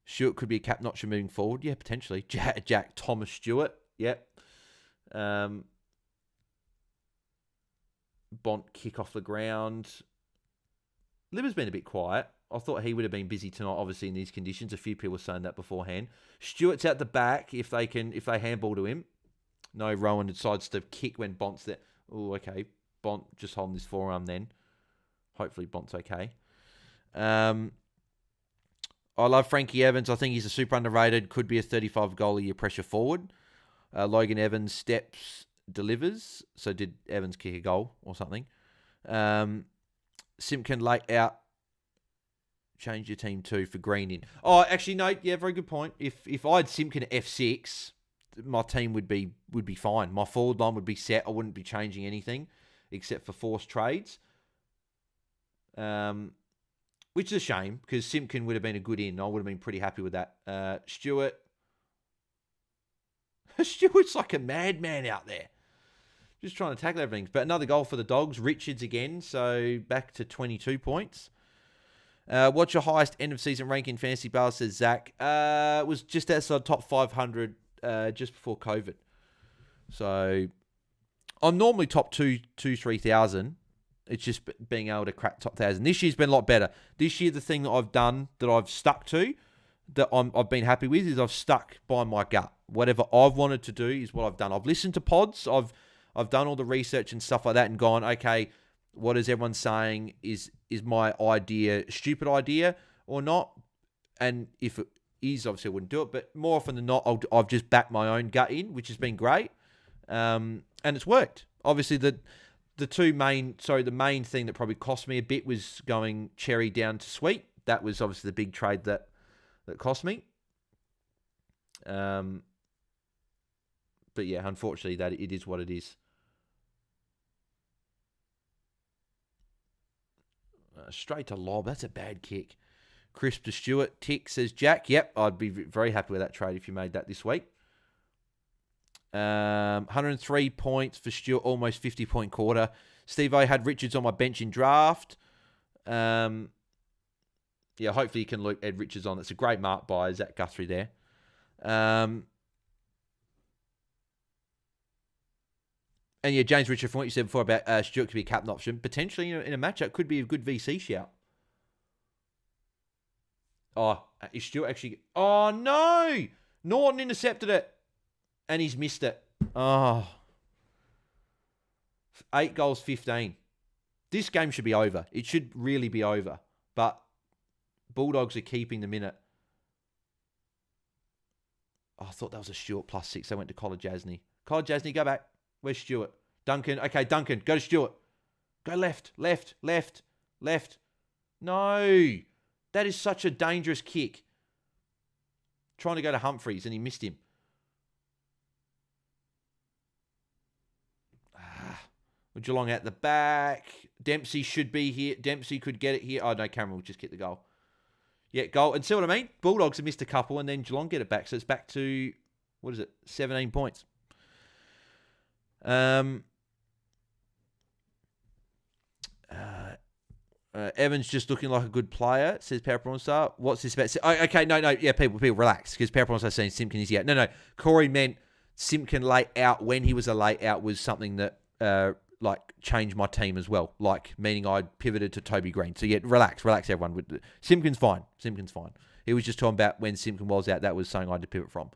Stewart could be a cap notcher moving forward. Yeah, potentially. Jack Thomas Stewart. Yep. Bont kick off the ground. Libber's been a bit quiet. I thought he would have been busy tonight, obviously, in these conditions. A few people were saying that beforehand. Stewart's out the back if they handball to him. No, Rowan decides to kick when Bont's there. Oh, okay. Bont just holding this forearm then. Hopefully Bont's okay. I love Frankie Evans. I think he's a super underrated. Could be a 35 goal a year pressure forward. Logan Evans steps, delivers. So did Evans kick a goal or something? Simpkin late out. Change your team too for Green in. Oh, actually, no. Yeah, very good point. If I had Simpkin at F6, my team would be fine. My forward line would be set. I wouldn't be changing anything except for forced trades. Which is a shame because Simpkin would have been a good in. I would have been pretty happy with that. Stewart. Stewart's like a madman out there. Just trying to tackle everything. But another goal for the Dogs. Richards again. So back to 22 points. What's your highest end of season rank in fantasy ball, says Zach. Was just outside top 500 just before COVID. So I'm normally top 3,000. It's just being able to crack top 1,000. This year's been a lot better. This year, the thing that I've done, that I've stuck to, that I've been happy with, is I've stuck by my gut. Whatever I've wanted to do is what I've done. I've listened to pods. I've done all the research and stuff like that and gone, okay, what is everyone saying? Is my idea a stupid idea or not? And if it is, obviously I wouldn't do it. But more often than not, I've just backed my own gut in, which has been great. And it's worked. Obviously, the main thing that probably cost me a bit was going cherry down to sweet. That was obviously the big trade that cost me. But yeah, unfortunately, that it is what it is. Straight to lob. That's a bad kick. Crisp to Stewart. Tick, says Jack. Yep, I'd be very happy with that trade if you made that this week. 103 points for Stewart, almost 50-point quarter. Steve-O had Richards on my bench in draft. Yeah, hopefully you can loop Ed Richards on. It's a great mark by Zach Guthrie there. And yeah, James Richard, from what you said before about Stewart could be a captain option, potentially in a matchup, could be a good VC shout. Oh, is Stewart actually... Oh, no! Norton intercepted it. And he's missed it. Oh. 8 goals, 15. This game should be over. It should really be over. But Bulldogs are keeping the minute. Oh, I thought that was a Stewart +6. They went to Colin Jasney. Colin Jasney, go back. Where's Stewart? Duncan. Okay, Duncan. Go to Stewart. Go left. No. That is such a dangerous kick. Trying to go to Humphries and he missed him. Geelong out the back. Dempsey should be here. Dempsey could get it here. Oh, no, Cameron will just get the goal. Yeah, goal. And see what I mean? Bulldogs have missed a couple and then Geelong get it back. So it's back to, 17 points. Evans just looking like a good player, says Power Prawn Star. What's this about? Oh, okay, no. Yeah, people relax. Because Power Prawn Star saying Simpkin is out. No. Corey meant Simpkin late out when he was a late out was something that changed my team as well. Meaning I pivoted to Toby Green. So yeah, relax everyone. Simpkin's fine. He was just talking about when Simpkin was out, that was something I had to pivot from.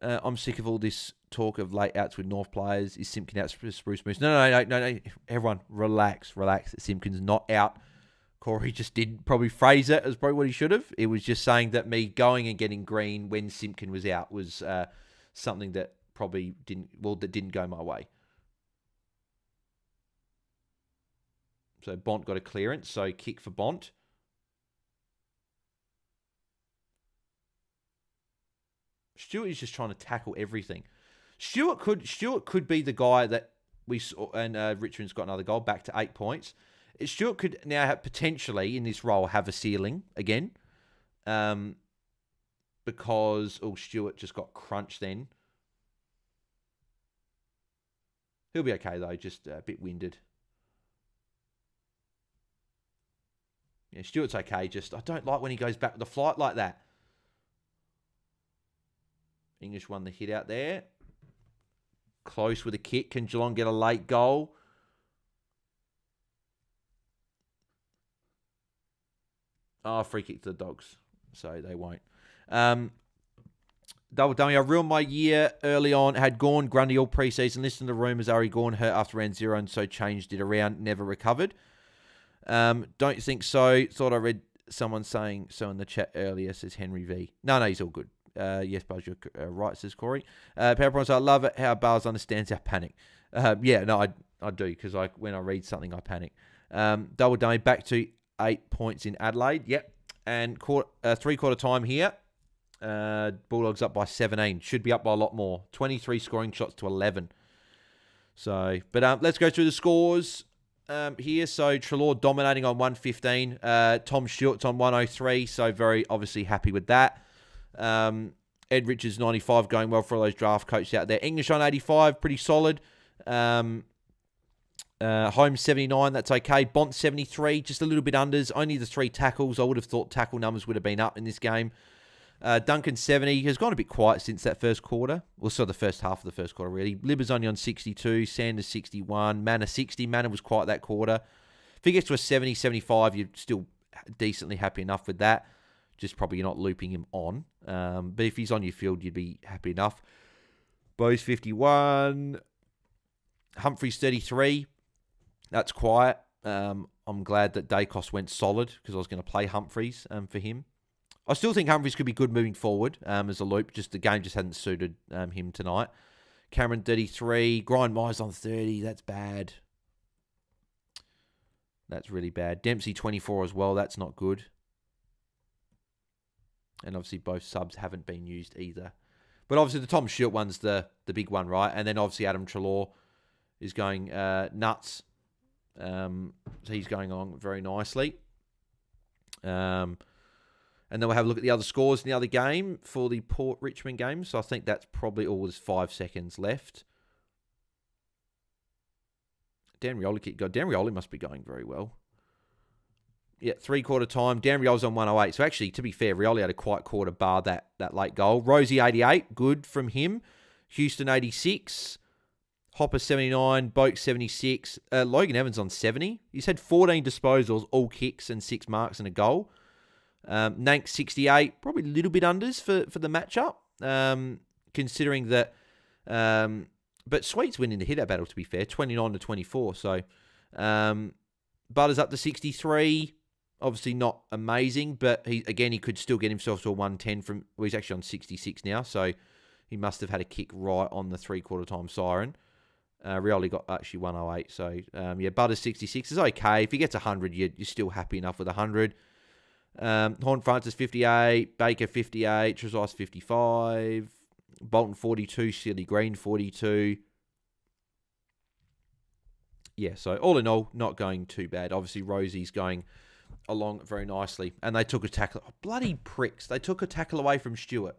I'm sick of all this talk of late outs with North players. Is Simpkin out for Spruce Moose? No. Everyone, relax. Simpkin's not out. Corey just didn't probably phrase it as probably what he should have. It was just saying that me going and getting Green when Simpkin was out was something that probably didn't go my way. So Bont got a clearance, so kick for Bont. Stewart is just trying to tackle everything. Stewart could be the guy that we saw, and Richmond's got another goal, back to 8 points. Stewart could now potentially, in this role, have a ceiling again. Because, Stewart just got crunched then. He'll be okay, though, just a bit winded. Yeah, Stewart's okay, I don't like when he goes back with the flight like that. English won the hit out there. Close with a kick. Can Geelong get a late goal? Free kick to the Dogs. So they won't. Double dummy. I ruined my year early on. Had Gawn, Grundy all preseason. Listened to rumours. Ari Gawn hurt after round 0 and so changed it around. Never recovered. Don't think so. Thought I read someone saying so in the chat earlier, says Henry V. No, he's all good. Yes, Buzz, you're right, says Corey. PowerPoints, I love it how Buzz understands our panic. I do, because when I read something, I panic. Double dummy, back to 8 points in Adelaide. Yep. And three-quarter time here. Bulldogs up by 17. Should be up by a lot more. 23 scoring shots to 11. So, but let's go through the scores here. So, Treloar dominating on 115. Tom Stewart's on 103. So, very obviously happy with that. Ed Richards 95 going well for all those draft coaches out there. English on 85, pretty solid. Holmes 79, that's okay. Bont 73, just a little bit unders. Only the 3 tackles. I would have thought tackle numbers would have been up in this game. Duncan 70 has gone a bit quiet since that first quarter. Well, so the first half of the first quarter, really. Libber's only on 62. Sanders 61. Manor 60. Manor was quiet that quarter. If he gets to a 70, 75, you're still decently happy enough with that. Just probably you're not looping him on. But if he's on your field, you'd be happy enough. Bose 51. Humphreys 33. That's quiet. I'm glad that Dacos went solid because I was going to play Humphreys for him. I still think Humphreys could be good moving forward as a loop. Just the game just hadn't suited him tonight. Cameron 33. Grind Myers on 30. That's bad. That's really bad. Dempsey 24 as well. That's not good. And obviously both subs haven't been used either. But obviously the Tom Stewart one's the big one, right? And then obviously Adam Treloar is going nuts. So he's going along very nicely. And then we'll have a look at the other scores in the other game for the Port Richmond game. So I think that's probably all. There's 5 seconds left. Dan Rioli must be going very well. Yeah, 3-quarter time. Dan Rioli's on 108. So actually, to be fair, Rioli had a quiet quarter bar that late goal. Rosie 88, good from him. Houston 86. Hopper 79. Boak 76. Logan Evans on 70. He's had 14 disposals, all kicks and 6 marks and a goal. Nank 68. Probably a little bit unders for the matchup. Considering that... but Sweet's winning the hit-out battle, to be fair. 29-24. So, Butters up to 63. Obviously not amazing, but he could still get himself to a 110 from... Well, he's actually on 66 now, so he must have had a kick right on the 3-quarter time siren. Rioli got actually 108, so Butters 66 is okay. If he gets 100, you're still happy enough with 100. Horn Francis 58, Baker 58, Trezise 55, Bolton 42, Silly Green 42. Yeah, so all in all, not going too bad. Obviously, Rosie's going along very nicely. And they took a tackle. Oh, bloody pricks. They took a tackle away from Stewart.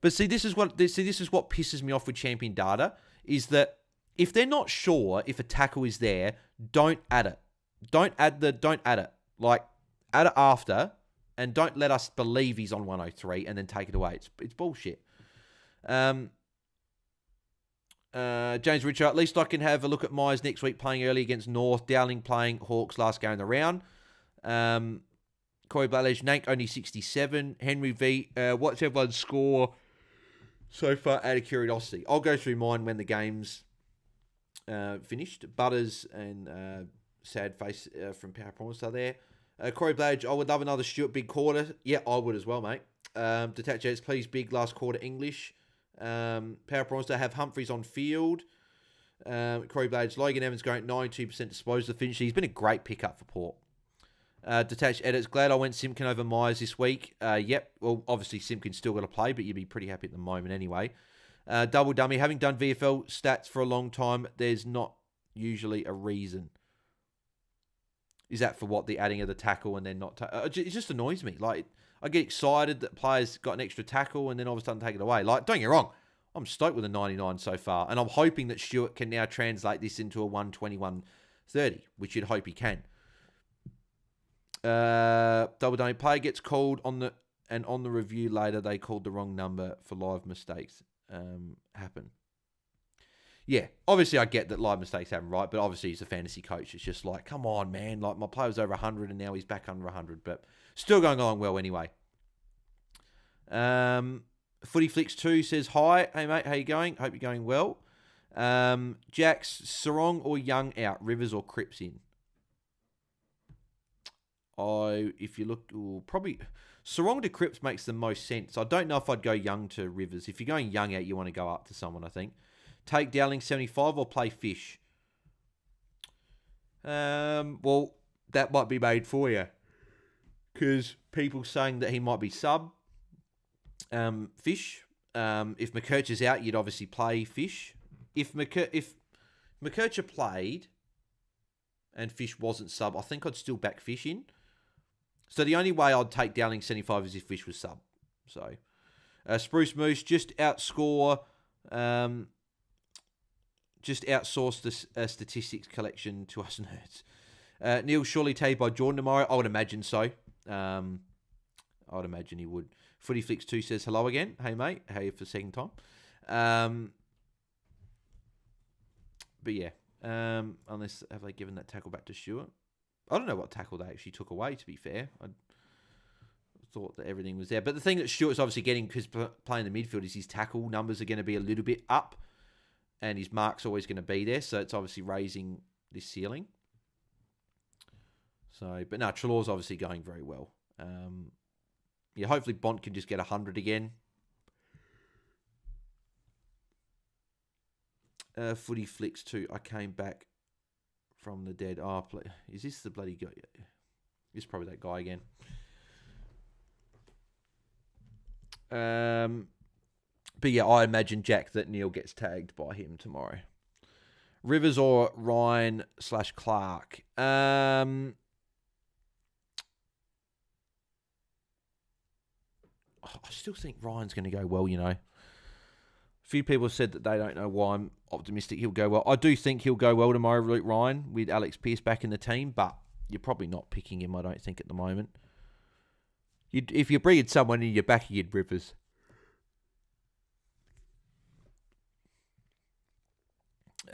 But see, this is what pisses me off with champion data, is that if they're not sure if a tackle is there, don't add it. Don't add it. Like, add it after, and don't let us believe he's on 103 and then take it away. It's bullshit. James Richard, at least I can have a look at Myers next week playing early against North. Dowling playing Hawks last game in the round. Corey Bladledge, Nank only 67. Henry V, what's everyone's score so far out of curiosity? I'll go through mine when the game's finished. Butters and Sad Face from Power Promise are there. Corey Bladledge, I would love another Stewart big quarter. Yeah, I would as well, mate. Detach Jets, please, big last quarter English. Power Promise to have Humphreys on field. Corey Blades, Logan Evans going at 92% disposal to finish. He's been a great pickup for Port. Detached edits. Glad I went Simpkin over Myers this week. Yep. Well, obviously Simpkin's still got to play, but you'd be pretty happy at the moment anyway. Double dummy. Having done VFL stats for a long time, there's not usually a reason. Is that for what? The adding of the tackle and then not... it just annoys me. Like, I get excited that players got an extra tackle and then all of a sudden take it away. Like, don't get me wrong. I'm stoked with a 99 so far. And I'm hoping that Stewart can now translate this into a 121.30, which you'd hope he can. Double dummy player gets called on the review later. They called the wrong number for live mistakes happen. Yeah, obviously I get that live mistakes happen, right? But obviously he's a fantasy coach. It's just like, come on, man. Like my player was over 100 and now he's back under 100, but still going along well anyway. Footy Flicks 2 says hi. Hey mate, how you going? Hope you're going well. Jax, Sarong or Young out? Rivers or Cripps in? If you look, probably Sarong to Cripps makes the most sense. I don't know if I'd go Young to Rivers. If you're going Young out, you want to go up to someone, I think. Take Dowling 75 or play Fish? Well, that might be made for you. Because people saying that he might be sub Fish. If McKercher's out, you'd obviously play Fish. If McKercher played and Fish wasn't sub, I think I'd still back Fish in. So the only way I'd take Dowling 75 is if Fish was sub. So Spruce Moose just outsourced the statistics collection to us nerds. Neil surely taped by Jordan tomorrow. I would imagine so. I would imagine he would. Footy Flicks 2 says hello again. Hey mate, how are you for the second time? But yeah, unless have they given that tackle back to Stewart? I don't know what tackle they actually took away, to be fair. I thought that everything was there. But the thing that Stewart's obviously getting, because playing the midfield, is his tackle numbers are going to be a little bit up. And his mark's always going to be there. So it's obviously raising this ceiling. So, but no, Trelaw's obviously going very well. Yeah, hopefully Bont can just get 100 again. Footy Flicks 2. I came back from the dead. Oh, is this the bloody guy? This is probably that guy again. But yeah, I imagine, Jack, that Neil gets tagged by him tomorrow. Rivers or Ryan/Clark? I still think Ryan's going to go well, you know. A few people have said that they don't know why I'm optimistic he'll go well. I do think he'll go well tomorrow, Luke Ryan, with Alex Pearce back in the team, but you're probably not picking him, I don't think, at the moment. If you bring someone in your back, you'd Rivers.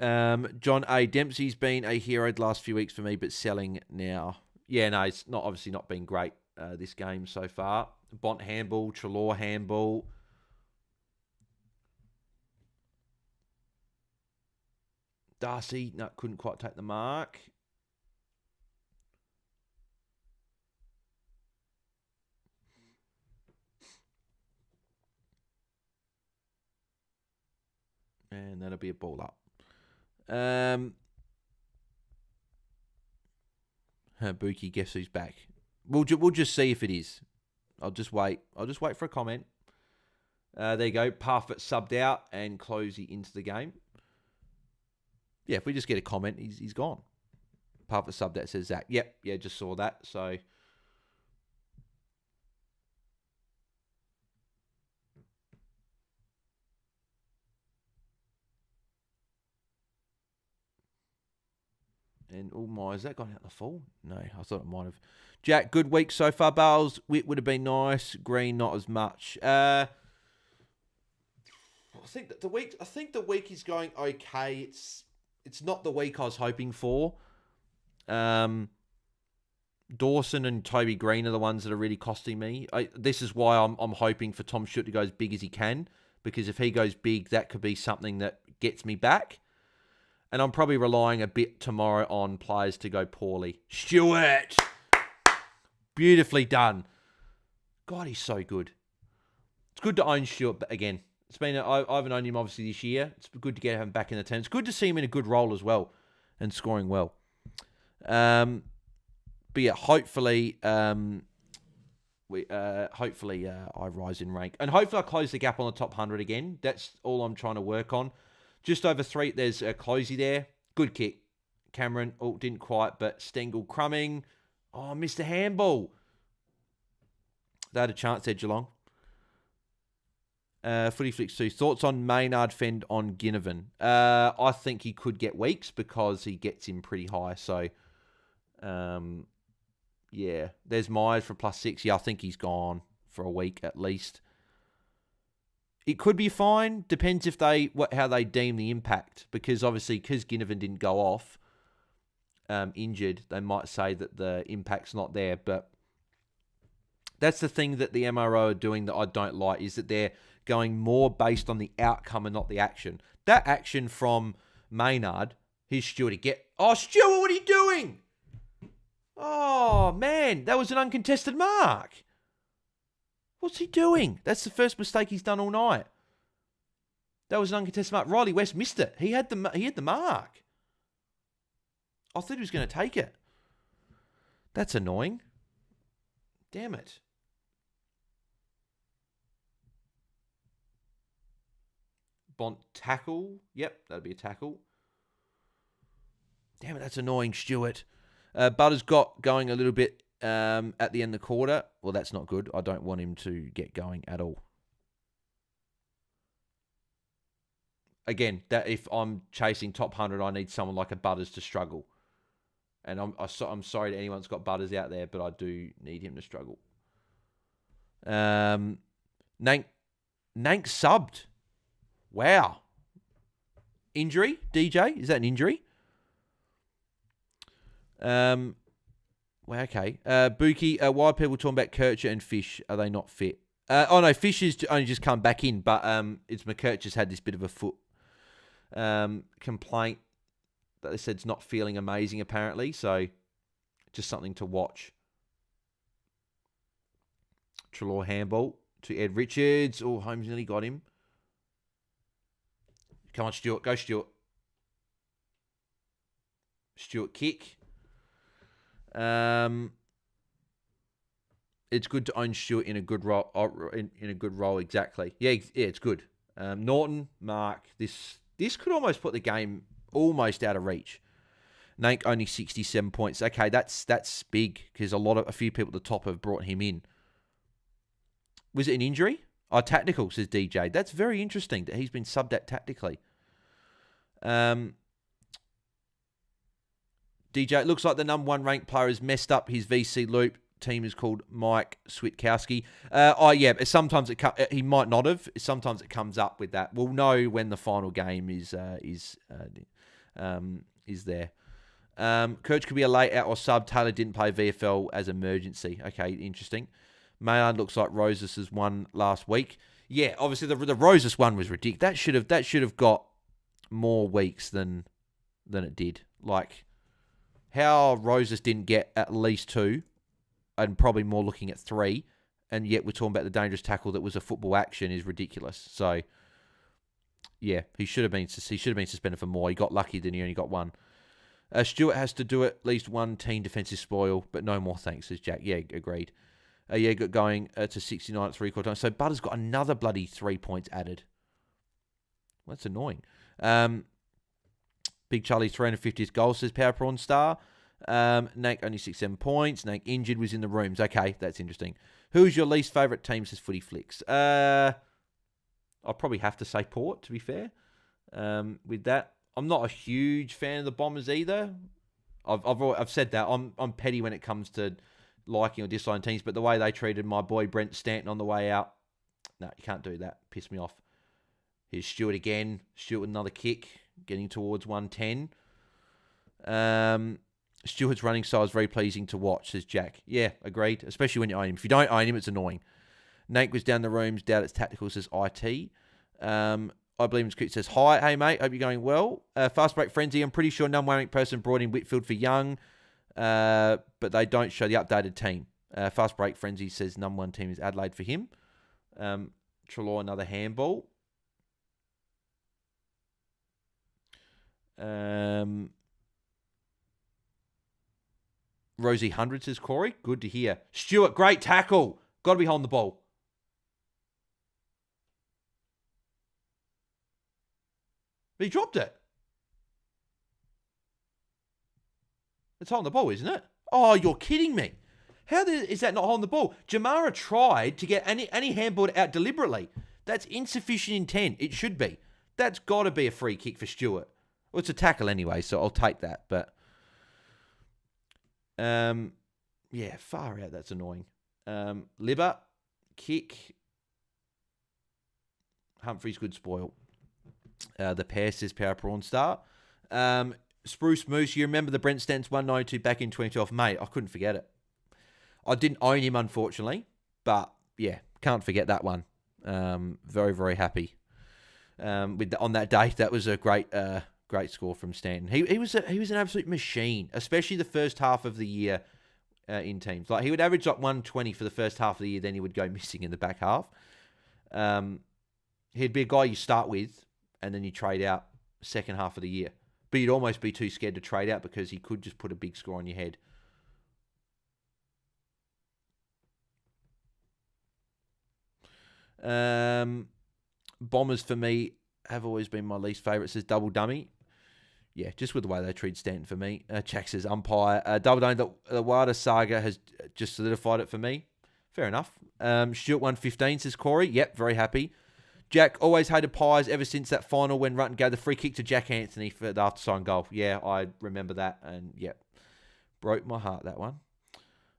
John A. Dempsey's been a hero the last few weeks for me, but selling now. Yeah, no, it's not obviously not been great this game so far. Bont handball, Trelaw handball. Darcy, no, couldn't quite take the mark. And that'll be a ball up. Buki, guess who's back? We'll just see if it is. I'll just wait for a comment. There you go. Parfitt subbed out and Closey into the game. Yeah, if we just get a comment, he's gone. Parfitt subbed out, says Zach. Yep, yeah, just saw that. So and oh my, has that gone out the full? No, I thought it might have. Jack, good week so far. Bales, Wit would have been nice. Green, not as much. I think that the week is going okay. It's not the week I was hoping for. Dawson and Toby Green are the ones that are really costing me. This is why I'm hoping for Tom Stewart to go as big as he can, because if he goes big, that could be something that gets me back. And I'm probably relying a bit tomorrow on players to go poorly. Stewart! Beautifully done. God, he's so good. It's good to own Stewart, but again, it's been I haven't owned him obviously this year. It's good to get him back in the team. It's good to see him in a good role as well and scoring well. But But yeah, hopefully, I rise in rank. And hopefully I close the gap on the top 100 again. That's all I'm trying to work on. Just over 3, there's a Closey there. Good kick. Cameron, didn't quite, but Stengel crumbing. Oh, missed a handball. They had a chance there, Geelong. Footy Flicks 2. Thoughts on Maynard Fend on Ginnivan? I think he could get weeks because he gets him pretty high. So, yeah. There's Myers for +6. Yeah, I think he's gone for a week at least. It could be fine. Depends if how they deem the impact. Because obviously, because Ginnivan didn't go off injured, they might say that the impact's not there. But that's the thing that the MRO are doing that I don't like, is that they're going more based on the outcome and not the action. That action from Maynard, here's Stewart again. Oh, Stewart, what are you doing? Oh, man, that was an uncontested mark. What's he doing? That's the first mistake he's done all night. That was an uncontested mark. Riley West missed it. He had the mark. I thought he was going to take it. That's annoying. Damn it. Bont tackle. Yep, that'd be a tackle. Damn it, that's annoying, Stewart. Butters got going a little bit at the end of the quarter. Well, that's not good. I don't want him to get going at all. Again, that if I'm chasing top 100, I need someone like a Butters to struggle. And I'm sorry to anyone that's got Butters out there, but I do need him to struggle. Nank subbed. Wow. Injury? DJ? Is that an injury? Well, okay. Buki, why are people talking about Kircher and Fish? Are they not fit? No, Fish has only just come back in, but it's McKircher's had this bit of a foot complaint that they said it's not feeling amazing, apparently. So, just something to watch. Trelaw handball to Ed Richards. Oh, Holmes nearly got him. Come on, Stewart. Go, Stewart. Stewart kick. It's good to own Stewart in a good role. In a good role, exactly. Yeah, it's good. Norton, Mark. This could almost put the game almost out of reach. Nank only 67 points. Okay, that's big because a few people at the top have brought him in. Was it an injury? Oh, tactical, says DJ. That's very interesting that he's been subbed at tactically. DJ, it looks like the number 1 ranked player has messed up his VC loop. Team is called Mike Switkowski. Yeah, sometimes he might not have. Sometimes it comes up with that. We'll know when the final game is there. Kirch could be a late out or sub. Taylor didn't play VFL as emergency. Okay, interesting. Maynard looks like Roses' one last week. Yeah, obviously the Roses one was ridiculous. That should have got more weeks than it did. Like how Roses didn't get at least 2, and probably more looking at 3, and yet we're talking about the dangerous tackle that was a football action is ridiculous. So yeah, he should have been suspended for more. He got lucky, then he only got 1. Stewart has to do at least 1 team defensive spoil, but no more thanks, says Jack. Yeah, agreed. Got going to 69 at 3/4 time. So Butter's got another bloody 3 points added. Well, that's annoying. Big Charlie's 350th goal, says Power Prawn Star. Nank only 67 points. Nank injured, was in the rooms. Okay, that's interesting. Who's your least favourite team, says Footy Flicks? I'll probably have to say Port, to be fair. With that, I'm not a huge fan of the Bombers either. I've said that. I'm petty when it comes to liking or disliking teams, but the way they treated my boy Brent Stanton on the way out, no, you can't do that. Piss me off. Here's Stewart again. Stewart with another kick, getting towards 110. Stewart's running style is very pleasing to watch, says Jack. Yeah, agreed. Especially when you own him. If you don't own him, it's annoying. Nate was down the rooms. Doubt it's tactical, says IT. I believe it's Scoot says, hi, hey mate, hope you're going well. Fast break frenzy. I'm pretty sure number 1 person brought in Whitfield for Young, but they don't show the updated team. Fast break frenzy says number 1 team is Adelaide for him. Trelaw, another handball. Rosie 100 says Corey. Good to hear. Stewart, great tackle. Got to be holding the ball. But he dropped it. It's holding the ball, isn't it? Oh, you're kidding me. How is that not holding the ball? Jamara tried to get any handballed out deliberately. That's insufficient intent. It should be. That's got to be a free kick for Stewart. Well, it's a tackle anyway, so I'll take that. But, yeah, far out. That's annoying. Libber, kick. Humphrey's good spoil. The pair says Power Prawn Star. Spruce Moose, you remember the Brent Stents 192 back in 2012? Mate, I couldn't forget it. I didn't own him, unfortunately. But, yeah, can't forget that one. Very, very happy. On that day, that was a great score from Stanton. He was an absolute machine, especially the first half of the year in teams. Like, he would average like 120 for the first half of the year, then he would go missing in the back half. He'd be a guy you start with, and then you trade out second half of the year. But you'd almost be too scared to trade out because he could just put a big score on your head. Bombers for me have always been my least favourite. Says Double Dummy. Yeah, just with the way they treat Stanton for me. Jack says umpire. Double Dummy, the Wada saga has just solidified it for me. Fair enough. Stuart 115 says Corey. Yep, very happy. Jack always hated Pies ever since that final when Rutten gave the free kick to Jack Anthony for the after-sign goal. Yeah, I remember that, and yep, broke my heart, that one.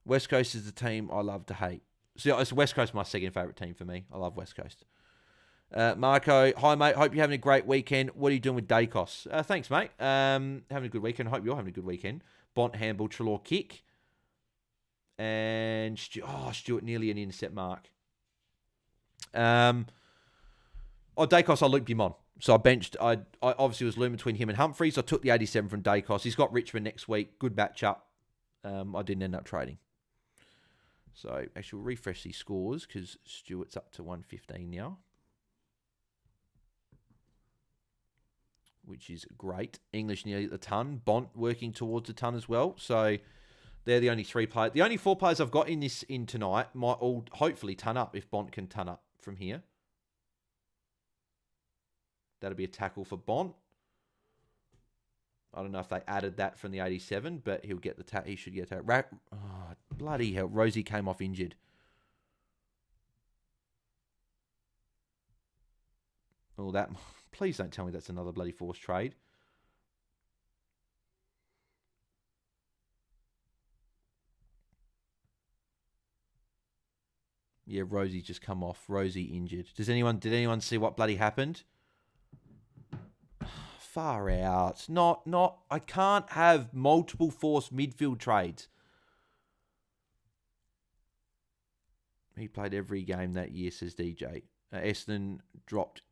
West Coast is the team I love to hate. So it's West Coast, my second favourite team for me. I love West Coast. Marco, hi mate, hope you're having a great weekend. What are you doing with Dacos? Thanks mate. Having a good weekend. Hope you're having a good weekend. Bont handball, Trelaw kick. And Stuart nearly an intercept mark. Dacos, I looped him on. So I benched, I obviously was looming between him and Humphreys. I took the 87 from Dacos. He's got Richmond next week. Good matchup. I didn't end up trading. So actually we'll refresh these scores because Stuart's up to 115 now. Which is great. English nearly at the ton. Bont working towards the ton as well. So they're the only three players. The only four players I've got in tonight might all hopefully ton up if Bont can ton up from here. That'll be a tackle for Bont. I don't know if they added that from the 87, but he'll get the he should get that. Bloody hell. Rosie came off injured. Oh, that. Please don't tell me that's another bloody forced trade. Yeah, Rosie's just come off. Rosie injured. Did anyone see what bloody happened? Far out. I can't have multiple forced midfield trades. He played every game that year, says DJ. Essendon dropped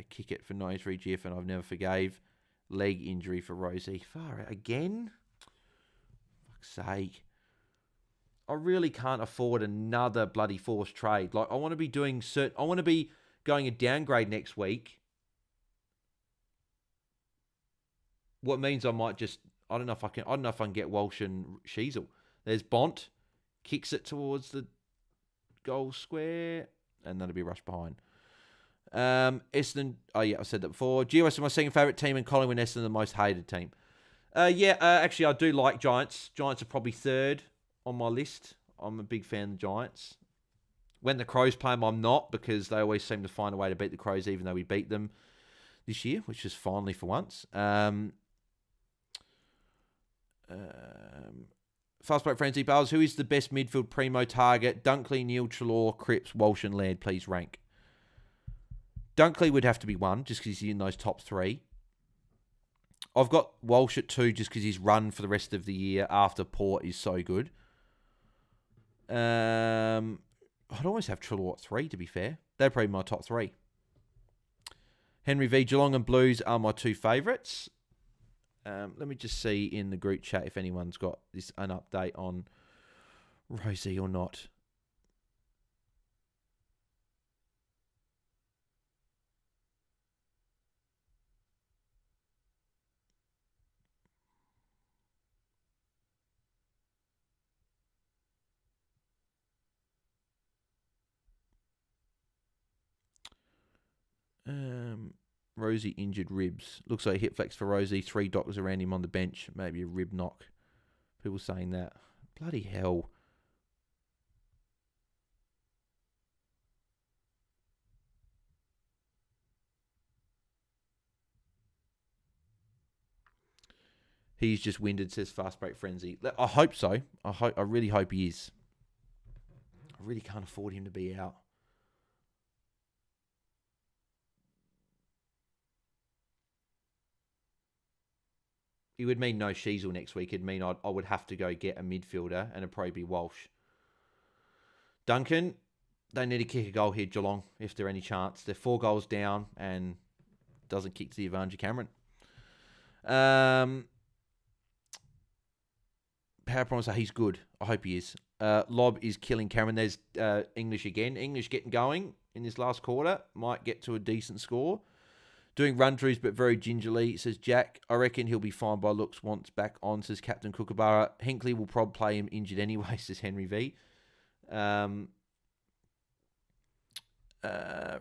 kick it for 93 GF and I've never forgave. Leg injury for Rosie. Far out. Again? Fuck's sake. I really can't afford another bloody forced trade. Like, I want to be doing I want to be going a downgrade next week. What means I might just, I don't know if I can get Walsh and Sheasel. There's Bont. Kicks it towards the goal square. And that'll be rushed behind. Essendon, I said that before. GWS are my second favourite team and Collingwood and Essendon the most hated team. Actually, I do like Giants. Giants are probably third on my list. I'm a big fan of the Giants. When the Crows play them, I'm not, because they always seem to find a way to beat the Crows, even though we beat them this year, which is finally for once. Fast break frenzy Bales. Who is the best midfield primo target? Dunkley, Neil, Trelaw, Cripps, Walsh, and Laird. Please rank. Dunkley would have to be one, just because he's in those top three. I've got Walsh at 2, just because his run for the rest of the year after Port is so good. I'd always have Trelaw at 3, to be fair. They're probably my top 3. Henry V. Geelong and Blues are my 2 favourites. Let me just see in the group chat if anyone's got an update on Rosie or not. Rosie injured ribs. Looks like hip flex for Rosie. 3 doctors around him on the bench. Maybe a rib knock. People saying that. Bloody hell. He's just winded, says Fast Break Frenzy. I hope so. I really hope he is. I really can't afford him to be out. It would mean no Sheasel next week. It'd mean I would have to go get a midfielder, and it'd probably be Walsh. Duncan, they need to kick a goal here, Geelong, if there any chance. They're 4 goals down and doesn't kick to the advantage of Cameron. Power Promise, he's good. I hope he is. Lob is killing Cameron. There's English again. English getting going in this last quarter. Might get to a decent score. Doing run-throughs, but very gingerly, says Jack. I reckon he'll be fine by looks once back on, says Captain Kookaburra. Hinkley will probably play him injured anyway, says Henry V.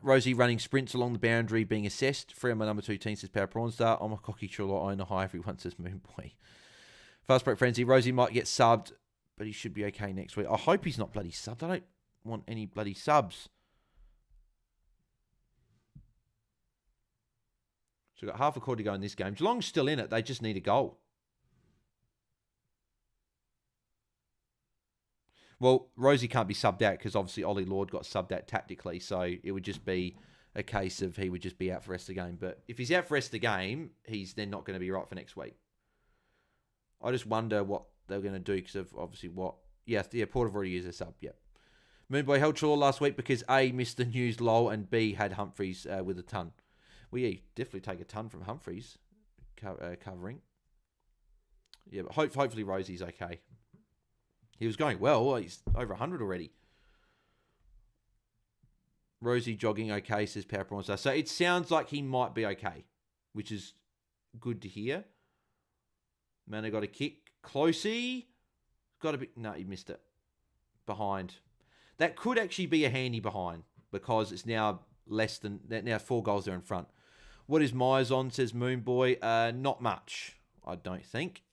Rosie running sprints along the boundary, being assessed. Free on my number 2 team, says Power Prawn Star. I'm a cocky Trelaw owner. Hi, everyone, says Moon Boy. Fast Break Frenzy. Rosie might get subbed, but he should be okay next week. I hope he's not bloody subbed. I don't want any bloody subs. So we've got half a quarter to go in this game. Geelong's still in it. They just need a goal. Well, Rosie can't be subbed out because obviously Ollie Lord got subbed out tactically. So it would just be a case of he would just be out for the rest of the game. But if he's out for the rest of the game, he's then not going to be right for next week. I just wonder what they're going to do because of obviously what... Yeah, Port have already used a sub, yep. Moonboy held Trelaw last week because A, missed the news, lol, and B, had Humphreys with a ton. Well, yeah, definitely take a ton from Humphreys covering. Yeah, but hopefully Rosie's okay. He was going well. He's over 100 already. Rosie jogging okay, says Power Prawn Star. So it sounds like he might be okay, which is good to hear. Manor got a kick. Closey. Got a bit... No, he missed it. Behind. That could actually be a handy behind because it's now less than... Now 4 goals there in front. What is Myers on, says Moonboy. Not much, I don't think.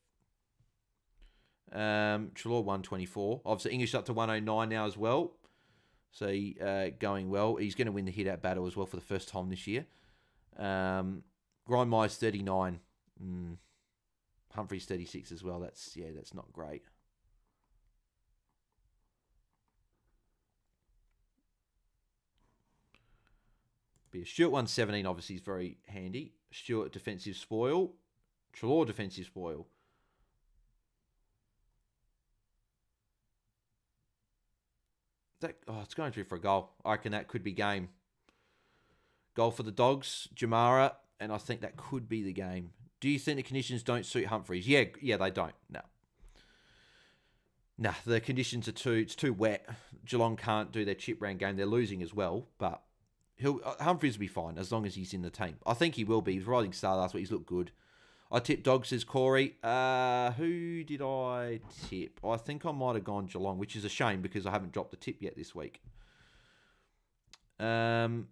Trelaw 124. Obviously, English up to 109 now as well. So going well. He's going to win the hit-out battle as well for the first time this year. Grind Myers 39. Humphreys 36 as well. That's not great. But yeah, Stewart 117 obviously is very handy. Stewart defensive spoil. Trelaw defensive spoil. It's going through for a goal. I reckon that could be game. Goal for the Dogs, Jamara, and I think that could be the game. Do you think the conditions don't suit Humphreys? Yeah, they don't. No, the conditions are it's too wet. Geelong can't do their chip round game. They're losing as well, but Humphreys will be fine as long as he's in the team. I think he will be. He was riding star last week. He's looked good. I tipped Dogs, says Corey. Who did I tip? I think I might have gone Geelong, which is a shame because I haven't dropped the tip yet this week. Very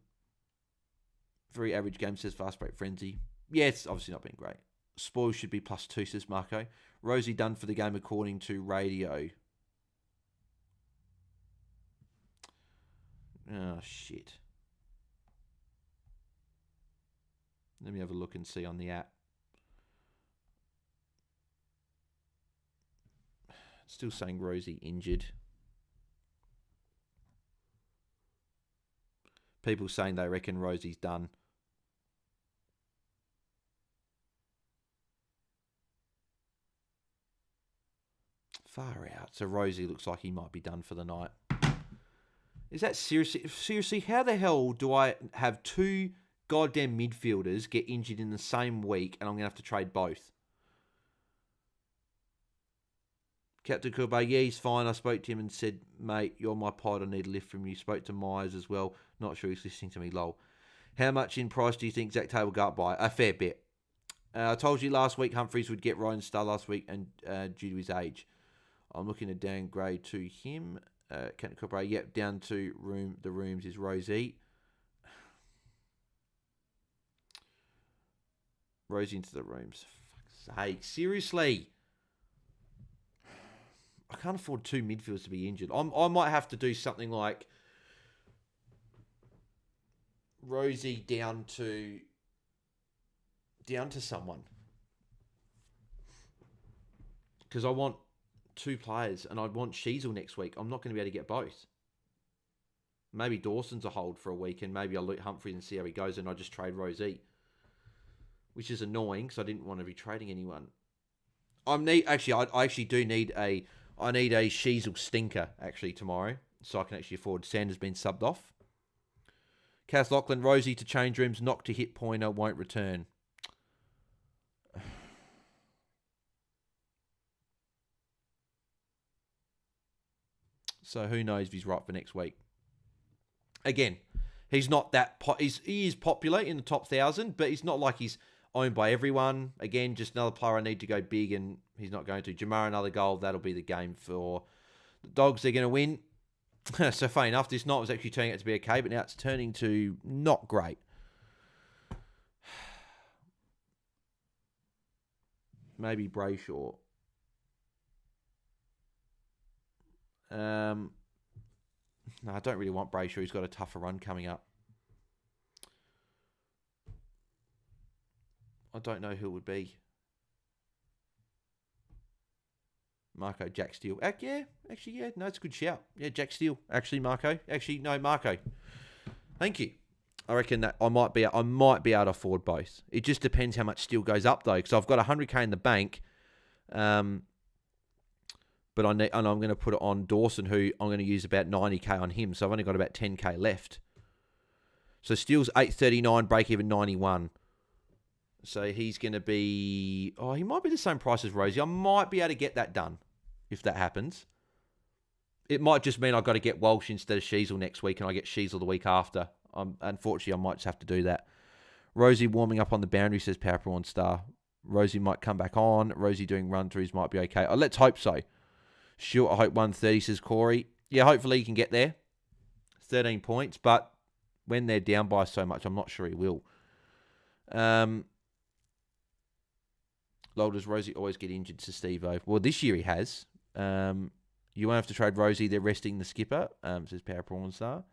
average game, says Fast Break Frenzy. Yeah, it's obviously not been great. Spoil should be +2, says Marco. Rosie done for the game according to radio. Oh, shit. Let me have a look and see on the app. Still saying Rosie injured. People saying they reckon Rosie's done. Far out. So Rosie looks like he might be done for the night. Is that seriously? How the hell do I have 2 goddamn midfielders get injured in the same week and I'm going to have to trade both? Captain Cooper, yeah, he's fine. I spoke to him and said, mate, you're my pod. I need a lift from you. Spoke to Myers as well. Not sure he's listening to me, lol. How much in price do you think Zach Taylor will go up by? A fair bit. I told you last week Humphreys would get Ryan Star last week and due to his age. I'm looking to downgrade to him. Captain Cooper, yep, down to the rooms is Rosie. Rosie into the rooms. For fuck's sake. Seriously. I can't afford 2 midfielders to be injured. I might have to do something like Rosie down to someone. Because I want 2 players and I'd want Sheasel next week. I'm not going to be able to get both. Maybe Dawson's a hold for a week and maybe I'll loot Humphries and see how he goes and I just trade Rosie. Which is annoying because I didn't want to be trading anyone. I actually do need a Sheasel stinker actually tomorrow. So I can actually afford. Sanders been subbed off. Cass Lachlan, Rosie to change rooms, knock to hit pointer, won't return. So who knows if he's right for next week. Again, he's not that... he is popular in the top 1,000, but he's not like he's owned by everyone. Again, just another player I need to go big, and he's not going to. Jamar, another goal. That'll be the game for the Dogs. They're going to win. So, funny enough, this night was actually turning out to be okay, but now it's turning to not great. Maybe Brayshaw. No, I don't really want Brayshaw. He's got a tougher run coming up. I don't know who it would be. Marco, Jack Steele. No, it's a good shout. Yeah, Jack Steele. Actually, Marco. Marco. Thank you. I reckon that I might be able to afford both. It just depends how much Steele goes up though, because I've got 100k in the bank. But I'm going to put it on Dawson, who I'm going to use about 90k on him. So I've only got about 10k left. So Steele's 839, break even 91. So he's going to be... Oh, he might be the same price as Rosie. I might be able to get that done if that happens. It might just mean I've got to get Walsh instead of Sheasel next week and I get Sheasel the week after. Unfortunately, I might just have to do that. Rosie warming up on the boundary, says Power Prawn Star. Rosie might come back on. Rosie doing run-throughs might be okay. Oh, let's hope so. Sure, I hope 130, says Corey. Yeah, hopefully he can get there. 13 points, but when they're down by so much, I'm not sure he will. Lol, does Rosie always get injured, says Steve-O? Well, this year he has. You won't have to trade Rosie. They're resting the skipper, says Power Prawn Star.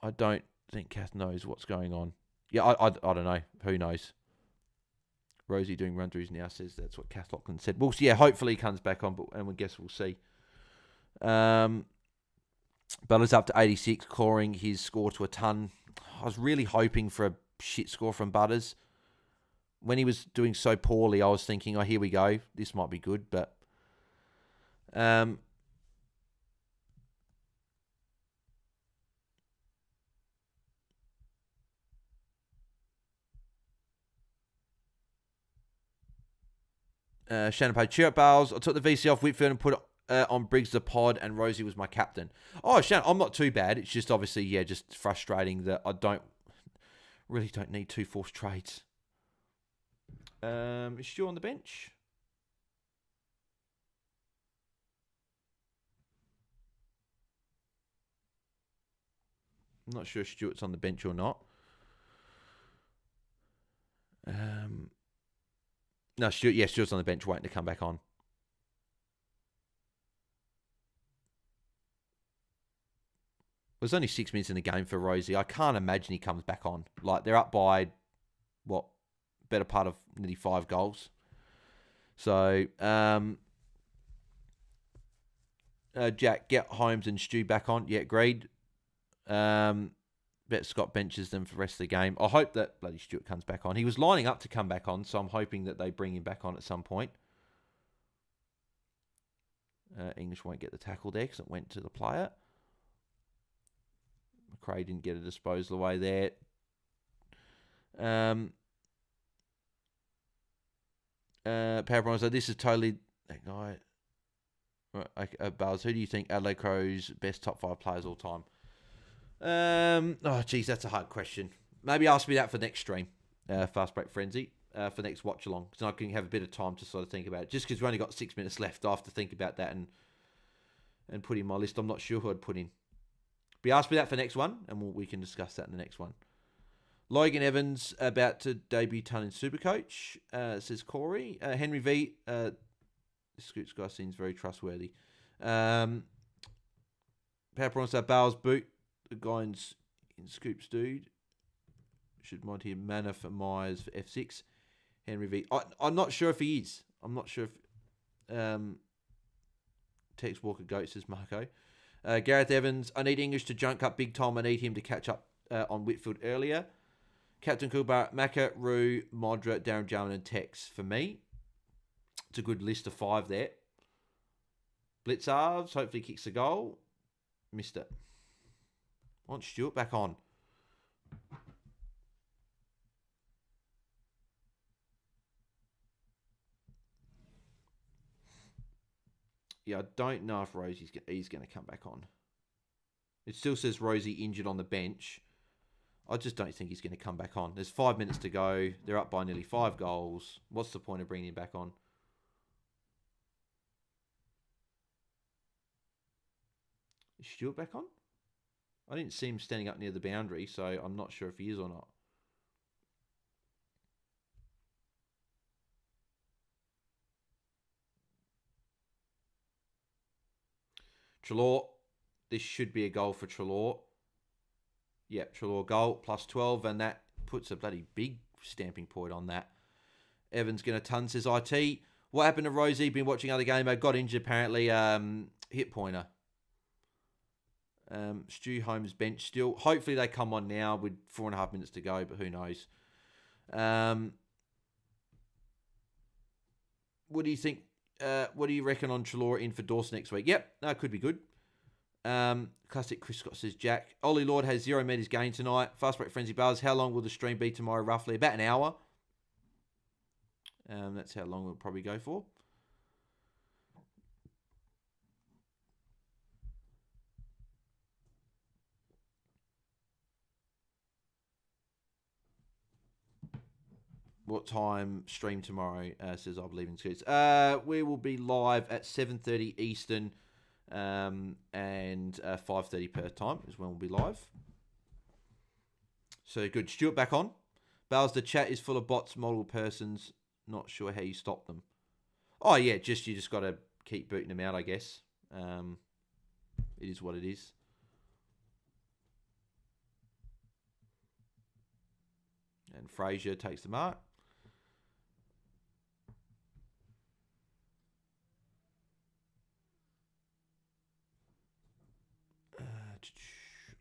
I don't think Kath knows what's going on. Yeah, I don't know. Who knows? Rosie doing run-throughs now, says that's what Kath Lachlan said. Well, hopefully he comes back on, and we guess we'll see. Butters up to 86, clawing his score to a ton. I was really hoping for a shit score from Butters. When he was doing so poorly, I was thinking, oh, here we go. This might be good, but... Shannon paid cheer up bales. I took the VC off Whitfield and put it on Briggs the pod, and Rosie was my captain. Oh, Shannon, I'm not too bad. It's just obviously, just frustrating that I don't need 2 forced trades. Is Stu on the bench? I'm not sure if Stuart's on the bench or not. No, Stuart's on the bench waiting to come back on. There's only 6 minutes in the game for Rosie. I can't imagine he comes back on. Like, they're up by, better part of nearly 5 goals. So, Jack, get Holmes and Stu back on. Yeah, agreed. Bet Scott benches them for the rest of the game. I hope that bloody Stewart comes back on. He was lining up to come back on, so I'm hoping that they bring him back on at some point. English won't get the tackle there because it went to the player. McRae didn't get a disposal away there. Power so this is totally... That guy... Buzz, who do you think Adelaide Crow's best top 5 players all time? That's a hard question. Maybe ask me that for next stream, Fast Break Frenzy, for next Watchalong, so I can have a bit of time to sort of think about it. Just because we've only got 6 minutes left, I have to think about that and put in my list. I'm not sure who I'd put in. But ask me that for next one, and we can discuss that in the next one. Logan Evans about to debut ton in Supercoach, says Corey. Henry V. Scoots guy seems very trustworthy. Power Prawns Bales boot. The guy in Scoops dude. Should mod him. Mana for Myers for F6. Henry V. I'm not sure if he is. I'm not sure if... Tex Walker Goat, says Marco. Gareth Evans. I need English to junk up big time. I need him to catch up on Whitfield earlier. Captain Kulbar, Macca, Roo, Modra, Darren Jarman, and Tex for me. It's a good list of 5 there. Blitzarves, hopefully kicks a goal. Missed it. I want Stuart back on. Yeah, I don't know if he's going to come back on. It still says Rosie injured on the bench. I just don't think he's going to come back on. There's 5 minutes to go. They're up by nearly 5 goals. What's the point of bringing him back on? Is Stuart back on? I didn't see him standing up near the boundary, so I'm not sure if he is or not. Treloar. This should be a goal for Treloar. Yep, Treloar goal, plus 12, and that puts a bloody big stamping point on that. Evans going to ton, says IT. What happened to Rosie? Been watching other game. Got injured, apparently. Hit pointer. Stu Holmes bench still. Hopefully they come on now with 4.5 minutes to go, but who knows. What do you think? What do you reckon on Treloar in for Dawson next week? Yep, that could be good. Classic Chris Scott says Jack. Ollie Lord has 0 meters gain tonight. Fast break frenzy buzz. How long will the stream be tomorrow? Roughly about an hour. That's how long we'll probably go for. What time stream tomorrow? Says I believe in Scoots. We will be live at 7:30 Eastern. And 5:30 Perth time is when we'll be live. So good. Stuart back on. Bales, the chat is full of bots, multiple persons. Not sure how you stop them. Oh yeah, you just got to keep booting them out, I guess. It is what it is. And Fraser takes the mark.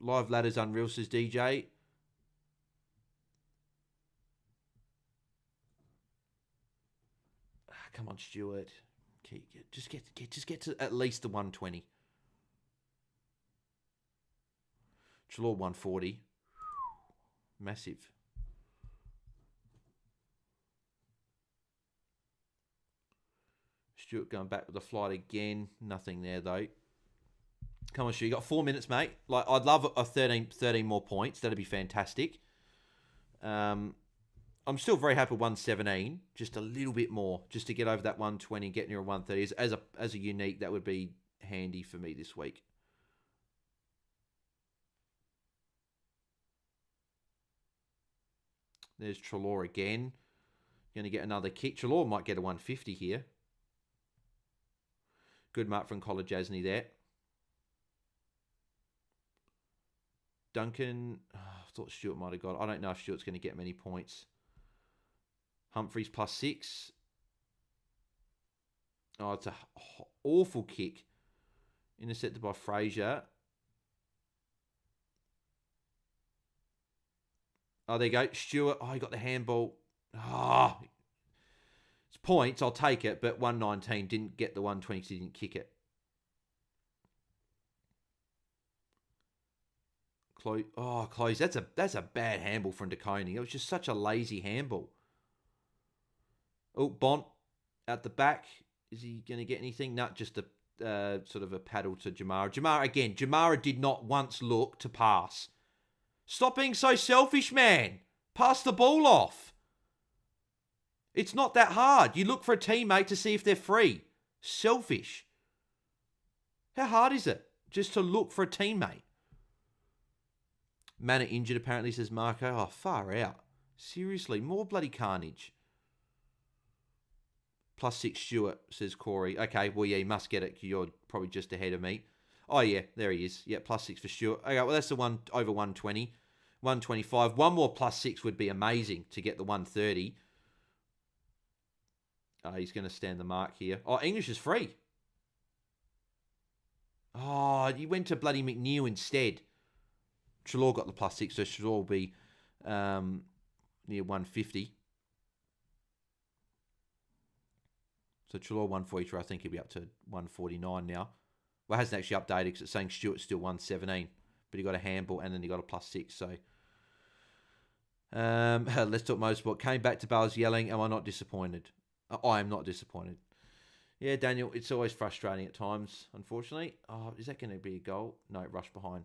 Live ladder's unreal, says DJ. Come on, Stuart. Just get to at least the 120. Treloar 140. Massive. Stuart going back with the flight again. Nothing there, though. Come on, Stu. You got 4 minutes, mate. Like, I'd love a 13 more points. That'd be fantastic. I'm still very happy with 117. Just a little bit more. Just to get over that 120 and get near a 130. As a unique, that would be handy for me this week. There's Treloar again. Going to get another kick. Treloar might get a 150 here. Good mark from Collar Jasny there. Duncan, I thought Stuart might have got. I don't know if Stuart's going to get many points. Humphreys plus 6. Oh, it's an awful kick. Intercepted by Fraser. Oh, there you go. Stuart. Oh, he got the handball. Ah. Oh, it's points. I'll take it. But 119 didn't get the 120 because he didn't kick it. Close. That's a bad handball from De Koning. It was just such a lazy handball. Oh, Bont out the back. Is he going to get anything? No, just a sort of a paddle to Jamara. Jamara did not once look to pass. Stop being so selfish, man. Pass the ball off. It's not that hard. You look for a teammate to see if they're free. Selfish. How hard is it just to look for a teammate? Manor injured, apparently, says Marco. Oh, far out. Seriously, more bloody carnage. +6 Stewart, says Corey. Okay, well, yeah, he must get it. You're probably just ahead of me. Oh, yeah, there he is. Yeah, +6 for Stewart. Okay, well, that's the one over 120. 125. One more +6 would be amazing to get the 130. He's going to stand the mark here. Oh, English is free. Oh, he went to bloody McNeil instead. Treloar got the +6, so Treloar will be near 150. So Treloar 143, I think he'll be up to 149 now. Well, it hasn't actually updated because it's saying Stewart's still 117. But he got a handball and then he got a +6. So let's talk motorsport. Came back to Bales yelling, am I not disappointed? I am not disappointed. Yeah, Daniel, it's always frustrating at times, unfortunately. Oh, is that going to be a goal? No, rush behind.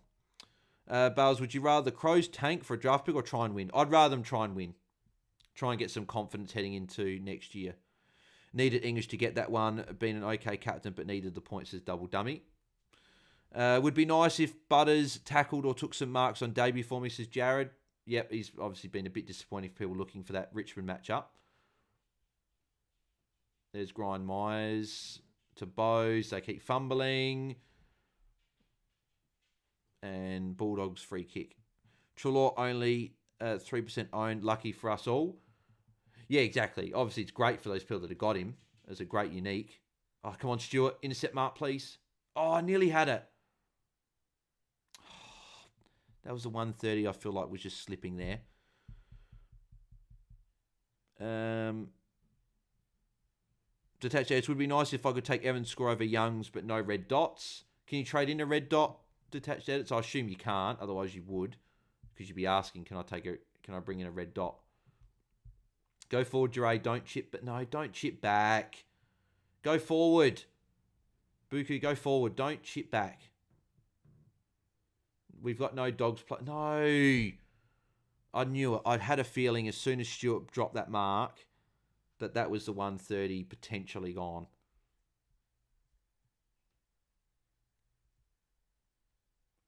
Bales, would you rather the Crows tank for a draft pick or try and win? I'd rather them try and win. Try and get some confidence heading into next year. Needed English to get that one. Been an okay captain, but needed the points as double dummy. Would be nice if Butters tackled or took some marks on debut for me, says Jared. Yep, he's obviously been a bit disappointing for people looking for that Richmond matchup. There's Grind Myers to Bose. They keep fumbling. And Bulldogs free kick. Treloar only 3% owned. Lucky for us all. Yeah, exactly. Obviously, it's great for those people that have got him as a great unique. Oh, come on, Stewart. Intercept mark, please. Oh, I nearly had it. Oh, that was the 130 I feel like was just slipping there. Detached Edge would be nice if I could take Evans' score over Young's, but no red dots. Can you trade in a red dot, detached edits? I assume you can't, otherwise you would, because you'd be asking, can I bring in a red dot? Go forward, Jure. Don't chip, but no, don't chip back. Go forward. Buku, go forward. Don't chip back. We've got no dogs play. No. I knew it. I had a feeling as soon as Stewart dropped that mark that was the 130 potentially gone.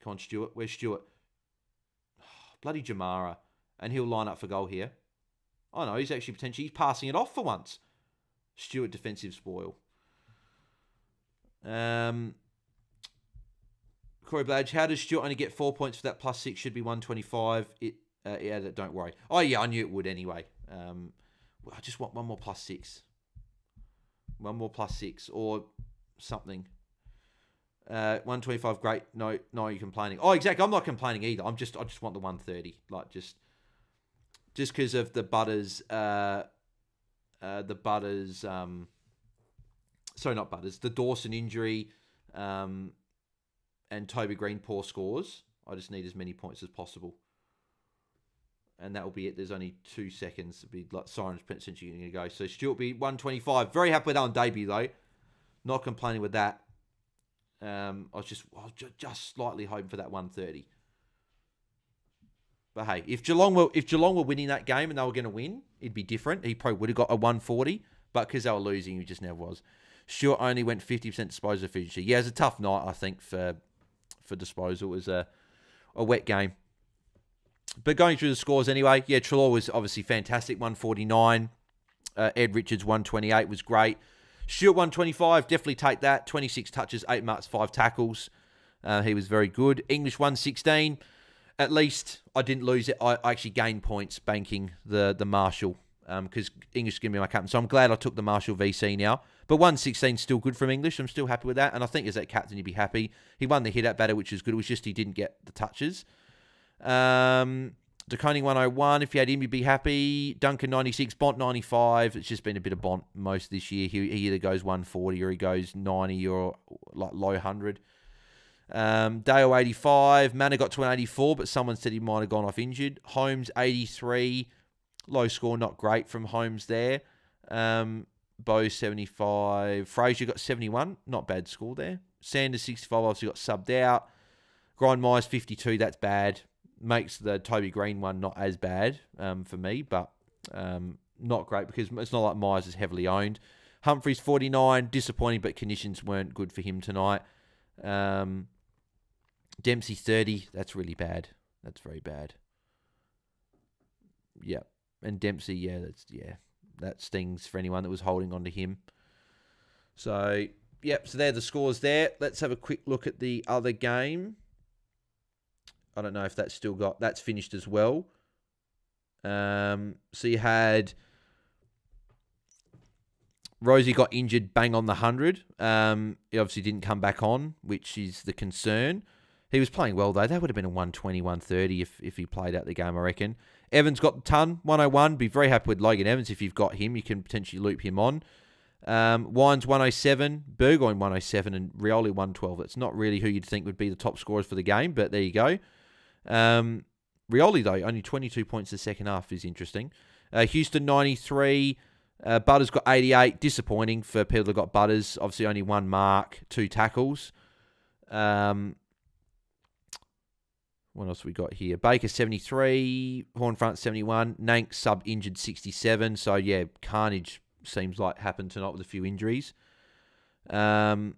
Come on, Stewart. Where's Stewart? Bloody Jamara. And he'll line up for goal here. Oh, no, he's actually potentially passing it off for once. Stewart defensive spoil. Corey Bladge, how does Stewart only get 4 points for that +6? Should be 125. Yeah, don't worry. Oh, yeah, I knew it would anyway. I just want one more +6. One more +6 or something. 125, great. No, you're complaining. Oh, exactly. I'm not complaining either. I just want the 130. Like just because of the Butters, the Dawson injury, and Toby Green poor scores. I just need as many points as possible. And that will be it. There's only 2 seconds. It'll be like Siren's essentially going to go. So Stuart will be 125. Very happy with that on debut though. Not complaining with that. I was just slightly hoping for that 130. But hey, if Geelong were winning that game and they were going to win, it'd be different. He probably would have got a 140. But because they were losing, he just never was. Stuart only went 50% disposal efficiency. Yeah, it was a tough night, I think, for disposal. It was a wet game. But going through the scores anyway, yeah, Treloar was obviously fantastic, 149. Ed Richards, 128, was great. Stuart, 125, definitely take that. 26 touches, 8 marks, 5 tackles. He was very good. English, 116. At least I didn't lose it. I actually gained points banking the Marshall because English is going to be my captain. So I'm glad I took the Marshall VC now. But 116 is still good from English. I'm still happy with that. And I think as that captain, you'd be happy. He won the hit-out battle, which is good. It was just he didn't get the touches. DeConing 101, if you had him, you'd be happy. Duncan 96, Bont 95. It's just been a bit of Bont most this year. He either goes 140 or he goes 90 or like low 100. Dale 85, Manor got to an 84, but someone said he might have gone off injured. Holmes 83, low score, not great from Holmes there. Bow 75, Frazier got 71, not bad score there. Sanders 65, obviously got subbed out. Grind Myers 52, that's bad. Makes the Toby Green one not as bad for me, but not great because it's not like Myers is heavily owned. Humphreys 49, disappointing, but conditions weren't good for him tonight. Dempsey 30, that's really bad. That's very bad. Yeah. And Dempsey, that stings for anyone that was holding on to him. So, so they're the scores there. Let's have a quick look at the other game. I don't know if that's finished as well. So you had Rosie got injured bang on the 100. He obviously didn't come back on, which is the concern. He was playing well, though. That would have been a 120, 130 if he played out the game, I reckon. Evans got the ton, 101. Be very happy with Logan Evans. If you've got him, you can potentially loop him on. Wines 107, Burgoyne 107, and Rioli 112. That's not really who you'd think would be the top scorers for the game, but there you go. Rioli, though, only 22 points the second half is interesting. Houston 93. Butters got 88. Disappointing for people that got Butters. Obviously, only one mark, 2 tackles. What else we got here? Baker 73. Hornfront 71. Nank sub-injured 67. So, yeah, carnage seems like happened tonight with a few injuries. Trezor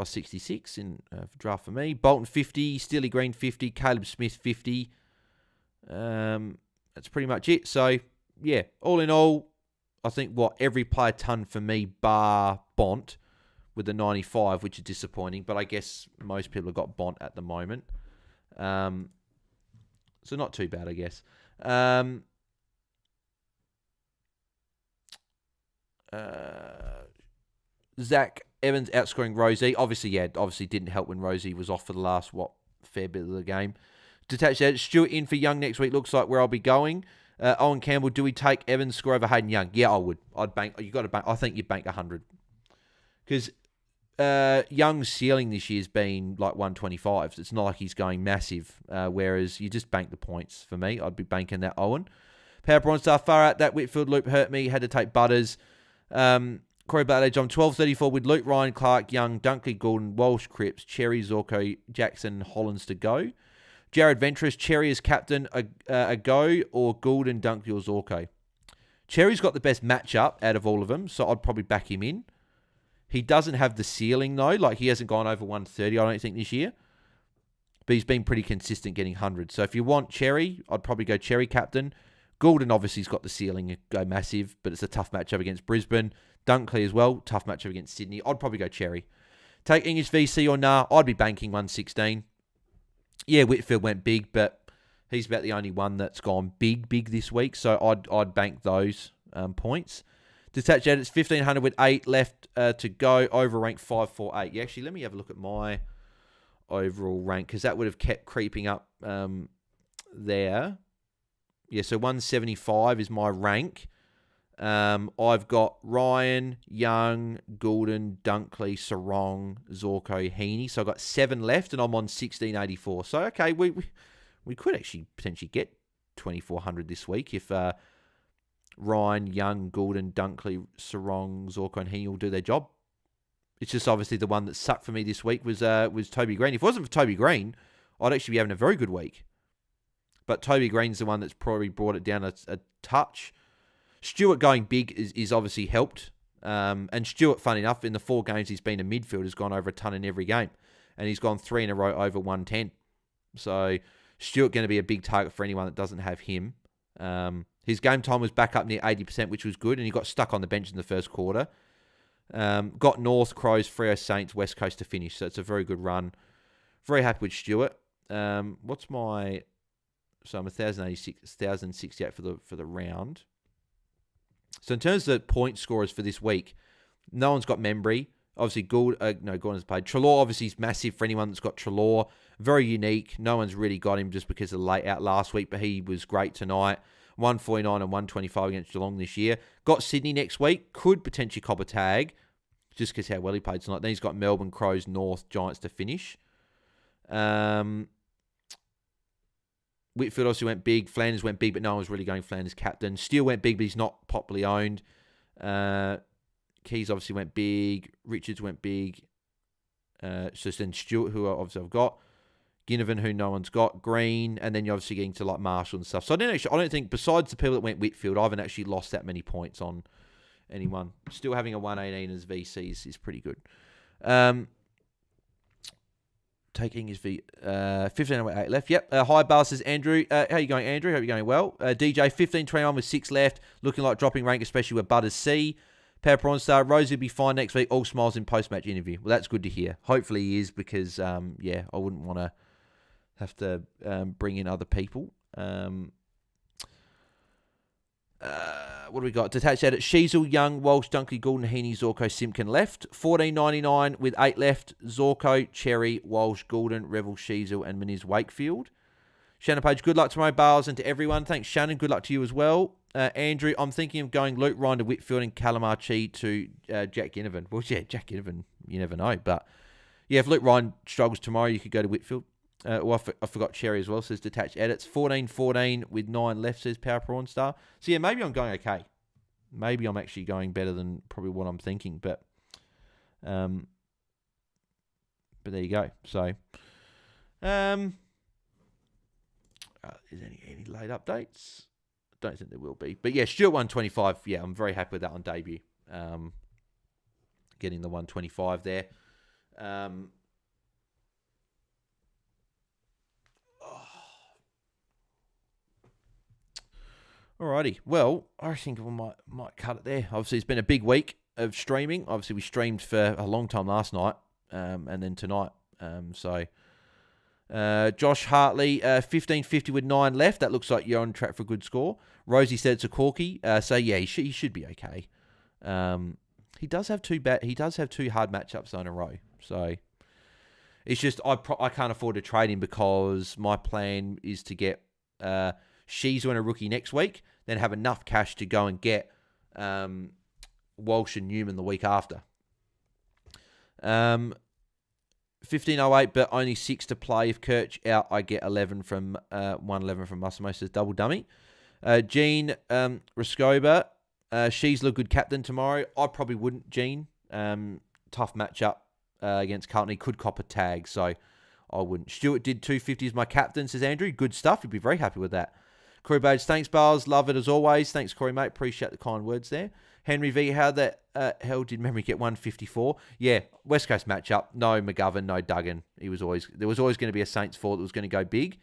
66 in draft for me. Bolton 50. Steely Green 50. Caleb Smith 50. That's pretty much it. So, yeah, all in all, I think every player ton for me bar Bont with the 95, which is disappointing. But I guess most people have got Bont at the moment. So not too bad, I guess. Zach Evans outscoring Rosie. Obviously didn't help when Rosie was off for the last, fair bit of the game. Detached edge. Stewart in for Young next week. Looks like where I'll be going. Owen Campbell, do we take Evans' score over Hayden Young? Yeah, I would. I'd bank. You got to bank. I think you'd bank 100. Because Young's ceiling this year's been like 125. It's not like he's going massive. Whereas you just bank the points for me. I'd be banking that Owen. Power Bronze-Star, far out. That Whitfield loop hurt me. Had to take Butters. Corey Butledge on 12.34 with Luke, Ryan, Clark, Young, Dunkley, Gordon, Walsh, Cripps, Cherry, Zorko, Jackson, Hollins to go. Jared Ventress, Cherry as captain, a go, or Goulden, Dunkley, or Zorko. Cherry's got the best matchup out of all of them, so I'd probably back him in. He doesn't have the ceiling, though. Like, he hasn't gone over 130, I don't think, this year. But he's been pretty consistent getting 100. So if you want Cherry, I'd probably go Cherry captain. Goulden obviously's got the ceiling, go massive, but it's a tough matchup against Brisbane. Dunkley as well, tough matchup against Sydney. I'd probably go Cherry. Take English VC or nah, I'd be banking 116. Yeah, Whitfield went big, but he's about the only one that's gone big this week. So I'd bank those points. Detached edits, 1,500 with 8 left to go. Over rank 548. Yeah, actually, let me have a look at my overall rank, because that would have kept creeping up there. Yeah, so 175 is my rank. I've got Ryan, Young, Goulden, Dunkley, Sarong, Zorko, Heaney. So I've got 7 left, and I'm on 1684. So, okay, we could actually potentially get 2,400 this week if Ryan, Young, Goulden, Dunkley, Sarong, Zorko, and Heaney will do their job. It's just obviously the one that sucked for me this week was Toby Green. If it wasn't for Toby Green, I'd actually be having a very good week. But Toby Green's the one that's probably brought it down a touch. Stewart going big is obviously helped. And Stewart, fun enough, in the 4 games he's been a midfield, has gone over a ton in every game. And he's gone 3 in a row over 110. So Stewart going to be a big target for anyone that doesn't have him. His game time was back up near 80%, which was good. And he got stuck on the bench in the first quarter. Got North, Crows, Freo Saints, West Coast to finish. So it's a very good run. Very happy with Stewart. What's my... So I'm 1,086, 1,068 for the round. So in terms of the point scorers for this week, no one's got Membry. Obviously, Gordon's played. Treloar obviously is massive for anyone that's got Treloar. Very unique. No one's really got him just because of the late out last week, but he was great tonight. 149 and 125 against Geelong this year. Got Sydney next week. Could potentially cop a tag just because how well he played tonight. Then he's got Melbourne, Crows, North, Giants to finish. Whitfield obviously went big. Flanders went big, but no one was really going Flanders captain. Steele went big, but he's not popularly owned. Keys obviously went big. Richards went big. So then Stewart, who obviously I've got. Ginnivan, who no one's got. Green, and then you're obviously getting to like Marshall and stuff. So I don't think, besides the people that went Whitfield, I haven't actually lost that many points on anyone. Still having a 118 as VCs is pretty good. taking his feet. 15:08 left. Yep. Hi, Bar says Andrew. How you going, Andrew? Hope you're going well. DJ 15:21 with 6 left. Looking like dropping rank, especially with Butters C. Power Prawn Star. Rosie will be fine next week. All smiles in post-match interview. Well, that's good to hear. Hopefully he is because, I wouldn't want to have to bring in other people. What do we got? Detached edit. Sheasel, Young, Walsh, Dunkley, Goulden, Heaney, Zorko, Simpkin left. 14.99 with 8 left. Zorko, Cherry, Walsh, Goulden, Revel, Sheasel, and Meniz Wakefield. Shannon Page, good luck tomorrow, Bales, and to everyone. Thanks, Shannon. Good luck to you as well. Andrew, I'm thinking of going Luke Ryan to Whitfield and Calamarchi to Jack Ginnivan. Well, yeah, Jack Ginnivan, you never know. But, yeah, if Luke Ryan struggles tomorrow, you could go to Whitfield. I forgot Cherry as well, says Detached Edits. 14.14 with 9 left, says Power Prawn Star. So, yeah, maybe I'm going okay. Maybe I'm actually going better than probably what I'm thinking. But there you go. So, is there any late updates? I don't think there will be. But, yeah, Stuart 125. Yeah, I'm very happy with that on debut. Getting the 125 there. Alrighty, well, I think we might cut it there. Obviously, it's been a big week of streaming. Obviously, we streamed for a long time last night, and then tonight. Josh Hartley, 15.50 with 9 left. That looks like you're on track for a good score. Rosie said it's a corky, so yeah, he should be okay. He does have two hard matchups in a row, so it's just I can't afford to trade him because my plan is to get She's win a rookie next week, then have enough cash to go and get Walsh and Newman the week after. 15.08, but only 6 to play. If Kirch out, I get 11 from 111 from Massimo, says double dummy. Gene Rascoba, she's a good captain tomorrow. I probably wouldn't, Gene. Tough matchup against Carlton. He could cop a tag, so I wouldn't. Stuart did 250 as my captain, says Andrew. Good stuff. He'd be very happy with that. Corey Bage, thanks, Bales. Love it as always. Thanks, Corey, mate. Appreciate the kind words there. Henry V, how the hell did Memory get 154? Yeah, West Coast matchup. No McGovern, no Duggan. There was always going to be a Saints fall that was going to go big.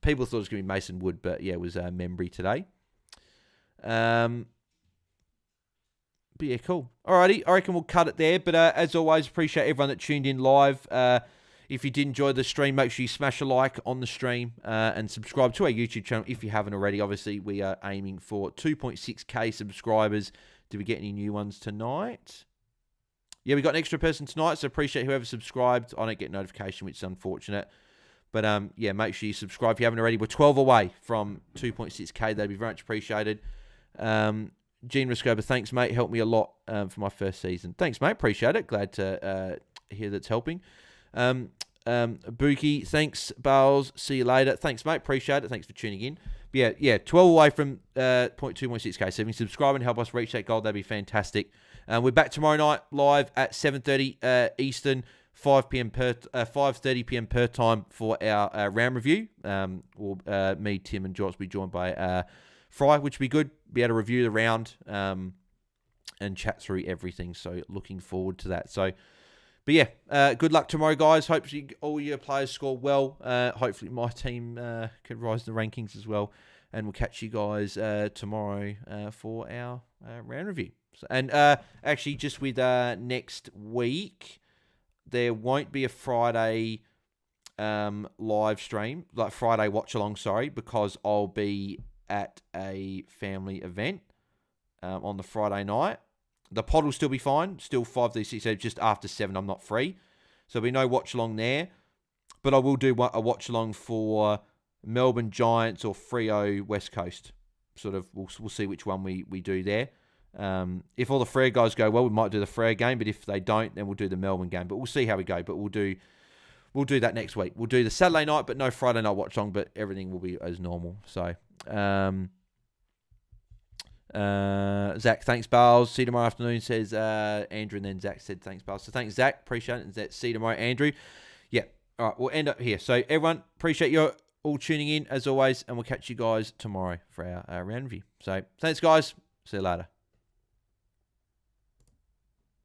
People thought it was going to be Mason Wood, but yeah, it was Membry today. But yeah, cool. Alrighty, I reckon we'll cut it there. But as always, appreciate everyone that tuned in live. If you did enjoy the stream, make sure you smash a like on the stream and subscribe to our YouTube channel if you haven't already. Obviously, we are aiming for 2.6k subscribers. Did we get any new ones tonight? Yeah, we got an extra person tonight, so appreciate whoever subscribed. I don't get notification, which is unfortunate. But yeah, make sure you subscribe if you haven't already. We're 12 away from 2.6k. That'd be very much appreciated. Gene Riscoba, thanks, mate. Helped me a lot for my first season. Thanks, mate. Appreciate it. Glad to hear that's helping. Buki, thanks, Bales. See you later. Thanks, mate. Appreciate it. Thanks for tuning in. But yeah, 12 away from 2.6k. So if you can subscribe and help us reach that goal, that'd be fantastic. We're back tomorrow night live at 7:30 Eastern, 5:30 p.m. per time for our round review. Me, Tim, and George will be joined by Fry, which will be good. Be able to review the round and chat through everything. So looking forward to that. So. But yeah, good luck tomorrow, guys. Hopefully all your players score well. Hopefully my team can rise the rankings as well. And we'll catch you guys tomorrow for our round review. So, and actually, just with next week, there won't be a Friday live stream, like Friday watch-along, sorry, because I'll be at a family event on the Friday night. The pod will still be fine, still 5-6, so just after 7 I'm not free. So there'll be no watch-along there. But I will do a watch-along for Melbourne Giants or Freo West Coast. Sort of, we'll see which one we do there. If all the Freo guys go well, we might do the Freo game, but if they don't, then we'll do the Melbourne game. But we'll see how we go, but we'll do that next week. We'll do the Saturday night, but no Friday night watch-along, but everything will be as normal. So, Zach, thanks, Bales. See you tomorrow afternoon, says Andrew, and then Zach said thanks, Bales. So thanks, Zach. Appreciate it. And see you tomorrow, Andrew. Yeah. All right, we'll end up here. So everyone, appreciate you all tuning in as always, and we'll catch you guys tomorrow for our round review. So thanks, guys. See you later.